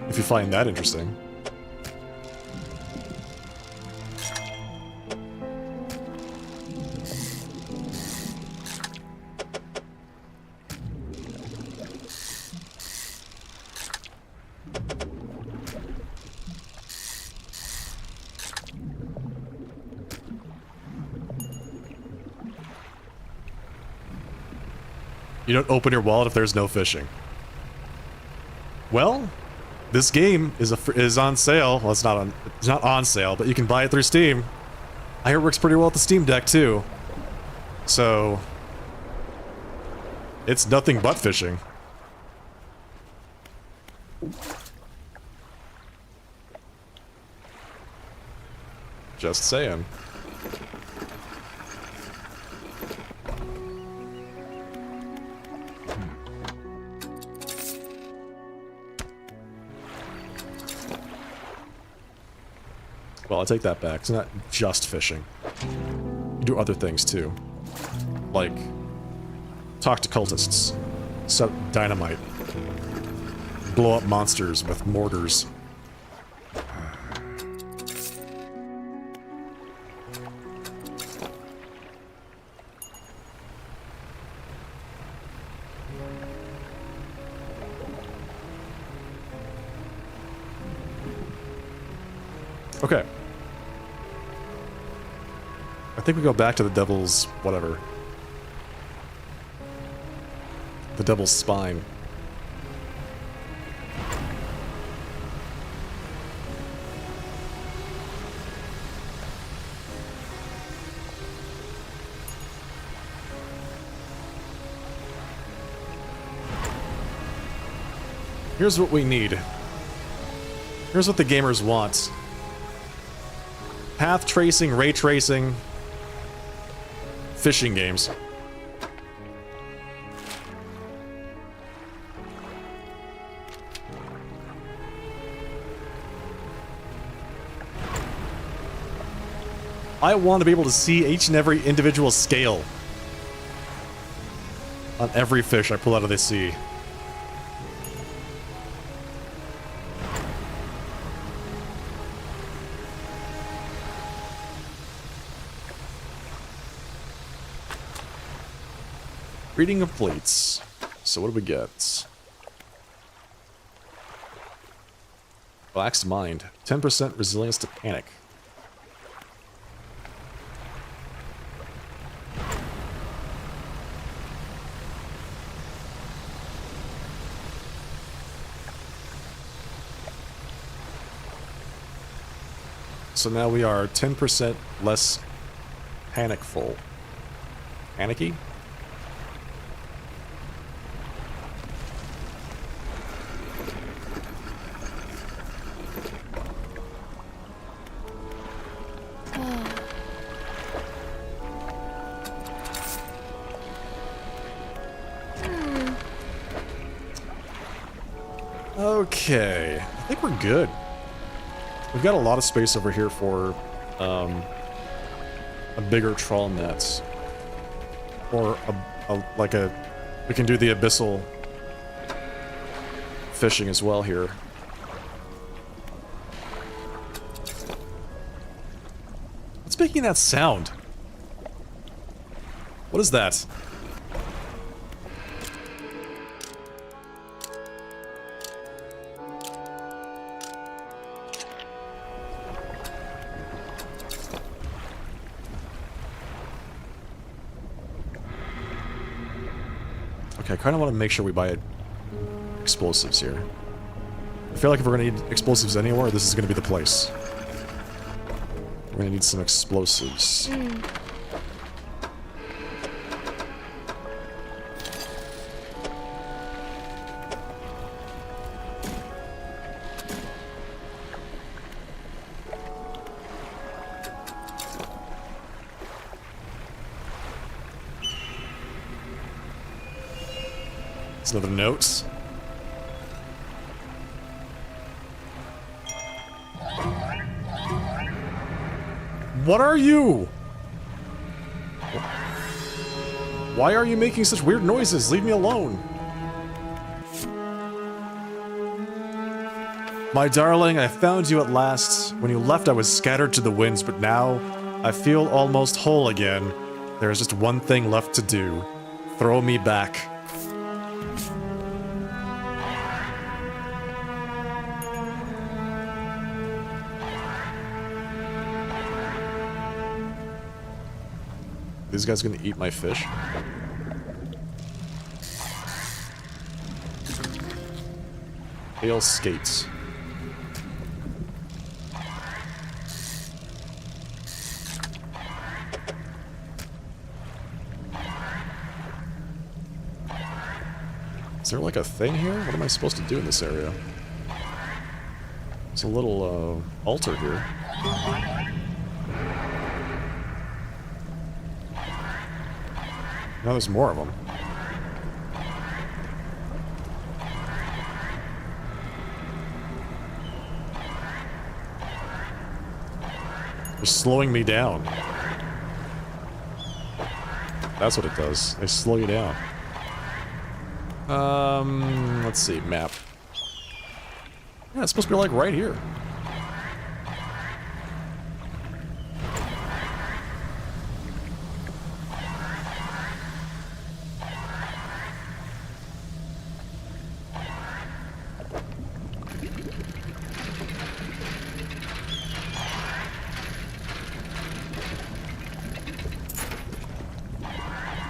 If you find that interesting. You don't open your wallet if there's no fishing. Well, this game is on sale. Well, it's not on sale, but you can buy it through Steam. I hear it works pretty well with the Steam Deck too. So it's nothing but fishing. Just saying. Well, I take that back. It's not just fishing. You do other things too. Like, talk to cultists, set dynamite, blow up monsters with mortars. Okay. I think we go back to the devil's whatever. The devil's spine. Here's what we need. Here's what the gamers want. Path tracing, ray tracing, fishing games. I want to be able to see each and every individual scale on every fish I pull out of the sea. Reading of plates. So what do we get? Relaxed mind. 10% resilience to panic. So now we are 10% less panicful. Panicky? Okay, I think we're good. We've got a lot of space over here for a bigger trawl net, or we can do the abyssal fishing as well here. What's making that sound? What is that? Okay, I kind of want to make sure we buy explosives here. I feel like if we're going to need explosives anywhere, this is going to be the place. We're going to need some explosives. Another note. What are you? Why are you making such weird noises? Leave me alone. My darling, I found you at last. When you left, I was scattered to the winds, but now I feel almost whole again. There is just one thing left to do. Throw me back. These guys gonna eat my fish? Tail skates. Is there like a thing here? What am I supposed to do in this area? There's a little altar here. Now there's more of them. They're slowing me down. That's what it does. They slow you down. Let's see, map. Yeah, it's supposed to be like right here.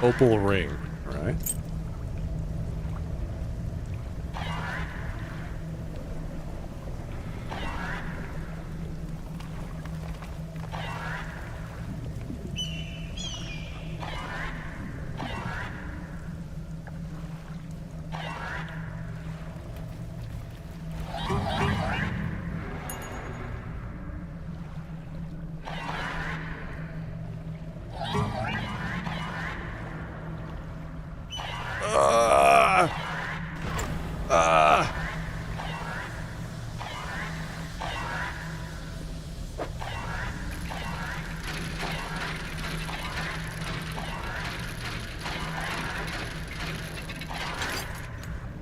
Opal ring, alright.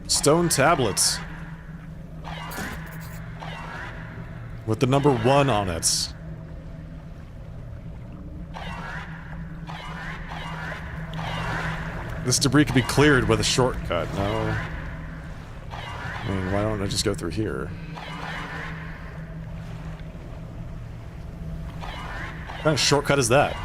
Stone tablets. With the number 1 on it. This debris could be cleared with a shortcut, no? I mean, why don't I just go through here? What kind of shortcut is that?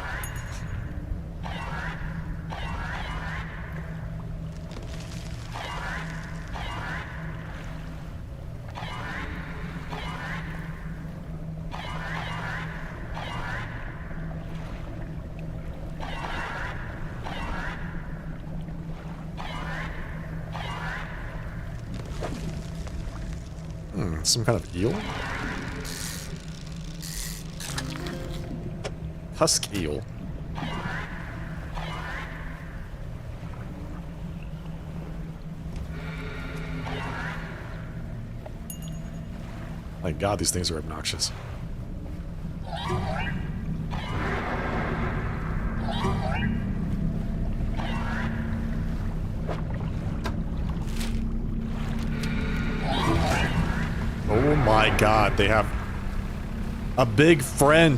Some kind of eel? Husk eel. My god, these things are obnoxious. Oh my god, they have a big friend.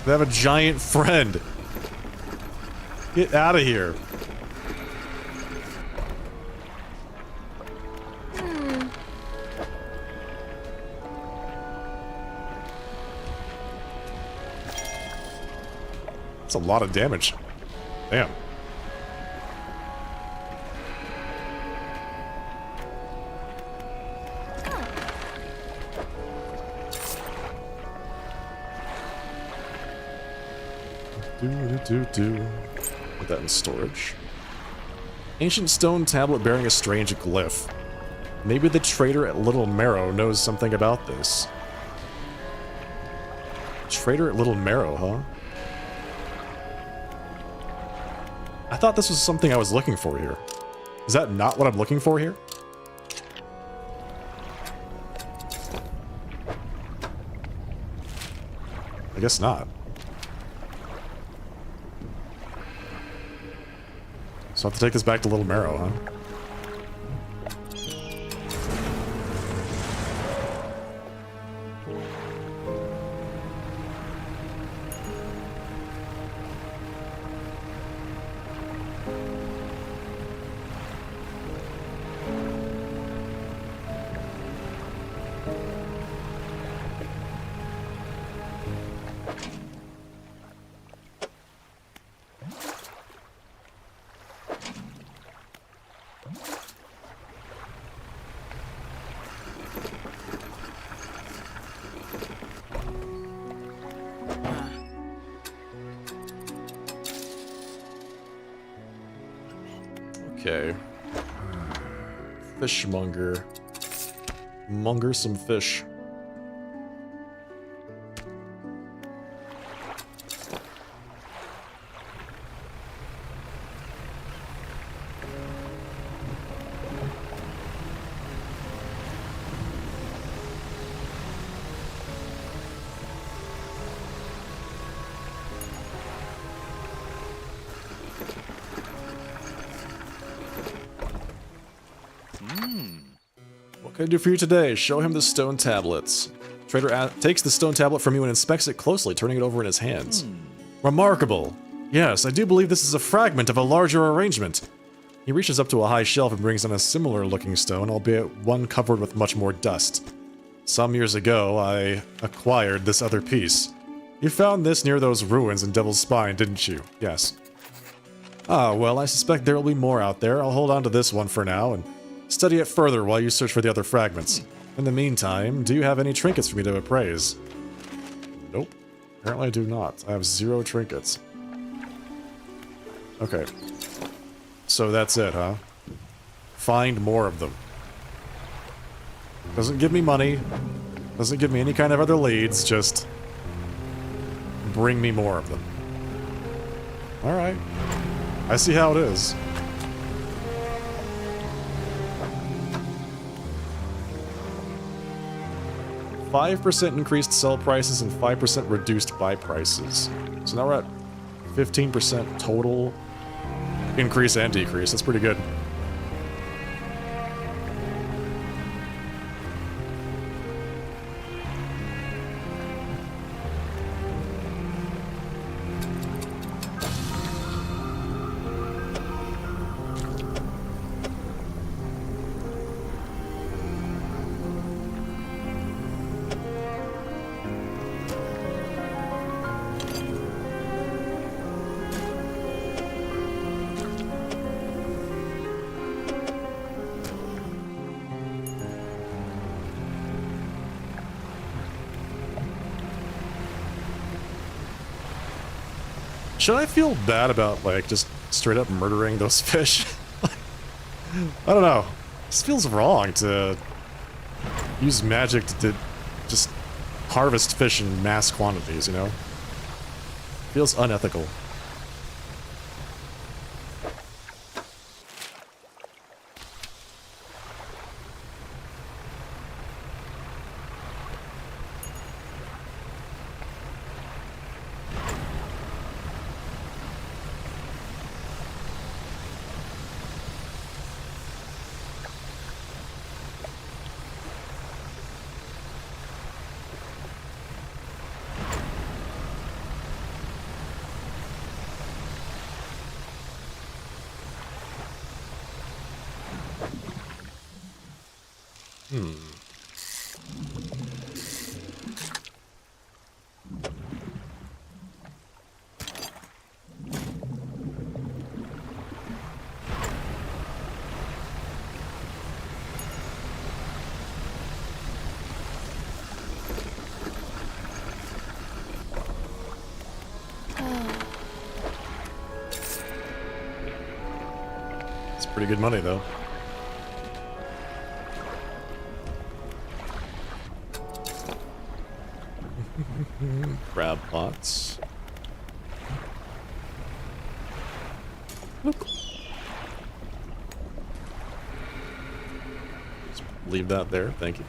They have a giant friend. Get out of here. That's a lot of damage. Damn. Put that in storage. Ancient stone tablet bearing a strange glyph. Maybe the trader at Little Marrow knows something about this. Trader at Little Marrow, huh? I thought this was something I was looking for here. Is that not what I'm looking for here? I guess not. So I have to take this back to Little Marrow, huh? Okay. Fishmonger. Monger some fish. What can I do for you today? Show him the stone tablets. Trader takes the stone tablet from you and inspects it closely, turning it over in his hands. Remarkable. Yes, I do believe this is a fragment of a larger arrangement. He reaches up to a high shelf and brings in a similar looking stone, albeit one covered with much more dust. Some years ago, I acquired this other piece. You found this near those ruins in Devil's Spine, didn't you? Yes. Ah, well, I suspect there will be more out there. I'll hold on to this one for now and study it further while you search for the other fragments. In the meantime, do you have any trinkets for me to appraise? Nope. Apparently I do not. I have 0 trinkets. Okay. So that's it, huh? Find more of them. Doesn't give me money. Doesn't give me any kind of other leads, just bring me more of them. Alright. I see how it is. $5% increased sell prices and 5% reduced buy prices. So now we're at 15% total increase and decrease. That's pretty good. Should I feel bad about, like, just straight up murdering those fish? I don't know. This feels wrong to use magic to just harvest fish in mass quantities, you know? Feels unethical. It's pretty good money, though. Crab pots. Just leave that there, thank you.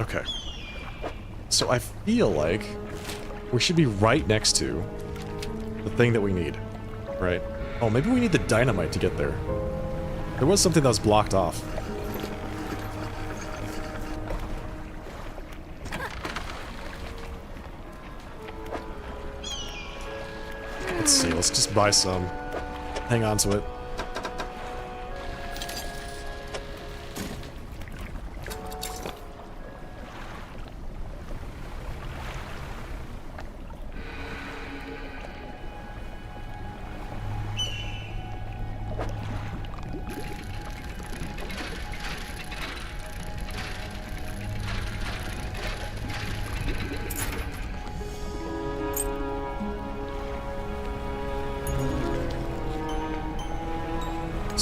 Okay. So I feel like we should be right next to the thing that we need, right? Oh, maybe we need the dynamite to get there. There was something that was blocked off. Let's see, let's just buy some. Hang on to it.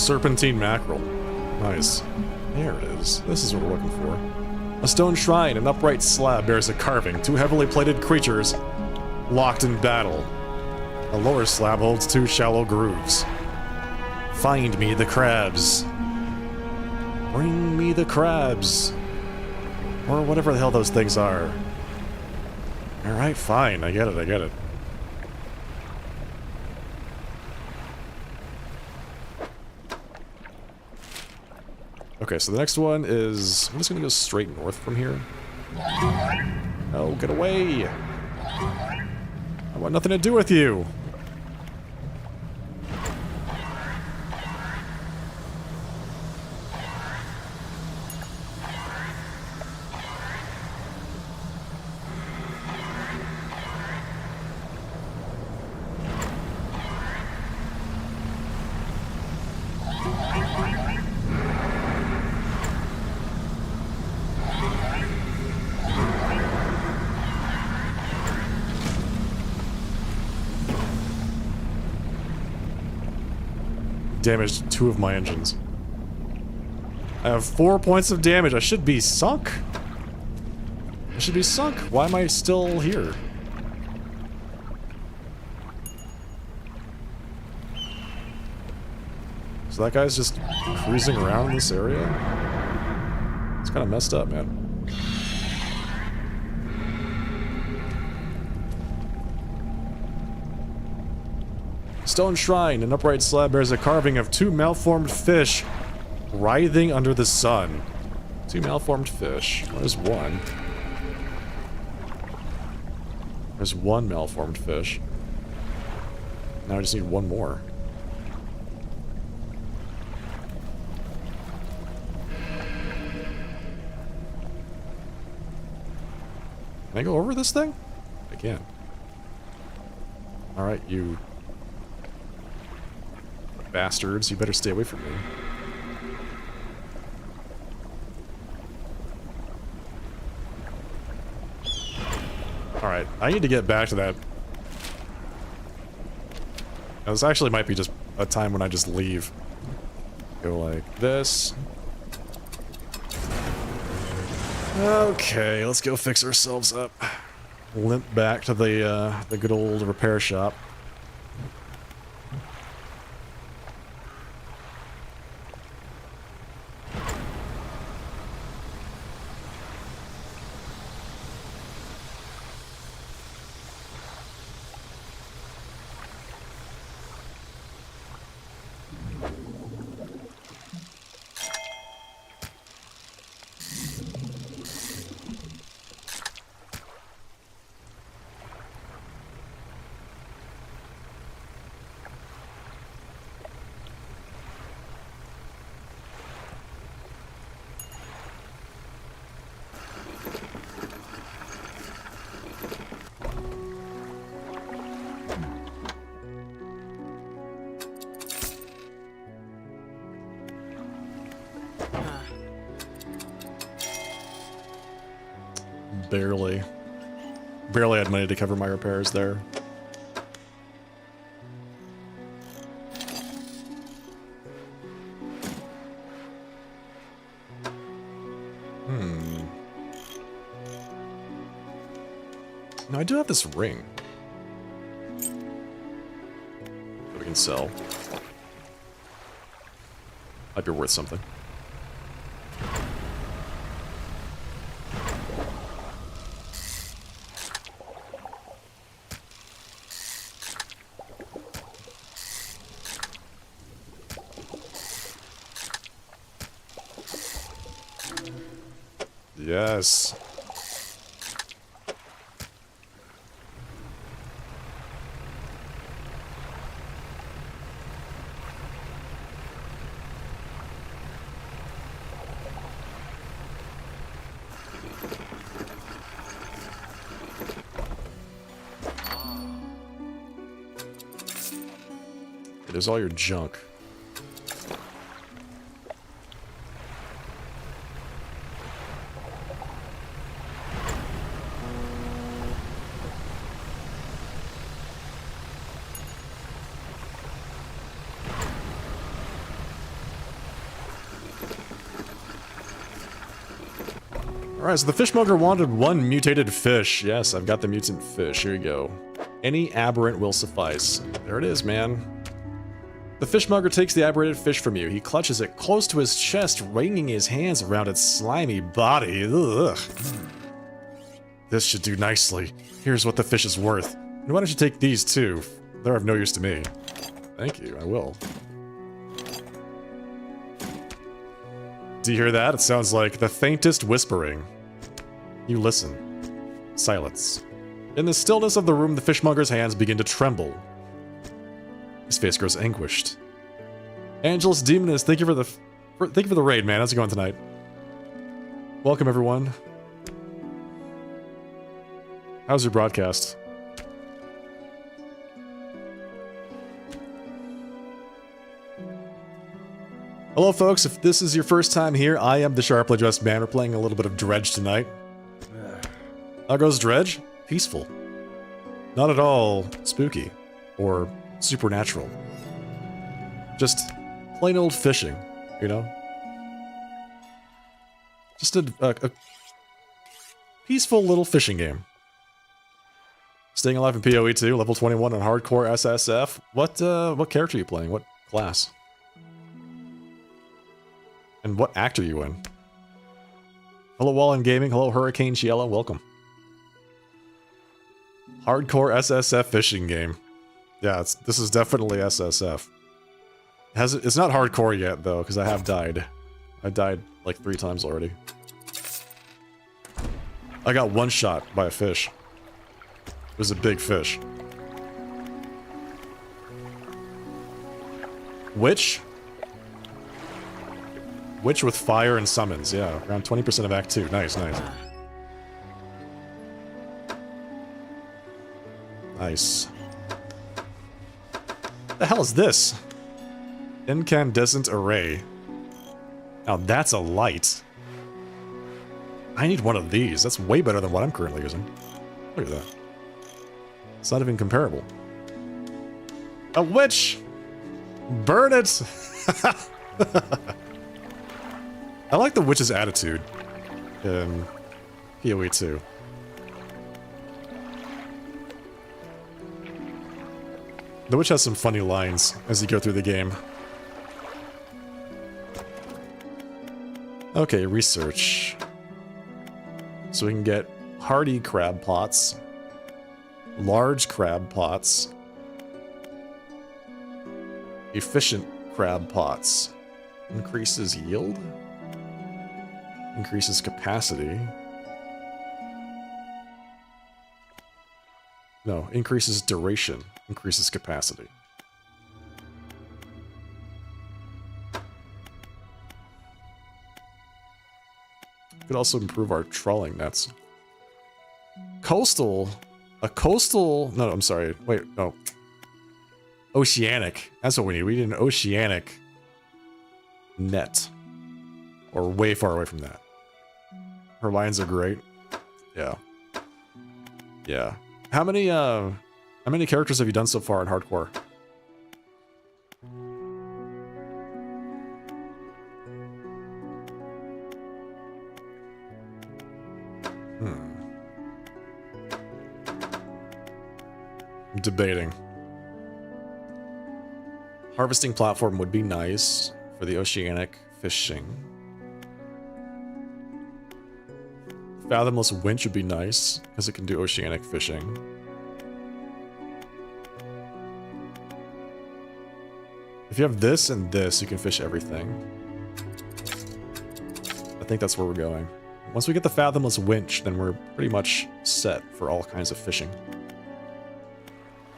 Serpentine mackerel. Nice. There it is. This is what we're looking for. A stone shrine, an upright slab bears a carving, two heavily plated creatures locked in battle. A lower slab holds two shallow grooves. Find me the crabs. Bring me the crabs. Or whatever the hell those things are. Alright, fine. I get it, I get it. Okay, so the next one is... I'm just gonna go straight north from here. Oh, get away! I want nothing to do with you! Damaged 2 of my engines. I have 4 points of damage. I should be sunk. I should be sunk. Why am I still here? So that guy's just cruising around this area? It's kind of messed up, man. Stone shrine, an upright slab bears a carving of 2 malformed fish writhing under the sun. 2 malformed fish. Where's one? There's 1 malformed fish. Now I just need 1 more. Can I go over this thing? I can. Alright, you bastards, you better stay away from me. Alright, I need to get back to that. Now, this actually might be just a time when I just leave. Go like this. Okay, let's go fix ourselves up. Limp back to the good old repair shop. Barely had money to cover my repairs there. No, I do have this ring that we can sell. Might be worth something. Yes. It is all your junk. Alright, so the fishmonger wanted one mutated fish. Yes, I've got the mutant fish. Here you go. Any aberrant will suffice. There it is, man. The fishmonger takes the aberrated fish from you. He clutches it close to his chest, wringing his hands around its slimy body. Ugh. This should do nicely. Here's what the fish is worth. And why don't you take these too? They're of no use to me. Thank you, I will. Do you hear that? It sounds like the faintest whispering. You listen. Silence. In the stillness of the room, the fishmonger's hands begin to tremble. His face grows anguished. Angelus Demoness, thank you for the raid, man. How's it going tonight? Welcome, everyone. How's your broadcast? Hello, folks. If this is your first time here, I am the sharply dressed man. We're playing a little bit of Dredge tonight. How goes Dredge? Peaceful. Not at all spooky or supernatural. Just plain old fishing, you know? Just a peaceful little fishing game. Staying alive in PoE 2, level 21 on hardcore SSF. What character are you playing? What class? And what act are you in? Hello, Wallin Gaming. Hello, Hurricane Cielo. Welcome. Hardcore SSF fishing game. Yeah, this is definitely SSF. It's not hardcore yet, though, because I have died. I died like 3 times already. I got one shot by a fish. It was a big fish. Witch? Witch with fire and summons, yeah. Around 20% of Act 2. Nice, nice. Nice. The hell is this? Incandescent array. Now that's a light. I need one of these. That's way better than what I'm currently using. Look at that. It's not even comparable. A witch! Burn it! I like the witch's attitude in PoE 2. The witch has some funny lines as you go through the game. Okay, research. So we can get hardy crab pots, large crab pots, efficient crab pots. Increases yield? Increases capacity. No, increases duration. Increases capacity. Could also improve our trawling nets. Coastal? A coastal... No, I'm sorry. Wait, no. Oceanic. That's what we need. We need an oceanic net. Or way far away from that. Her lines are great. Yeah. Yeah. How many characters have you done so far in hardcore? I'm debating. Harvesting platform would be nice for the oceanic fishing. Fathomless winch would be nice, because it can do oceanic fishing. If you have this and this, you can fish everything. I think that's where we're going. Once we get the fathomless winch, then we're pretty much set for all kinds of fishing.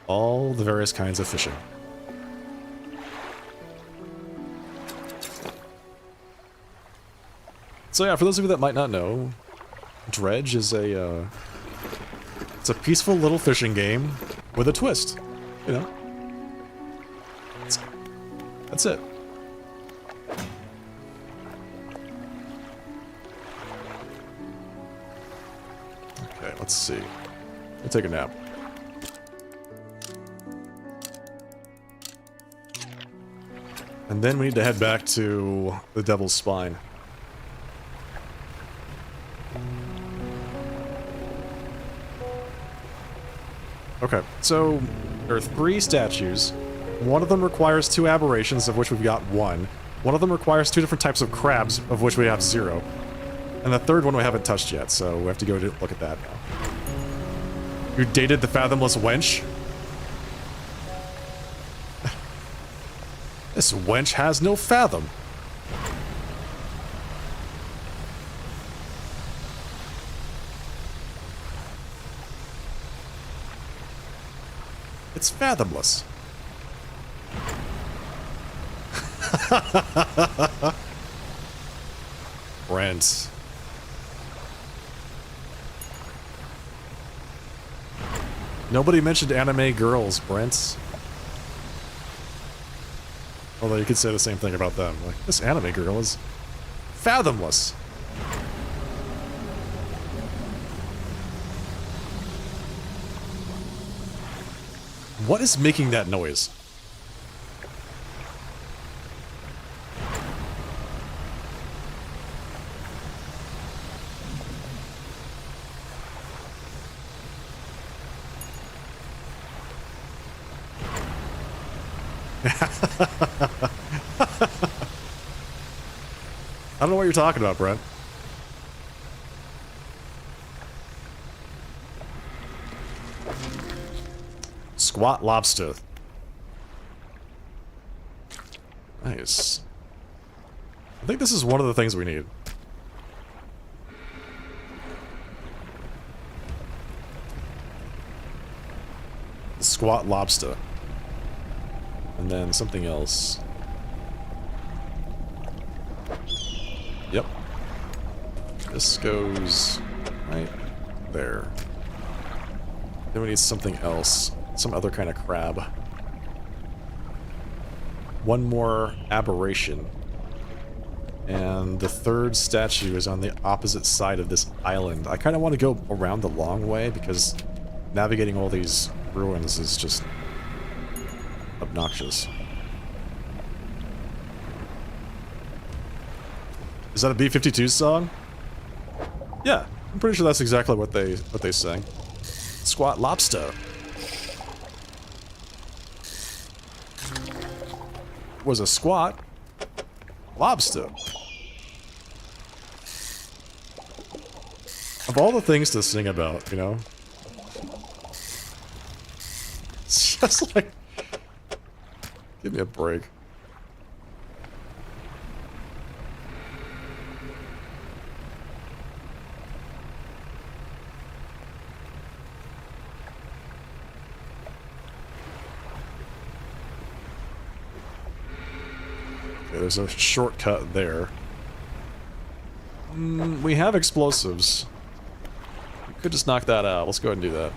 All the various kinds of fishing. So yeah, for those of you that might not know, Dredge is it's a peaceful little fishing game with a twist, you know? That's it. Okay, let's see. We'll take a nap. And then we need to head back to the Devil's Spine. Okay, so there are 3 statues. One of them requires 2 aberrations, of which we've got 1. One of them requires 2 different types of crabs, of which we have 0. And the third one we haven't touched yet, so we have to go look at that now. You dated the fathomless wench? This wench has no fathom. It's fathomless. Brent. Nobody mentioned anime girls, Brent. Although you could say the same thing about them. Like, this anime girl is fathomless. What is making that noise? I don't know what you're talking about, Brent. Squat lobster. Nice. I think this is one of the things we need. Squat lobster. And then something else. Yep. This goes right there. Then we need something else. Some other kind of crab. One more aberration. And the third statue is on the opposite side of this island. I kind of want to go around the long way because navigating all these ruins is just obnoxious. Is that a B-52 song? Yeah, I'm pretty sure that's exactly what they sang. Squat lobster. Was a squat lobster. Of all the things to sing about, you know? It's just like... Give me a break. Okay, there's a shortcut there. We have explosives. We could just knock that out. Let's go ahead and do that.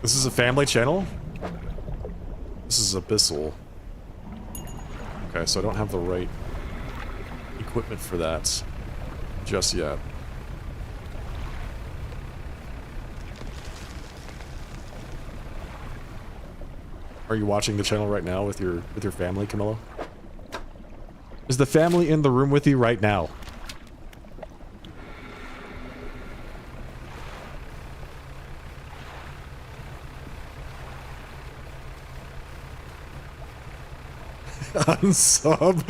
This is a family channel? This is Abyssal. Okay, so I don't have the right equipment for that just yet. Are you watching the channel right now with your family, Camilla? Is the family in the room with you right now? Unsub.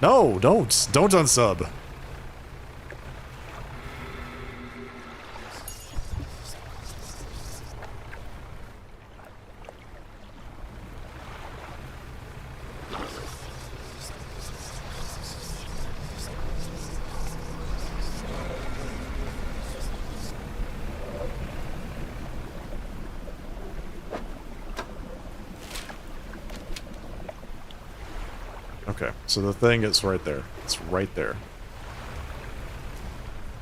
No, don't unsub. Okay, so the thing is right there. It's right there.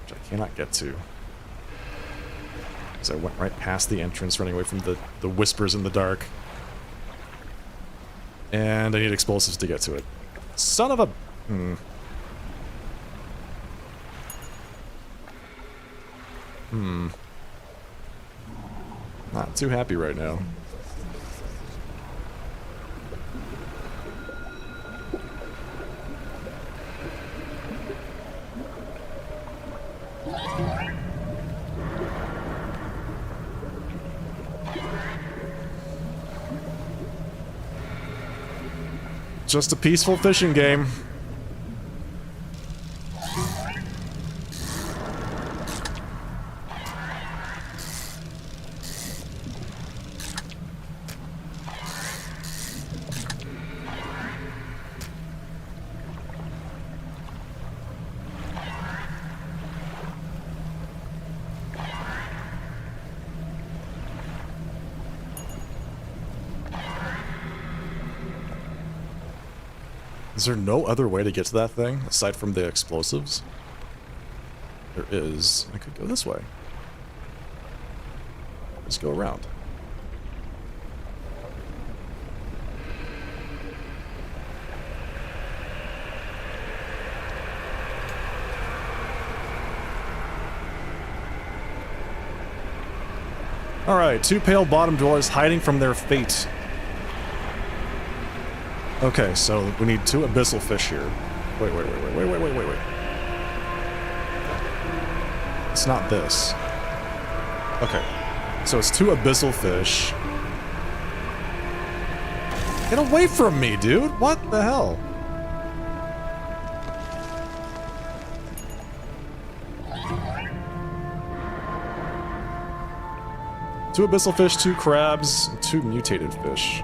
Which I cannot get to. Because I went right past the entrance, running away from the whispers in the dark. And I need explosives to get to it. Son of a... Not too happy right now. Just a peaceful fishing game. Is there no other way to get to that thing, aside from the explosives? There is. I could go this way. Just go around. Alright, 2 pale bottom dwellers hiding from their fate. Okay, so we need 2 abyssal fish here. Wait. It's not this. Okay. So it's 2 abyssal fish. Get away from me, dude! What the hell? Two abyssal fish, 2 crabs, 2 mutated fish.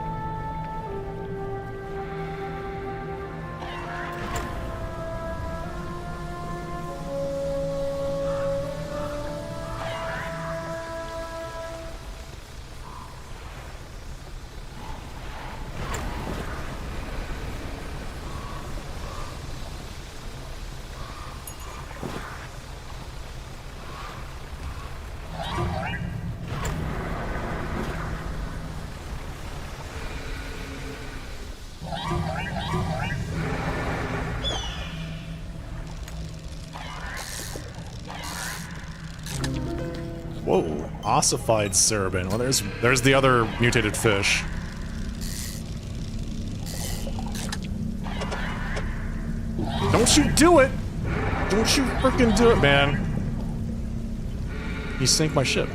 Whoa, ossified cerebin. Well, there's the other mutated fish. Don't you do it! Don't you frickin' do it, man! He sank my ship.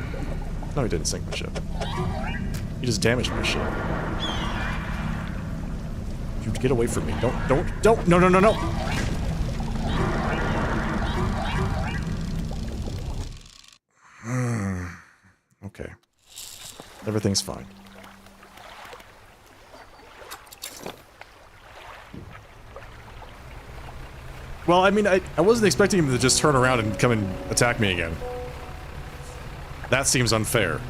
No, he didn't sink my ship. He just damaged my ship. You get away from me. Don't! No! Okay. Everything's fine. Well, I mean, I wasn't expecting him to just turn around and come and attack me again. That seems unfair.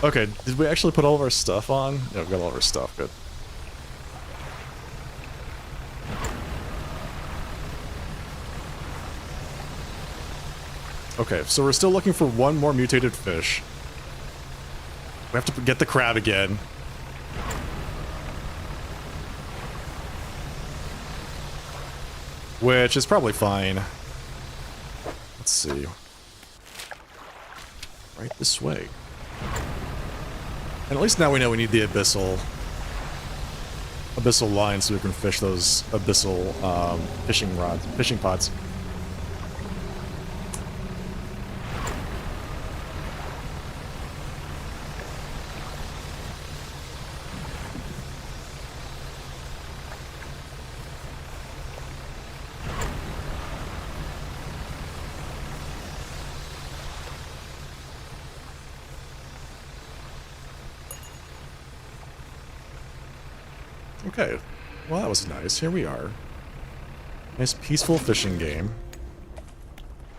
Okay, did we actually put all of our stuff on? Yeah, we've got all of our stuff, good. Okay, so we're still looking for 1 more mutated fish. We have to get the crab again. Which is probably fine. Let's see. Right this way. And at least now we know we need the abyssal line so we can fish those abyssal fishing pods. Okay, well that was nice. Here we are. Nice peaceful fishing game.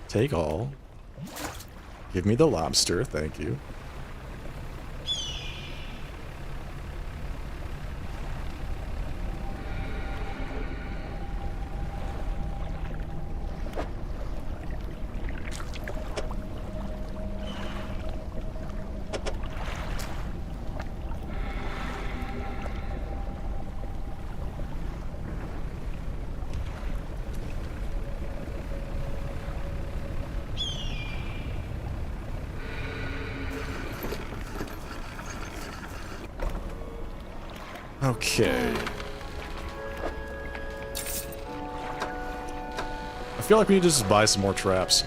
Take all. Give me the lobster, thank you. Okay. I feel like we need to just buy some more traps.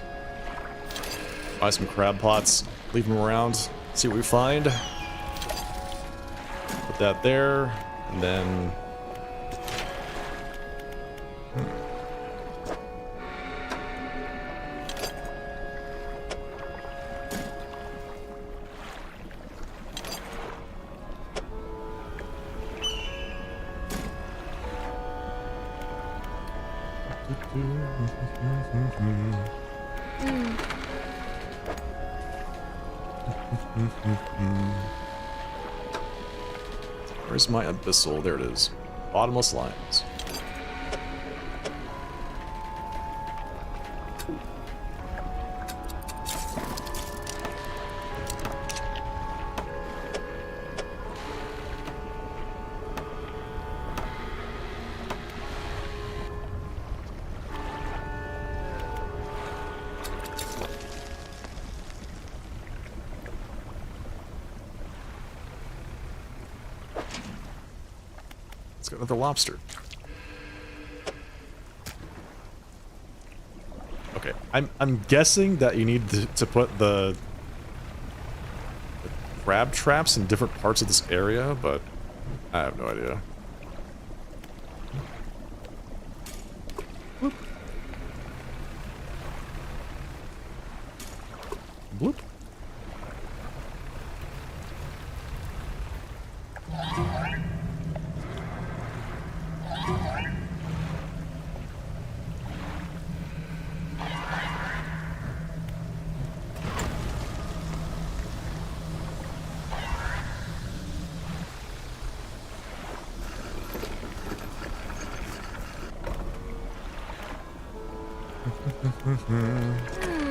Buy some crab pots, leave them around, see what we find. Put that there, and then... Where's my abyssal? There it is. Bottomless lines. Let's get another lobster. Okay, I'm guessing that you need to put the crab traps in different parts of this area, but I have no idea. Bloop. Bloop.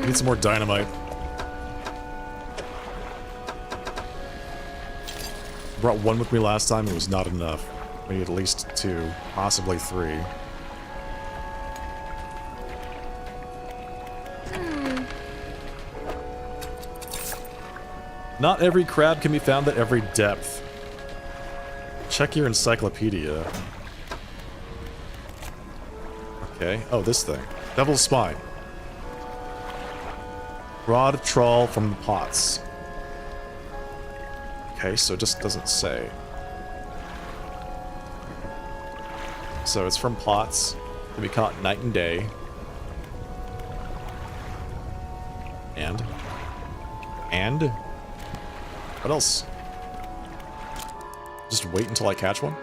Need some more dynamite. Brought one with me last time, it was not enough. We need at least 2, possibly 3. Not every crab can be found at every depth. Check your encyclopedia. Okay, oh, this thing. Devil's Spine. Rod trawl from the pots. Okay, so it just doesn't say. So it's from pots. Can be caught night and day. And? What else? Just wait until I catch one?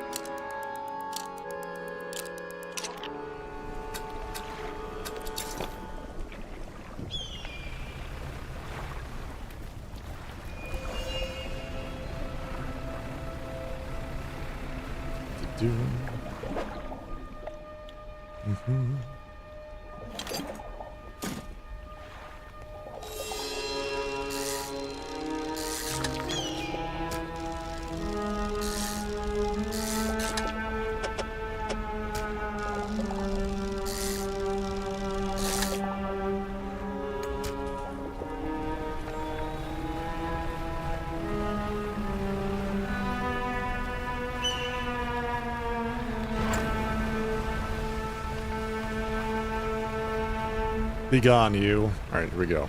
Be gone, you. Alright, here we go.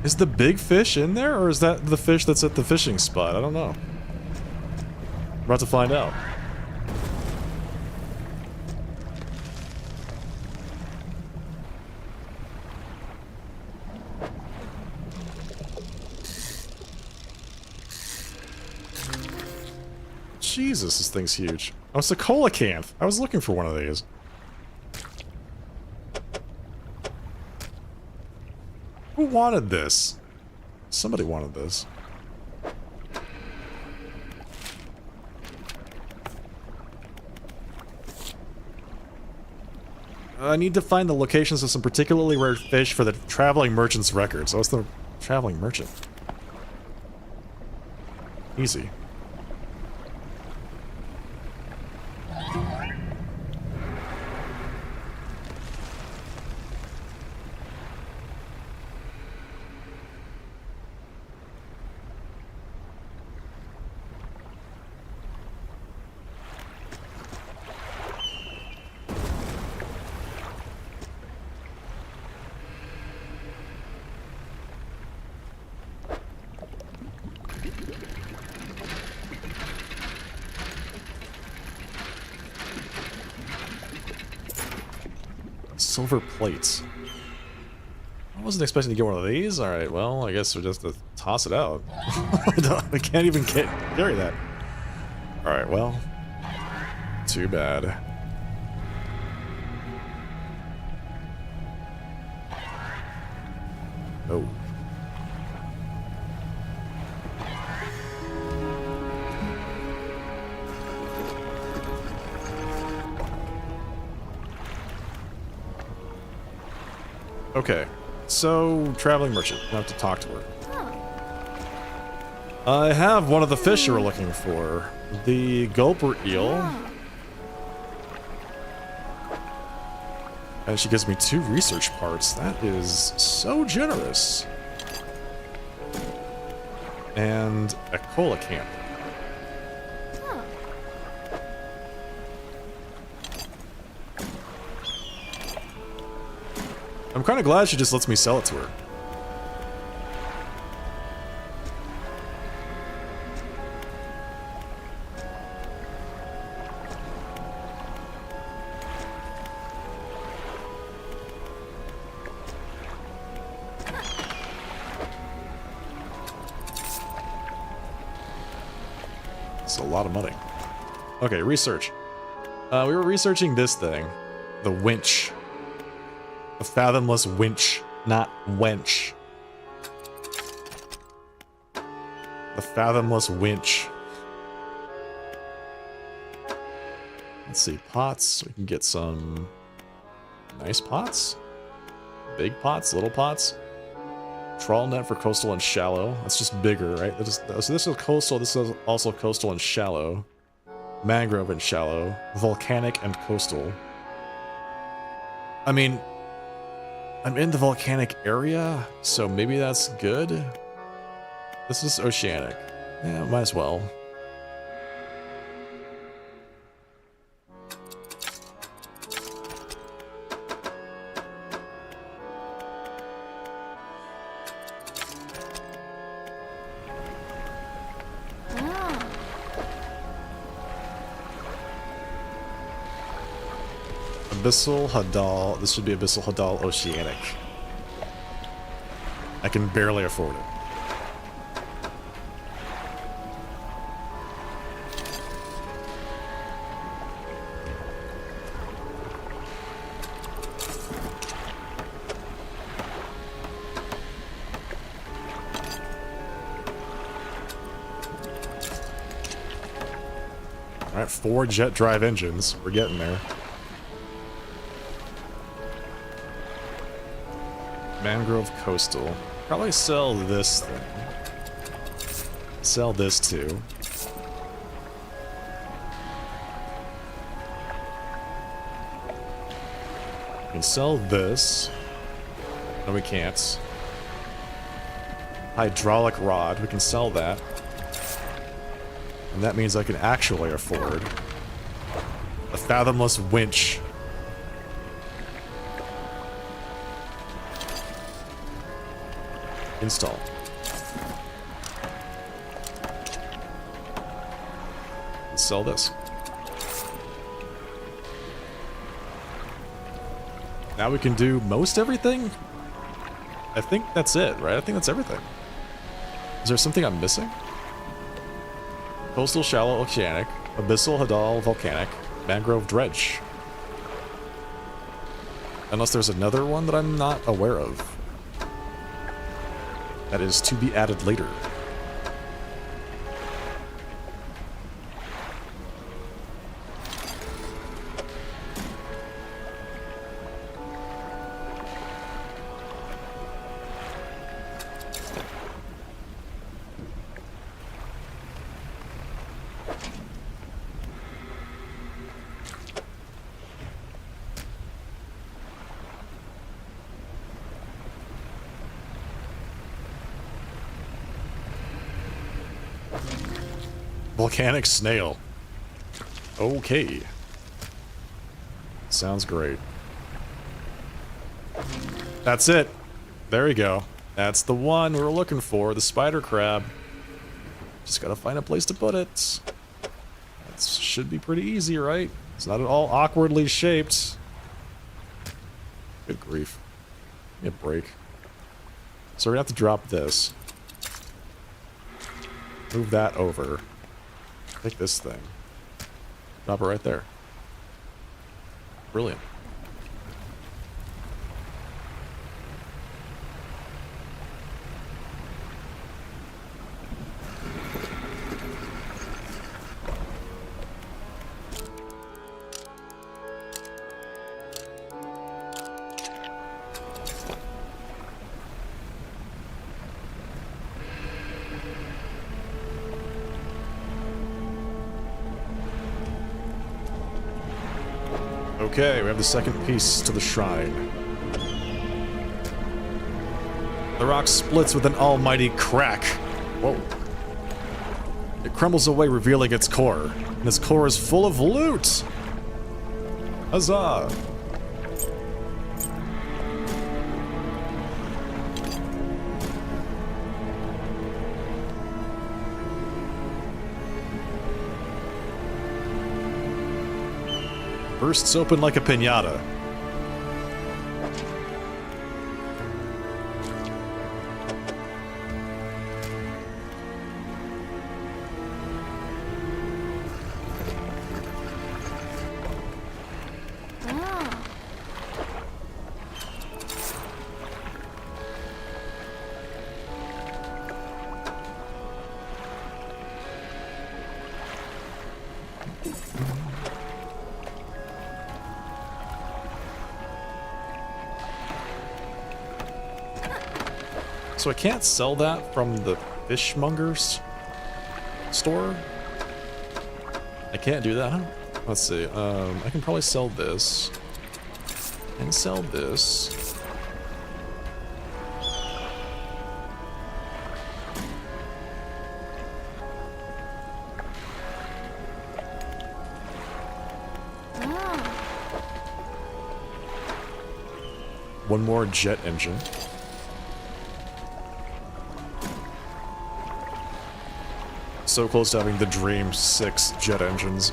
Is the big fish in there, or is that the fish that's at the fishing spot? I don't know. We're about to find out. Jesus, this thing's huge. Oh, it's a coelacanth. I was looking for one of these. Who wanted this? Somebody wanted this. I need to find the locations of some particularly rare fish for the traveling merchant's record. So what's the traveling merchant? Easy. Silver plates. I wasn't expecting to get one of these. Alright, well, I guess we'll just have to toss it out. We can't even carry that. Alright, well. Too bad. Oh. Okay, so traveling merchant. I have to talk to her. I have one of the fish you were looking for, the gulper eel. And she gives me 2 research parts. That is so generous. And a cola camp. I'm kind of glad she just lets me sell it to her. It's a lot of money. Okay, research. We were researching this thing. The winch. The fathomless winch, not wench. The fathomless winch. Let's see, pots. We can get some nice pots. Big pots, little pots. Trawl net for coastal and shallow. That's just bigger, right? So this is coastal, this is also coastal and shallow. Mangrove and shallow. Volcanic and coastal. I mean, I'm in the volcanic area, so maybe that's good. This is oceanic. Yeah, might as well. Abyssal Hadal. This should be Abyssal Hadal Oceanic. I can barely afford it. Alright, 4 jet drive engines. We're getting there. Mangrove Coastal. Probably sell this thing. Sell this too. We can sell this. No, we can't. Hydraulic rod. We can sell that. And that means I can actually afford a fathomless winch. Install. Let's sell this. Now we can do most everything? I think that's it, right? I think that's everything. Is there something I'm missing? Coastal, shallow, oceanic. Abyssal, hadal, volcanic. Mangrove, dredge. Unless there's another one that I'm not aware of. That is to be added later. Volcanic snail. Okay. Sounds great. That's it. There we go. That's the one we were looking for, the spider crab. Just gotta find a place to put it. That should be pretty easy, right? It's not at all awkwardly shaped. Good grief. Give me a break. So we're gonna have to drop this. Move that over. Take this thing. Drop it right there. Brilliant. Okay, we have the second piece to the shrine. The rock splits with an almighty crack. Whoa. It crumbles away, revealing its core. And its core is full of loot! Huzzah! Bursts open like a piñata. So I can't sell that from the fishmonger's store? I can't do that, huh? Let's see, I can probably sell this. And sell this. One more jet engine. So close to having the Dream 6 jet engines.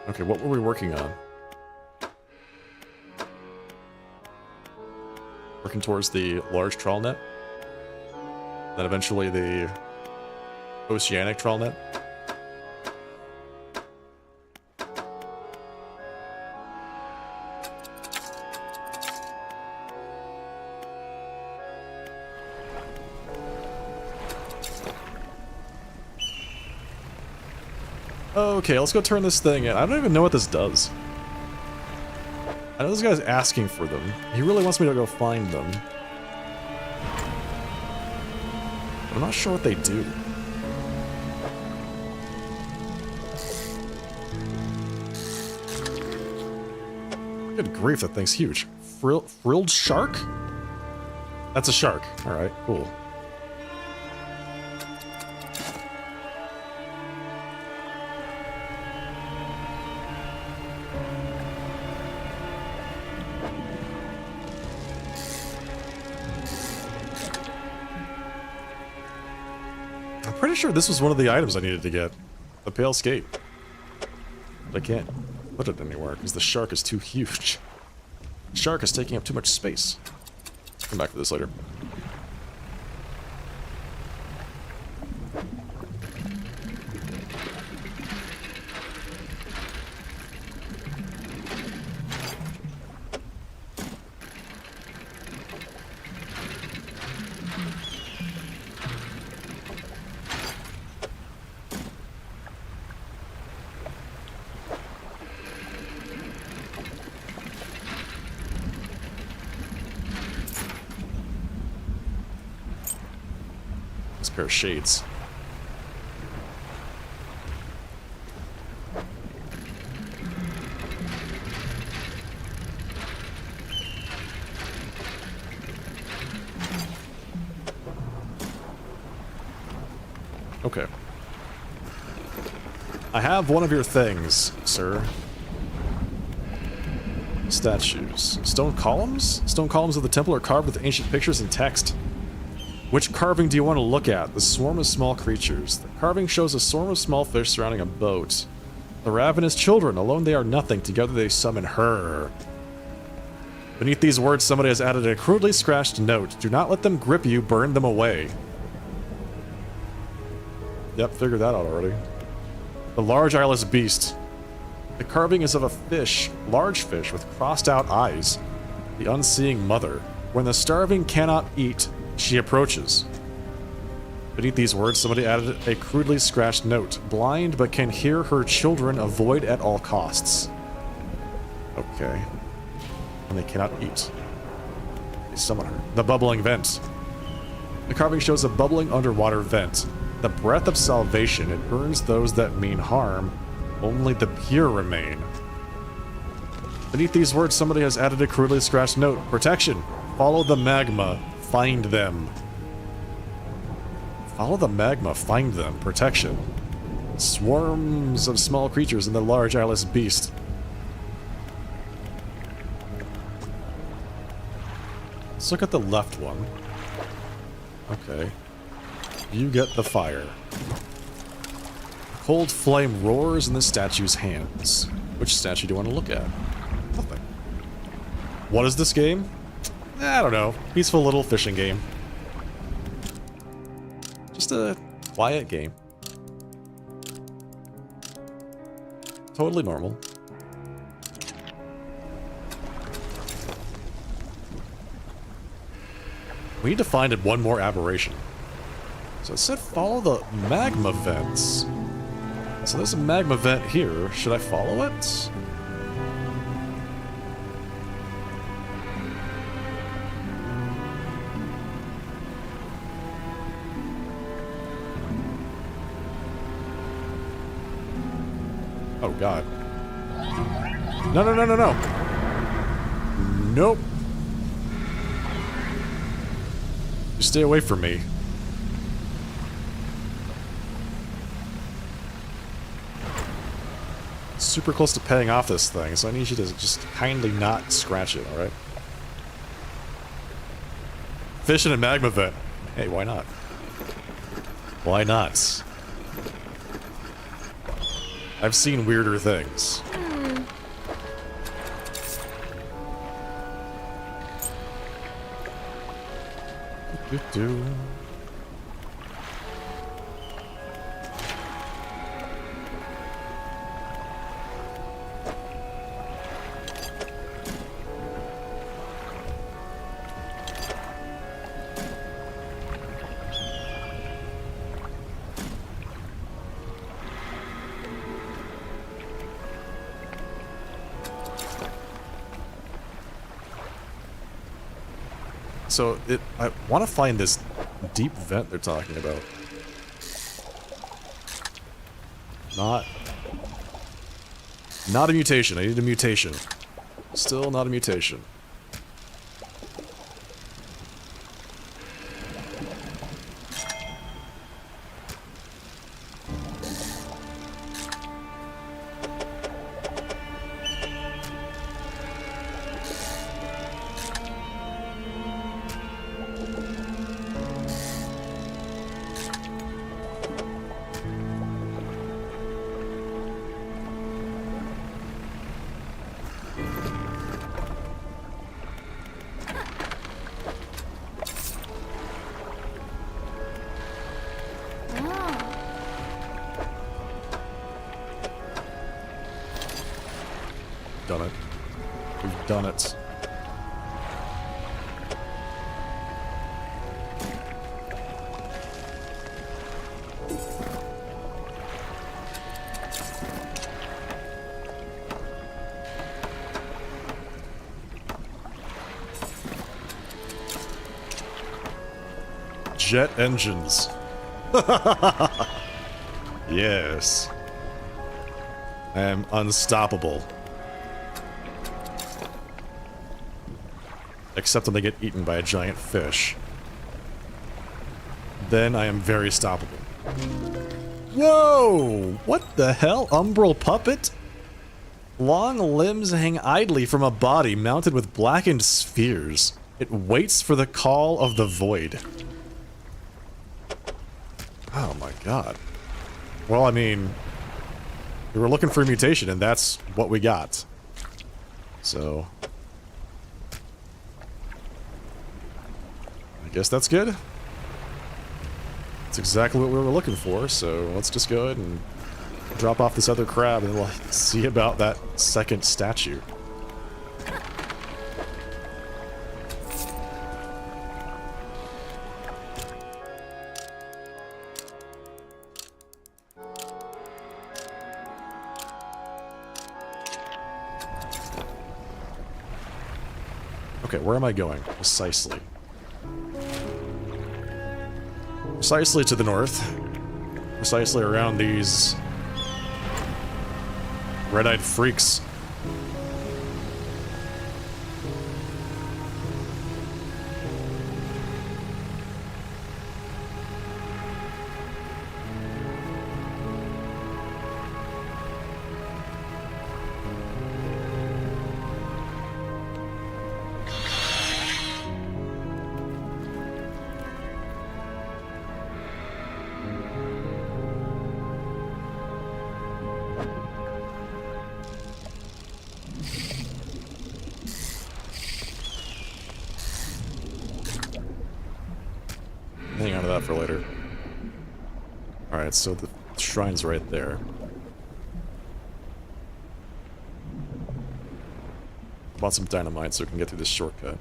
Okay, what were we working on? Working towards the large trawl net? Then eventually the oceanic trawl net? Okay, let's go turn this thing in. I don't even know what this does. I know this guy's asking for them. He really wants me to go find them. But I'm not sure what they do. Good grief, that thing's huge. Frilled shark? That's a shark. Alright, cool. Pretty sure this was one of the items I needed to get. The pale skate. But I can't put it anywhere because the shark is too huge. The shark is taking up too much space. Come back for this later. Pair of shades. Okay. I have one of your things, sir. Statues. Stone columns? Stone columns of the temple are carved with ancient pictures and text. Which carving do you want to look at? The swarm of small creatures. The carving shows a swarm of small fish surrounding a boat. The ravenous children. Alone they are nothing. Together they summon her. Beneath these words, somebody has added a crudely scratched note. Do not let them grip you. Burn them away. Yep, figured that out already. The large eyeless beast. The carving is of a fish, large fish with crossed out eyes. The unseeing mother. When the starving cannot eat, she approaches. Beneath these words, somebody added a crudely scratched note. Blind but can hear her children, avoid at all costs. Okay. And they cannot eat. They summon her. The bubbling vent. The carving shows a bubbling underwater vent. The breath of salvation. It burns those that mean harm. Only the pure remain. Beneath these words, somebody has added a crudely scratched note. Protection. Follow the magma. Find them. Follow the magma. Find them. Protection. Swarms of small creatures and the large eyeless beast. Let's look at the left one. Okay. You get the fire. Cold flame roars in the statue's hands. Which statue do you want to look at? Nothing. What is this game? I don't know. Peaceful little fishing game. Just a quiet game. Totally normal. We need to find one more aberration. So it said follow the magma vents. So there's a magma vent here. Should I follow it? Oh god. No, no, no, no, no. Nope. You stay away from me. Super close to paying off this thing, so I need you to just kindly not scratch it, alright? Fish in a magma vent. Hey, why not? Why not? I've seen weirder things. Do. So, I want to find this deep vent they're talking about. Not a mutation. I need a mutation. Still not a mutation. Done it. We've done it. Jet engines. Yes. I am unstoppable. Except when they get eaten by a giant fish. Then I am very stoppable. Whoa! What the hell? Umbral puppet? Long limbs hang idly from a body mounted with blackened spheres. It waits for the call of the void. Oh my god. Well, I mean, we were looking for a mutation, and that's what we got. So, I guess that's good. That's exactly what we were looking for, so let's just go ahead and drop off this other crab, and we'll see about that second statue. Okay, where am I going? Precisely. Precisely to the north. Precisely around these red-eyed freaks. Hang on to that for later. Alright, so the shrine's right there. Bought some dynamite so we can get through this shortcut.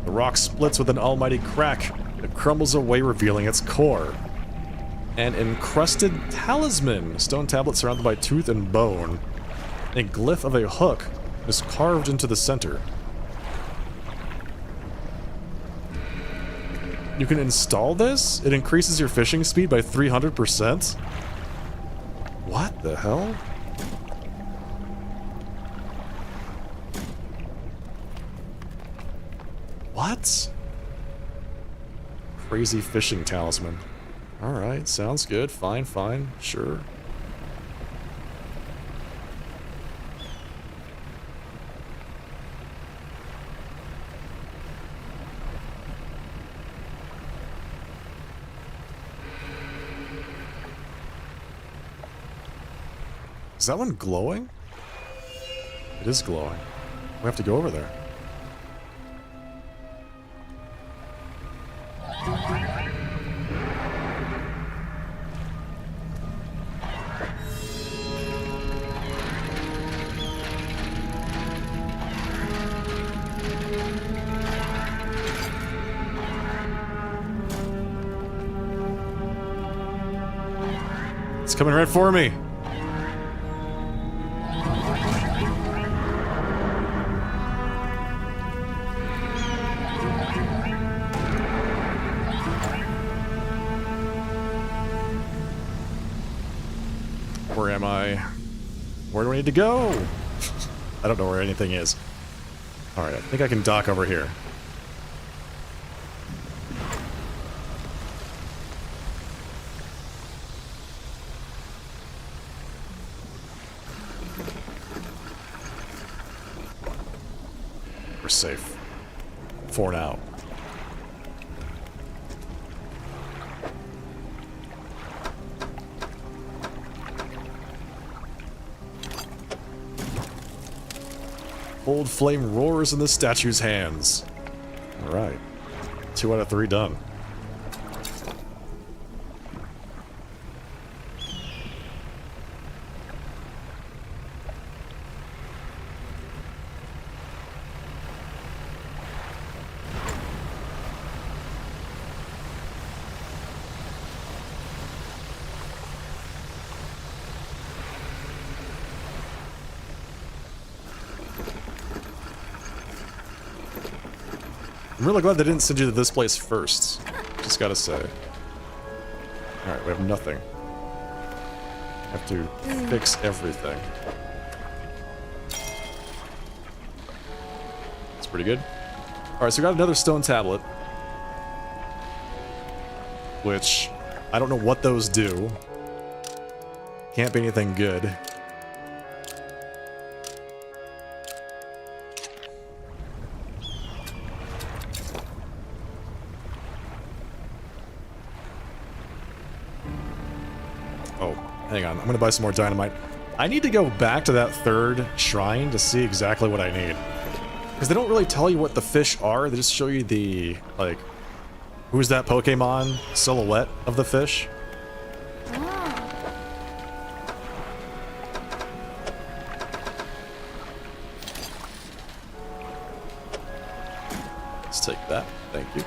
The rock splits with an almighty crack. It crumbles away, revealing its core. An encrusted talisman. Stone tablet surrounded by tooth and bone. A glyph of a hook is carved into the center. You can install this? It increases your fishing speed by 300%? What the hell? What? Crazy fishing talisman. Alright, sounds good. Fine, fine. Sure. Is that one glowing? It is glowing. We have to go over there. It's coming right for me. Where am I? Where do I need to go? I don't know where anything is. Alright, I think I can dock over here. We're safe. For now. Cold flame roars in the statue's hands. Alright. 2 out of 3 done. I'm really glad they didn't send you to this place first. Just gotta say. Alright, we have nothing. Have to fix everything. That's pretty good. Alright, so we got another stone tablet. Which, I don't know what those do. Can't be anything good. Oh, hang on. I'm gonna buy some more dynamite. I need to go back to that third shrine to see exactly what I need. Because they don't really tell you what the fish are, they just show you the, like, who's that Pokemon silhouette of the fish? Let's take that. Thank you.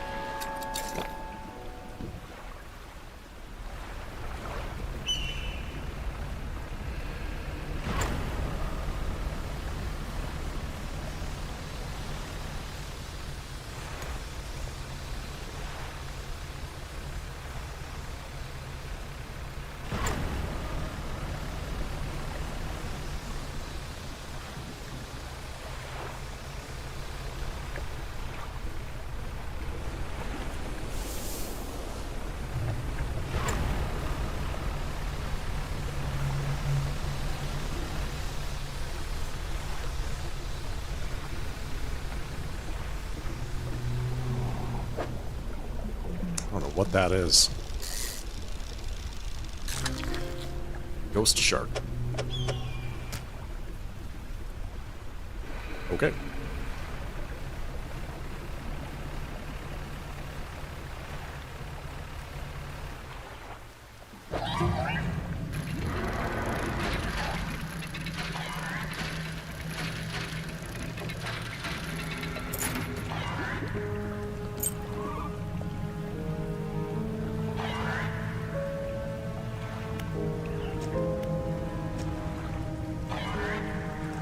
I don't know what that is. Ghost shark. Okay.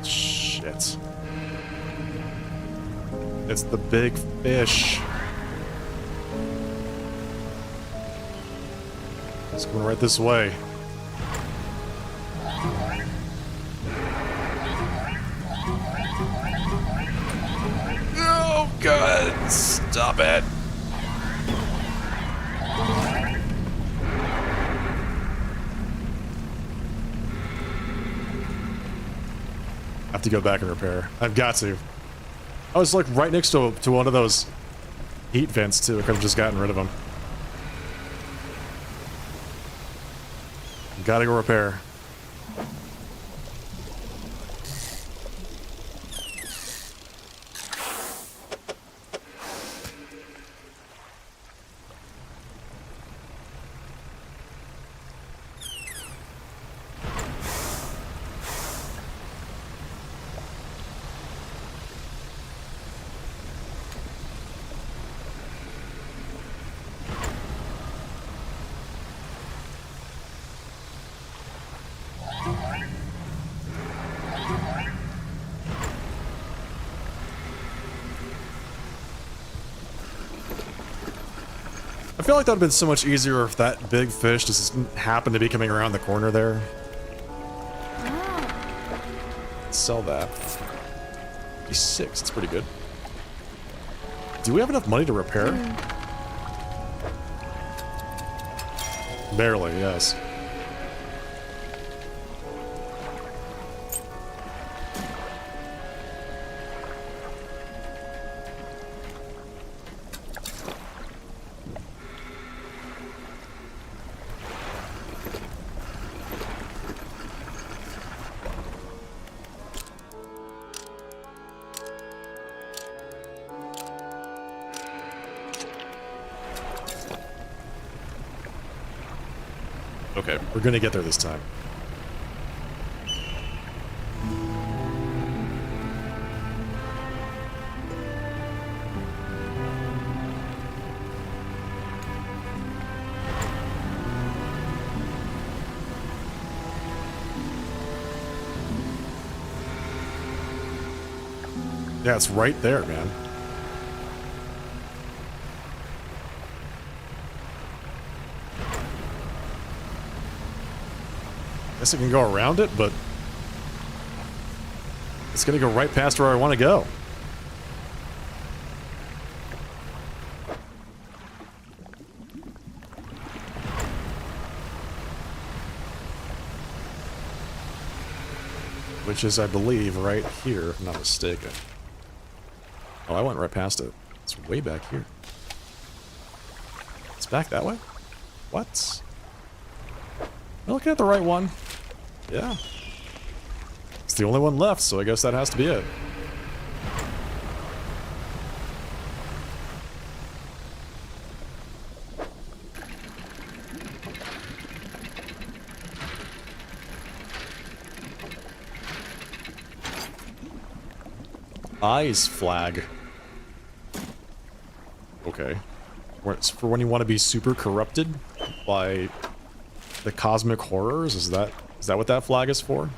Shit. It's the big fish. It's going right this way. Oh, God! Stop it! I have to go back and repair. I've got to. I was like right next to one of those heat vents too. I could have just gotten rid of them. Gotta go repair. I feel like that would have been so much easier if that big fish just happened to be coming around the corner there. Let's sell that. 56, that's pretty good. Do we have enough money to repair? Barely, yes. Okay, we're gonna get there this time. Yeah, it's right there, man. Guess I can go around it, but it's gonna go right past where I want to go. Which is, I believe, right here, if I'm not mistaken. Oh, I went right past it. It's way back here. It's back that way? What? Am I looking at the right one? Yeah. It's the only one left, so I guess that has to be it. Eyes flag. Okay. It's for when you want to be super corrupted by the cosmic horrors? Is that what that flag is for?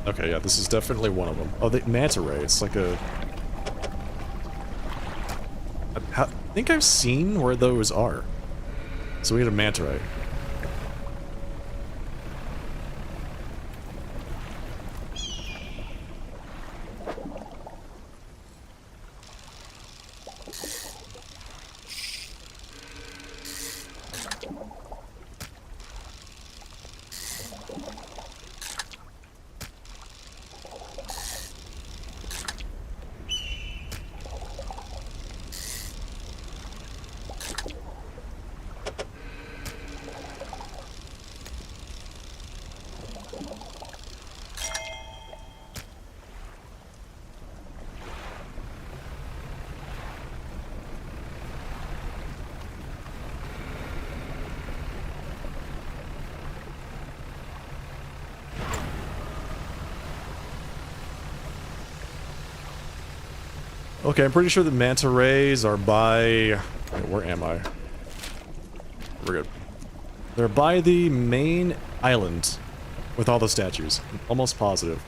Okay, yeah, this is definitely one of them. Oh, the manta ray. It's like a... I think I've seen where those are. So we get a manta ray. Okay, I'm pretty sure the manta rays are by... Wait, where am I? We're good. They're by the main island with all the statues. I'm almost positive.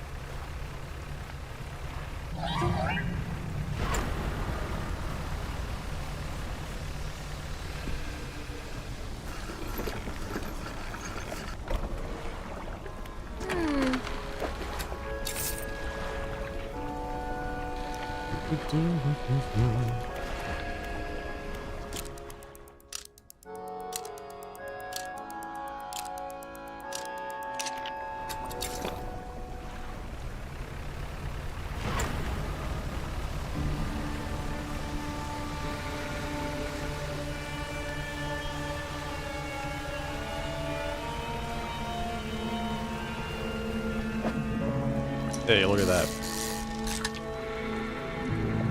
Hey, look at that.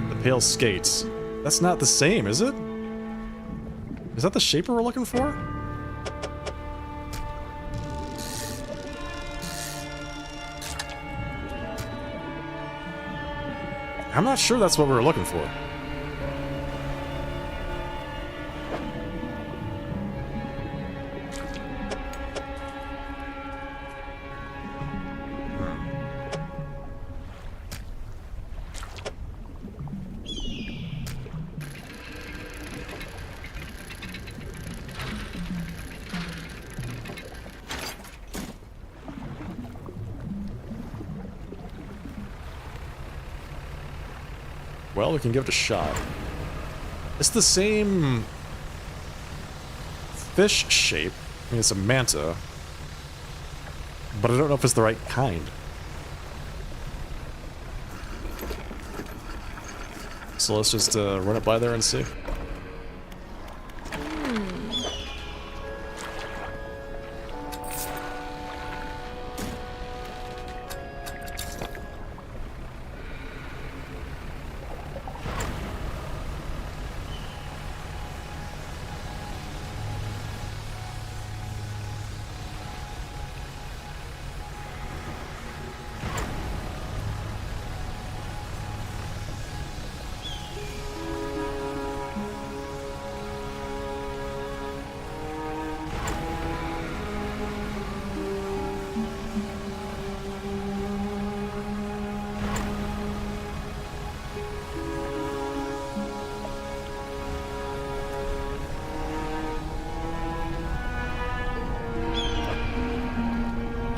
The pale skates. That's not the same, is it? Is that the shaper we're looking for? I'm not sure that's what we were looking for. Well, we can give it a shot. It's the same fish shape. I mean, it's a manta. But I don't know if it's the right kind. So let's just run it by there and see.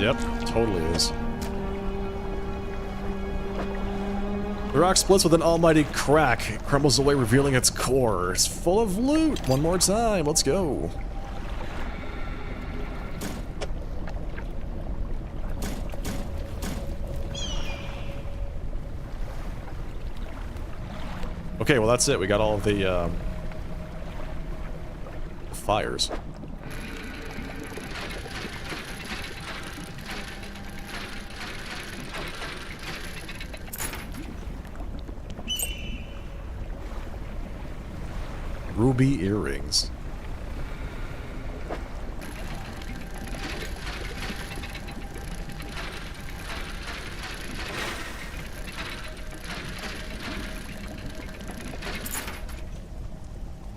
Yep, totally is. The rock splits with an almighty crack. It crumbles away, revealing its core. It's full of loot. One more time. Let's go. Okay, well that's it. We got all of the fires. Ruby earrings.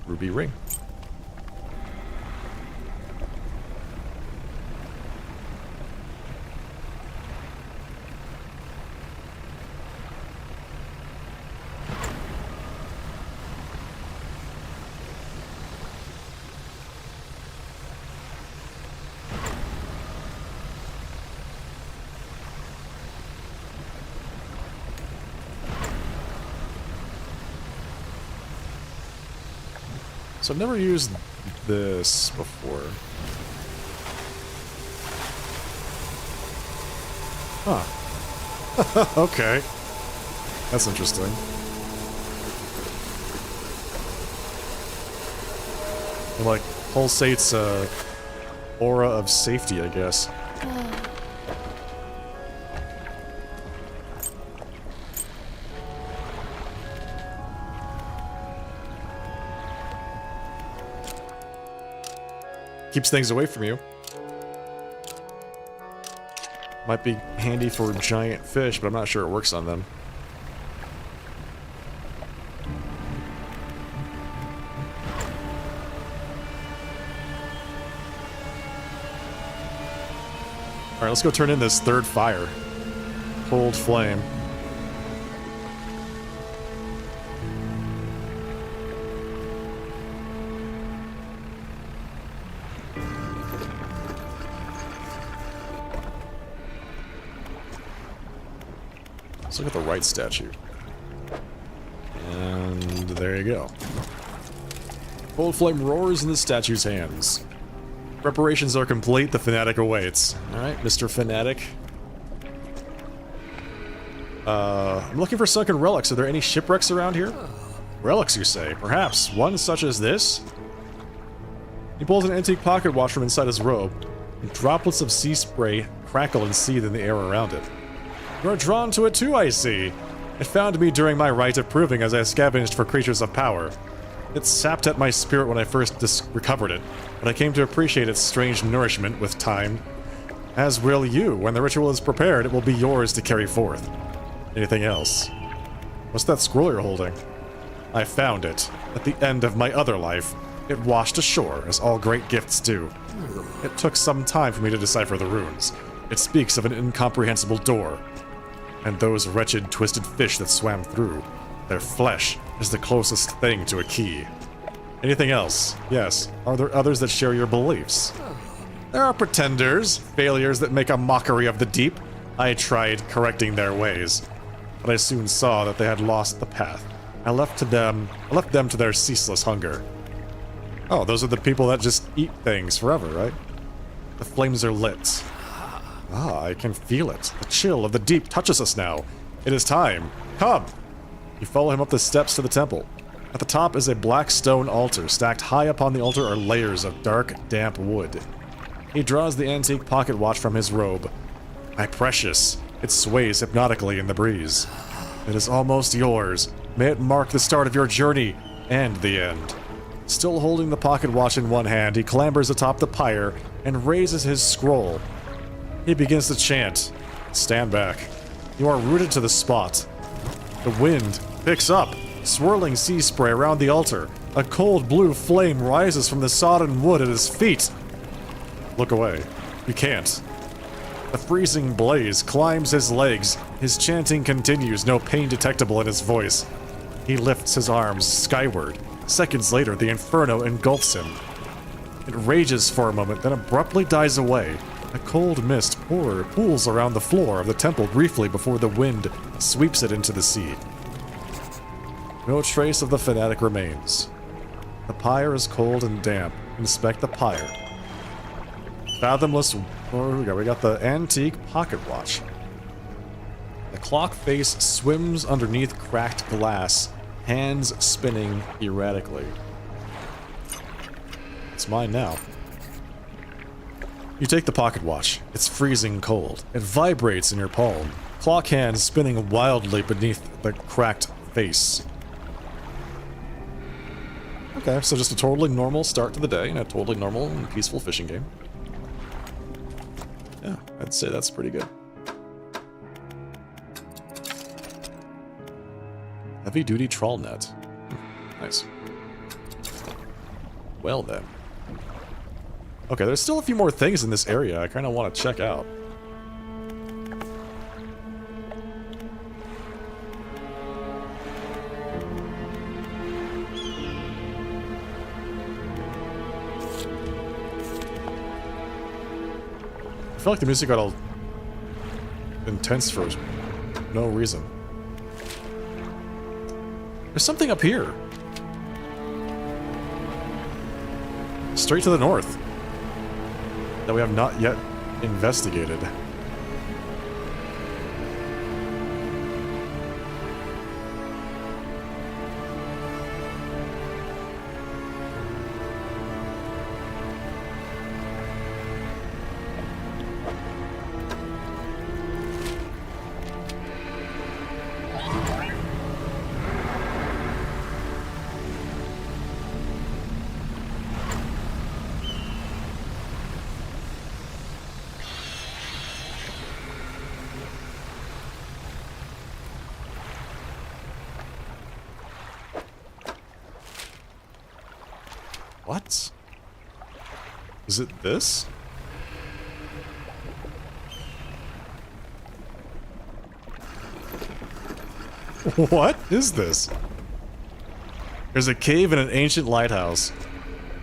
Ruby ring. So I've never used this before. Huh. Okay. That's interesting. It like pulsates a aura of safety, I guess. Keeps things away from you. Might be handy for giant fish, but I'm not sure it works on them. Alright, let's go turn in this third fire. Cold flame. Let's look at the right statue. And there you go. Cold flame roars in the statue's hands. Preparations are complete, the fanatic awaits. Alright, Mr. Fanatic. I'm looking for sunken relics. Are there any shipwrecks around here? Relics, you say? Perhaps one such as this? He pulls an antique pocket watch from inside his robe, and droplets of sea spray crackle and seethe in the air around it. You're drawn to it too, I see. It found me during my rite of proving as I scavenged for creatures of power. It sapped at my spirit when I first recovered it, but I came to appreciate its strange nourishment with time. As will you. When the ritual is prepared, it will be yours to carry forth. Anything else? What's that scroll you're holding? I found it. At the end of my other life. It washed ashore, as all great gifts do. It took some time for me to decipher the runes. It speaks of an incomprehensible door. And those wretched, twisted fish that swam through. Their flesh is the closest thing to a key. Anything else? Yes. Are there others that share your beliefs? There are pretenders, failures that make a mockery of the deep. I tried correcting their ways, but I soon saw that they had lost the path. I left them to their ceaseless hunger. Oh, those are the people that just eat things forever, right? The flames are lit. Ah, I can feel it. The chill of the deep touches us now. It is time. Come! You follow him up the steps to the temple. At the top is a black stone altar. Stacked high upon the altar are layers of dark, damp wood. He draws the antique pocket watch from his robe. My precious. It sways hypnotically in the breeze. It is almost yours. May it mark the start of your journey and the end. Still holding the pocket watch in one hand, he clambers atop the pyre and raises his scroll. He begins to chant. Stand back. You are rooted to the spot. The wind picks up, swirling sea spray around the altar. A cold blue flame rises from the sodden wood at his feet. Look away. You can't. The freezing blaze climbs his legs. His chanting continues, no pain detectable in his voice. He lifts his arms skyward. Seconds later, the inferno engulfs him. It rages for a moment, then abruptly dies away. A cold mist pools around the floor of the temple briefly before the wind sweeps it into the sea. No trace of the fanatic remains. The pyre is cold and damp. Inspect the pyre. Fathomless... Oh, we got the antique pocket watch. The clock face swims underneath cracked glass, hands spinning erratically. It's mine now. You take the pocket watch. It's freezing cold. It vibrates in your palm. Clock hands spinning wildly beneath the cracked face. Okay, so just a totally normal start to the day and a totally normal and peaceful fishing game. Yeah, I'd say that's pretty good. Heavy-duty trawl net. Nice. Well then. Okay, there's still a few more things in this area I kind of want to check out. I feel like the music got all intense for no reason. There's something up here. Straight to the north. That we have not yet investigated. What? Is it this? What is this? There's a cave in an ancient lighthouse.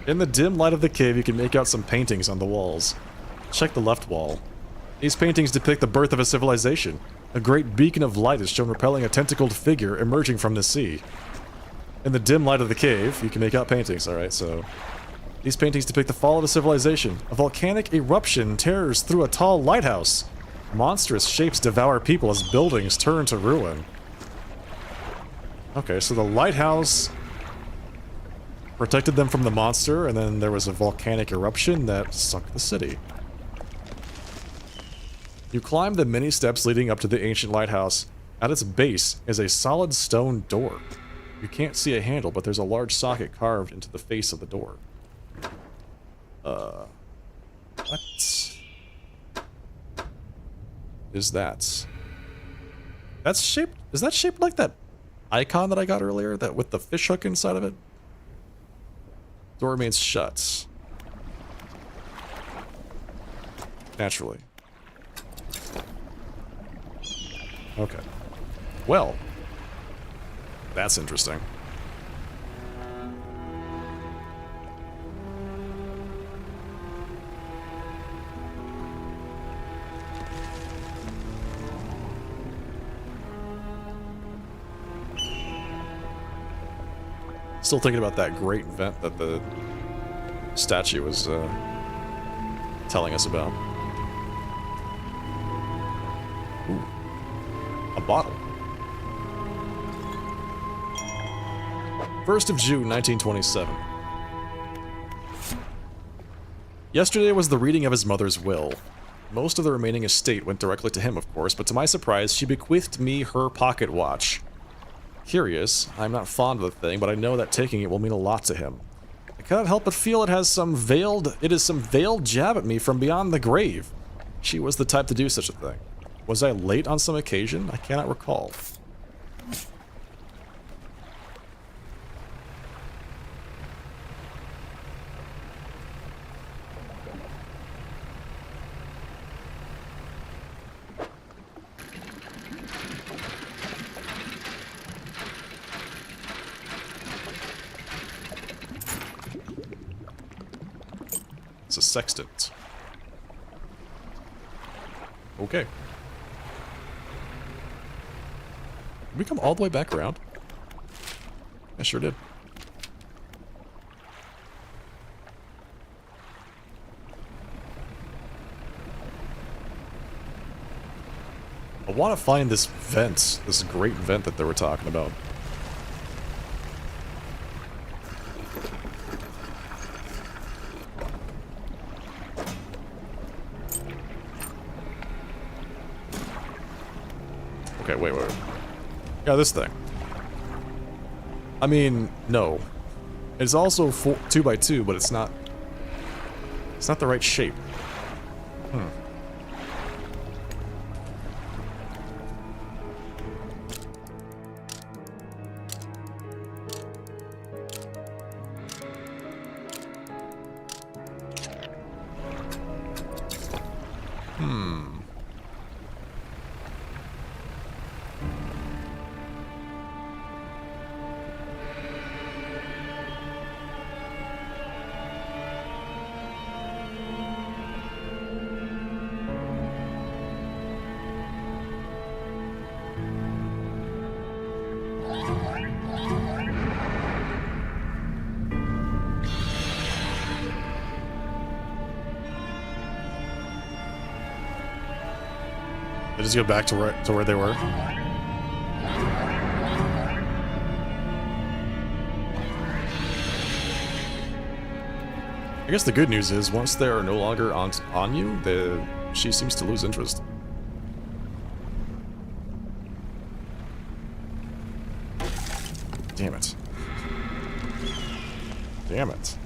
In the dim light of the cave, you can make out some paintings on the walls. Check the left wall. These paintings depict the birth of a civilization. A great beacon of light is shown repelling a tentacled figure emerging from the sea. In the dim light of the cave, you can make out paintings, alright, so... These paintings depict the fall of a civilization. A volcanic eruption tears through a tall lighthouse. Monstrous shapes devour people as buildings turn to ruin. Okay, so the lighthouse protected them from the monster, and then there was a volcanic eruption that sunk the city. You climb the many steps leading up to the ancient lighthouse. At its base is a solid stone door. You can't see a handle, but there's a large socket carved into the face of the door. What is that? That's shaped... Is that shaped like that icon that I got earlier? That with the fish hook inside of it? Door remains shut. Naturally. Okay. Well. That's interesting. Still thinking about that great event that the statue was telling us about. Ooh. A bottle. 1st of June, 1927. Yesterday was the reading of his mother's will. Most of the remaining estate went directly to him, of course, but to my surprise, she bequeathed me her pocket watch. Curious, I'm not fond of the thing, but I know that taking it will mean a lot to him. I cannot help but feel it is some veiled jab at me from beyond the grave. She was the type to do such a thing. Was I late on some occasion? I cannot recall. It's a sextant. Okay. Did we come all the way back around? I sure did. I want to find this vent, this great vent that they were talking about. Okay, wait. Yeah, this thing. I mean, no. It's also 2x2, but it's not the right shape. They just go back to where they were. I guess the good news is once they're no longer on you, she seems to lose interest. Damn it. Damn it.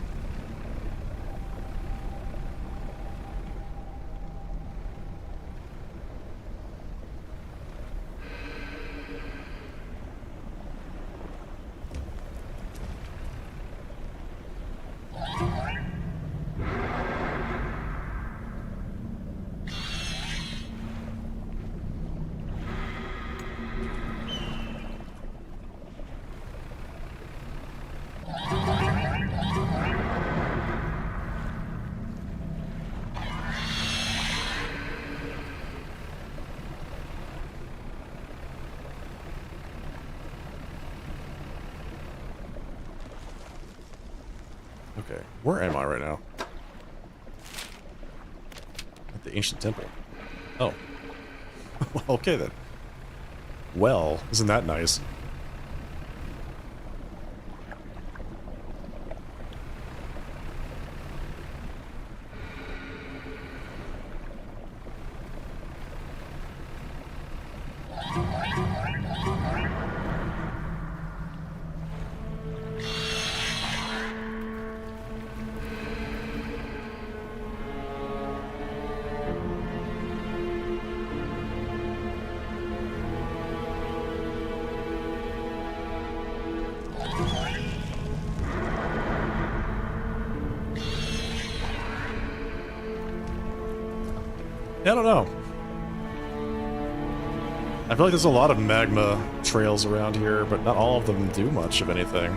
Okay, where am I right now? At the ancient temple. Oh. Okay then. Well, isn't that nice? I don't know. I feel like there's a lot of magma trails around here, but not all of them do much of anything.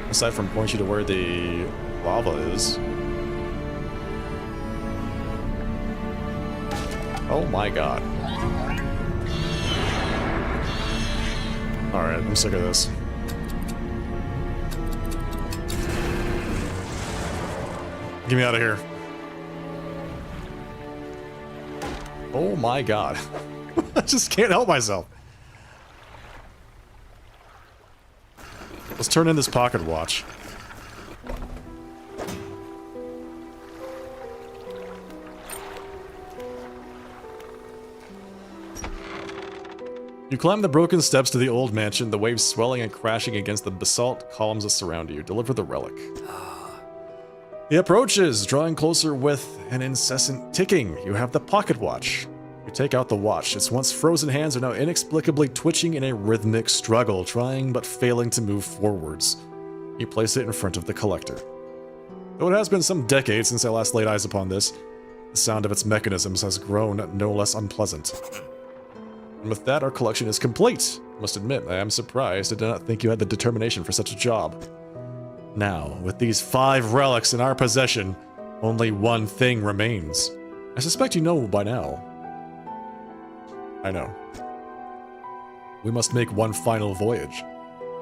Aside from point you to where the lava is. Oh my god. Alright, I'm sick of this. Get me out of here. Oh my god. I just can't help myself. Let's turn in this pocket watch. You climb the broken steps to the old mansion, the waves swelling and crashing against the basalt columns that surround you. Deliver the relic. He approaches, drawing closer with an incessant ticking. You have the pocket watch. You take out the watch. Its once frozen hands are now inexplicably twitching in a rhythmic struggle, trying but failing to move forwards. You place it in front of the collector. Though it has been some decades since I last laid eyes upon this, the sound of its mechanisms has grown no less unpleasant. And with that, our collection is complete. I must admit, I am surprised. I did not think you had the determination for such a job. Now, with these 5 relics in our possession, only one thing remains. I suspect you know by now. I know. We must make one final voyage.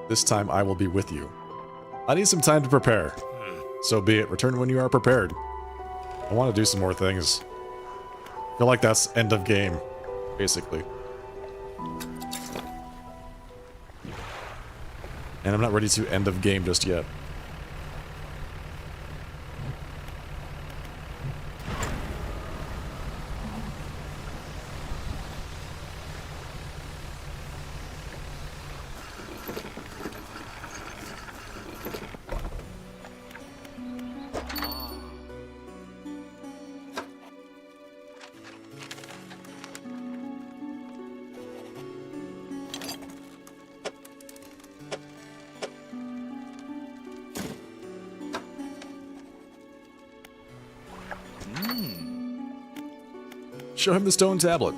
This time I will be with you. I need some time to prepare. So be it. Return when you are prepared. I want to do some more things. I feel like that's end of game, basically. And I'm not ready to end of game just yet. Show him the stone tablet.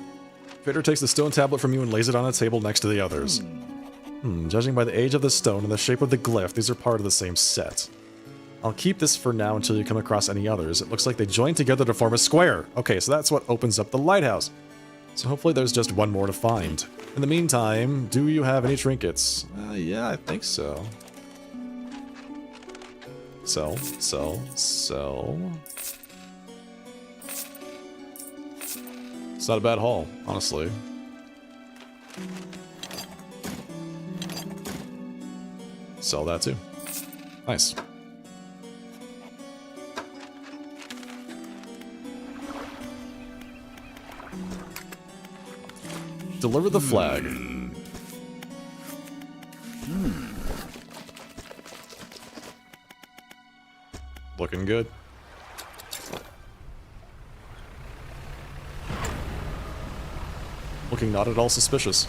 Vader takes the stone tablet from you and lays it on a table next to the others. Judging by the age of the stone and the shape of the glyph, these are part of the same set. I'll keep this for now until you come across any others. It looks like they join together to form a square. Okay, so that's what opens up the lighthouse. So hopefully there's just one more to find. In the meantime, do you have any trinkets? Yeah, I think so. Sell. It's not a bad haul, honestly. Sell that too. Nice. Deliver the flag. Looking good. Looking not at all suspicious.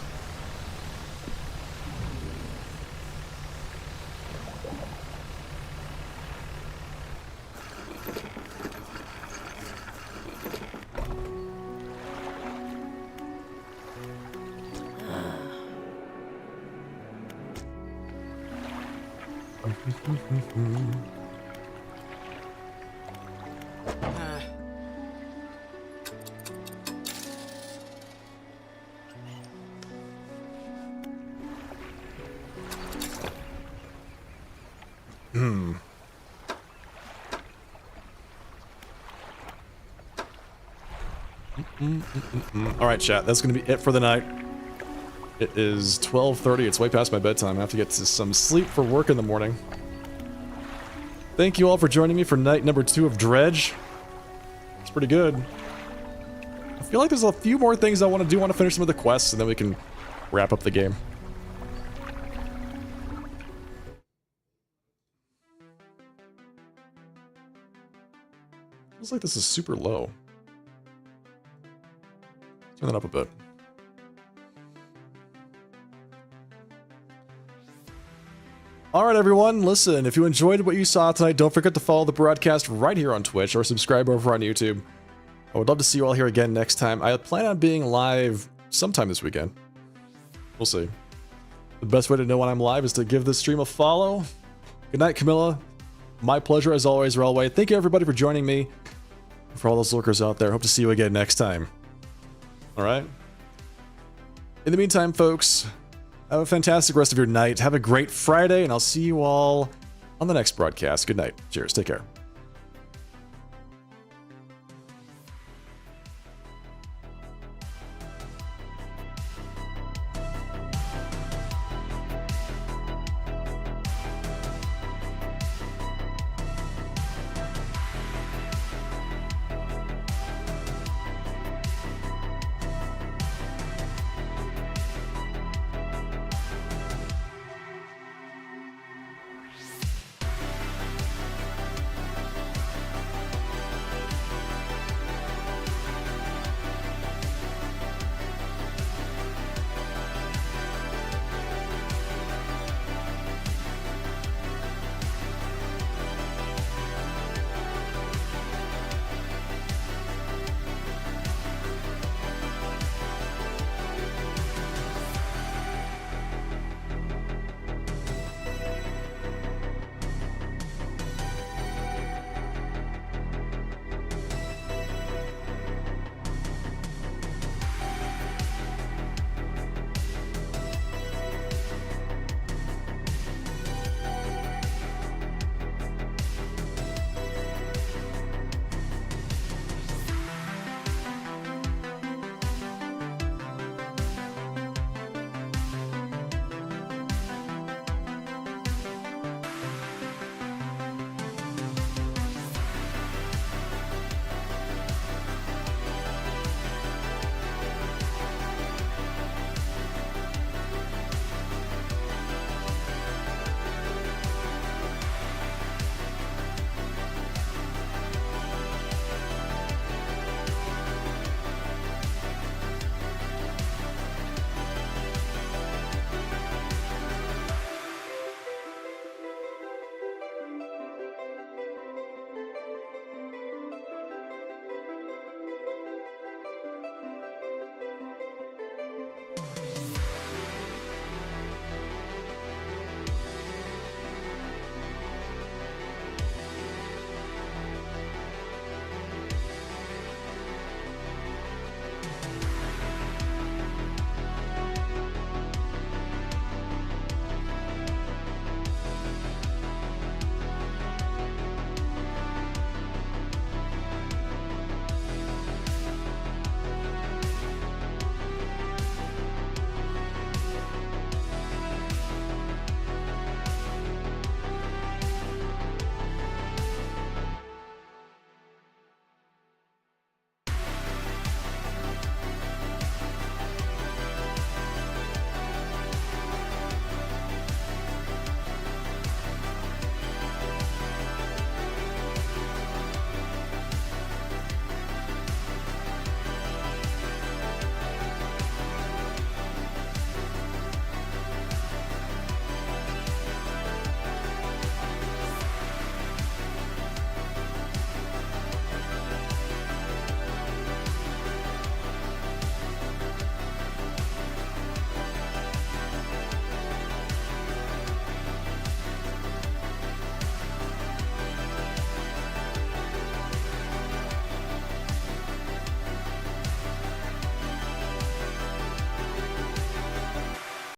Alright, chat, that's going to be it for the night. It is 12:30, it's way past my bedtime. I have to get to some sleep for work in the morning. Thank you all for joining me for night number 2 of Dredge. It's pretty good. I feel like there's a few more things I want to do. I want to finish some of the quests, and then we can wrap up the game. Feels like this is super low. Turn that up a bit. Alright everyone, listen, if you enjoyed what you saw tonight, don't forget to follow the broadcast right here on Twitch or subscribe over on YouTube. I would love to see you all here again next time. I plan on being live sometime this weekend. We'll see. The best way to know when I'm live is to give this stream a follow. Good night, Camilla. My pleasure as always, Railway. Thank you everybody for joining me. For all those lurkers out there, hope to see you again next time. Alright? In the meantime, folks, have a fantastic rest of your night. Have a great Friday, and I'll see you all on the next broadcast. Good night. Cheers. Take care.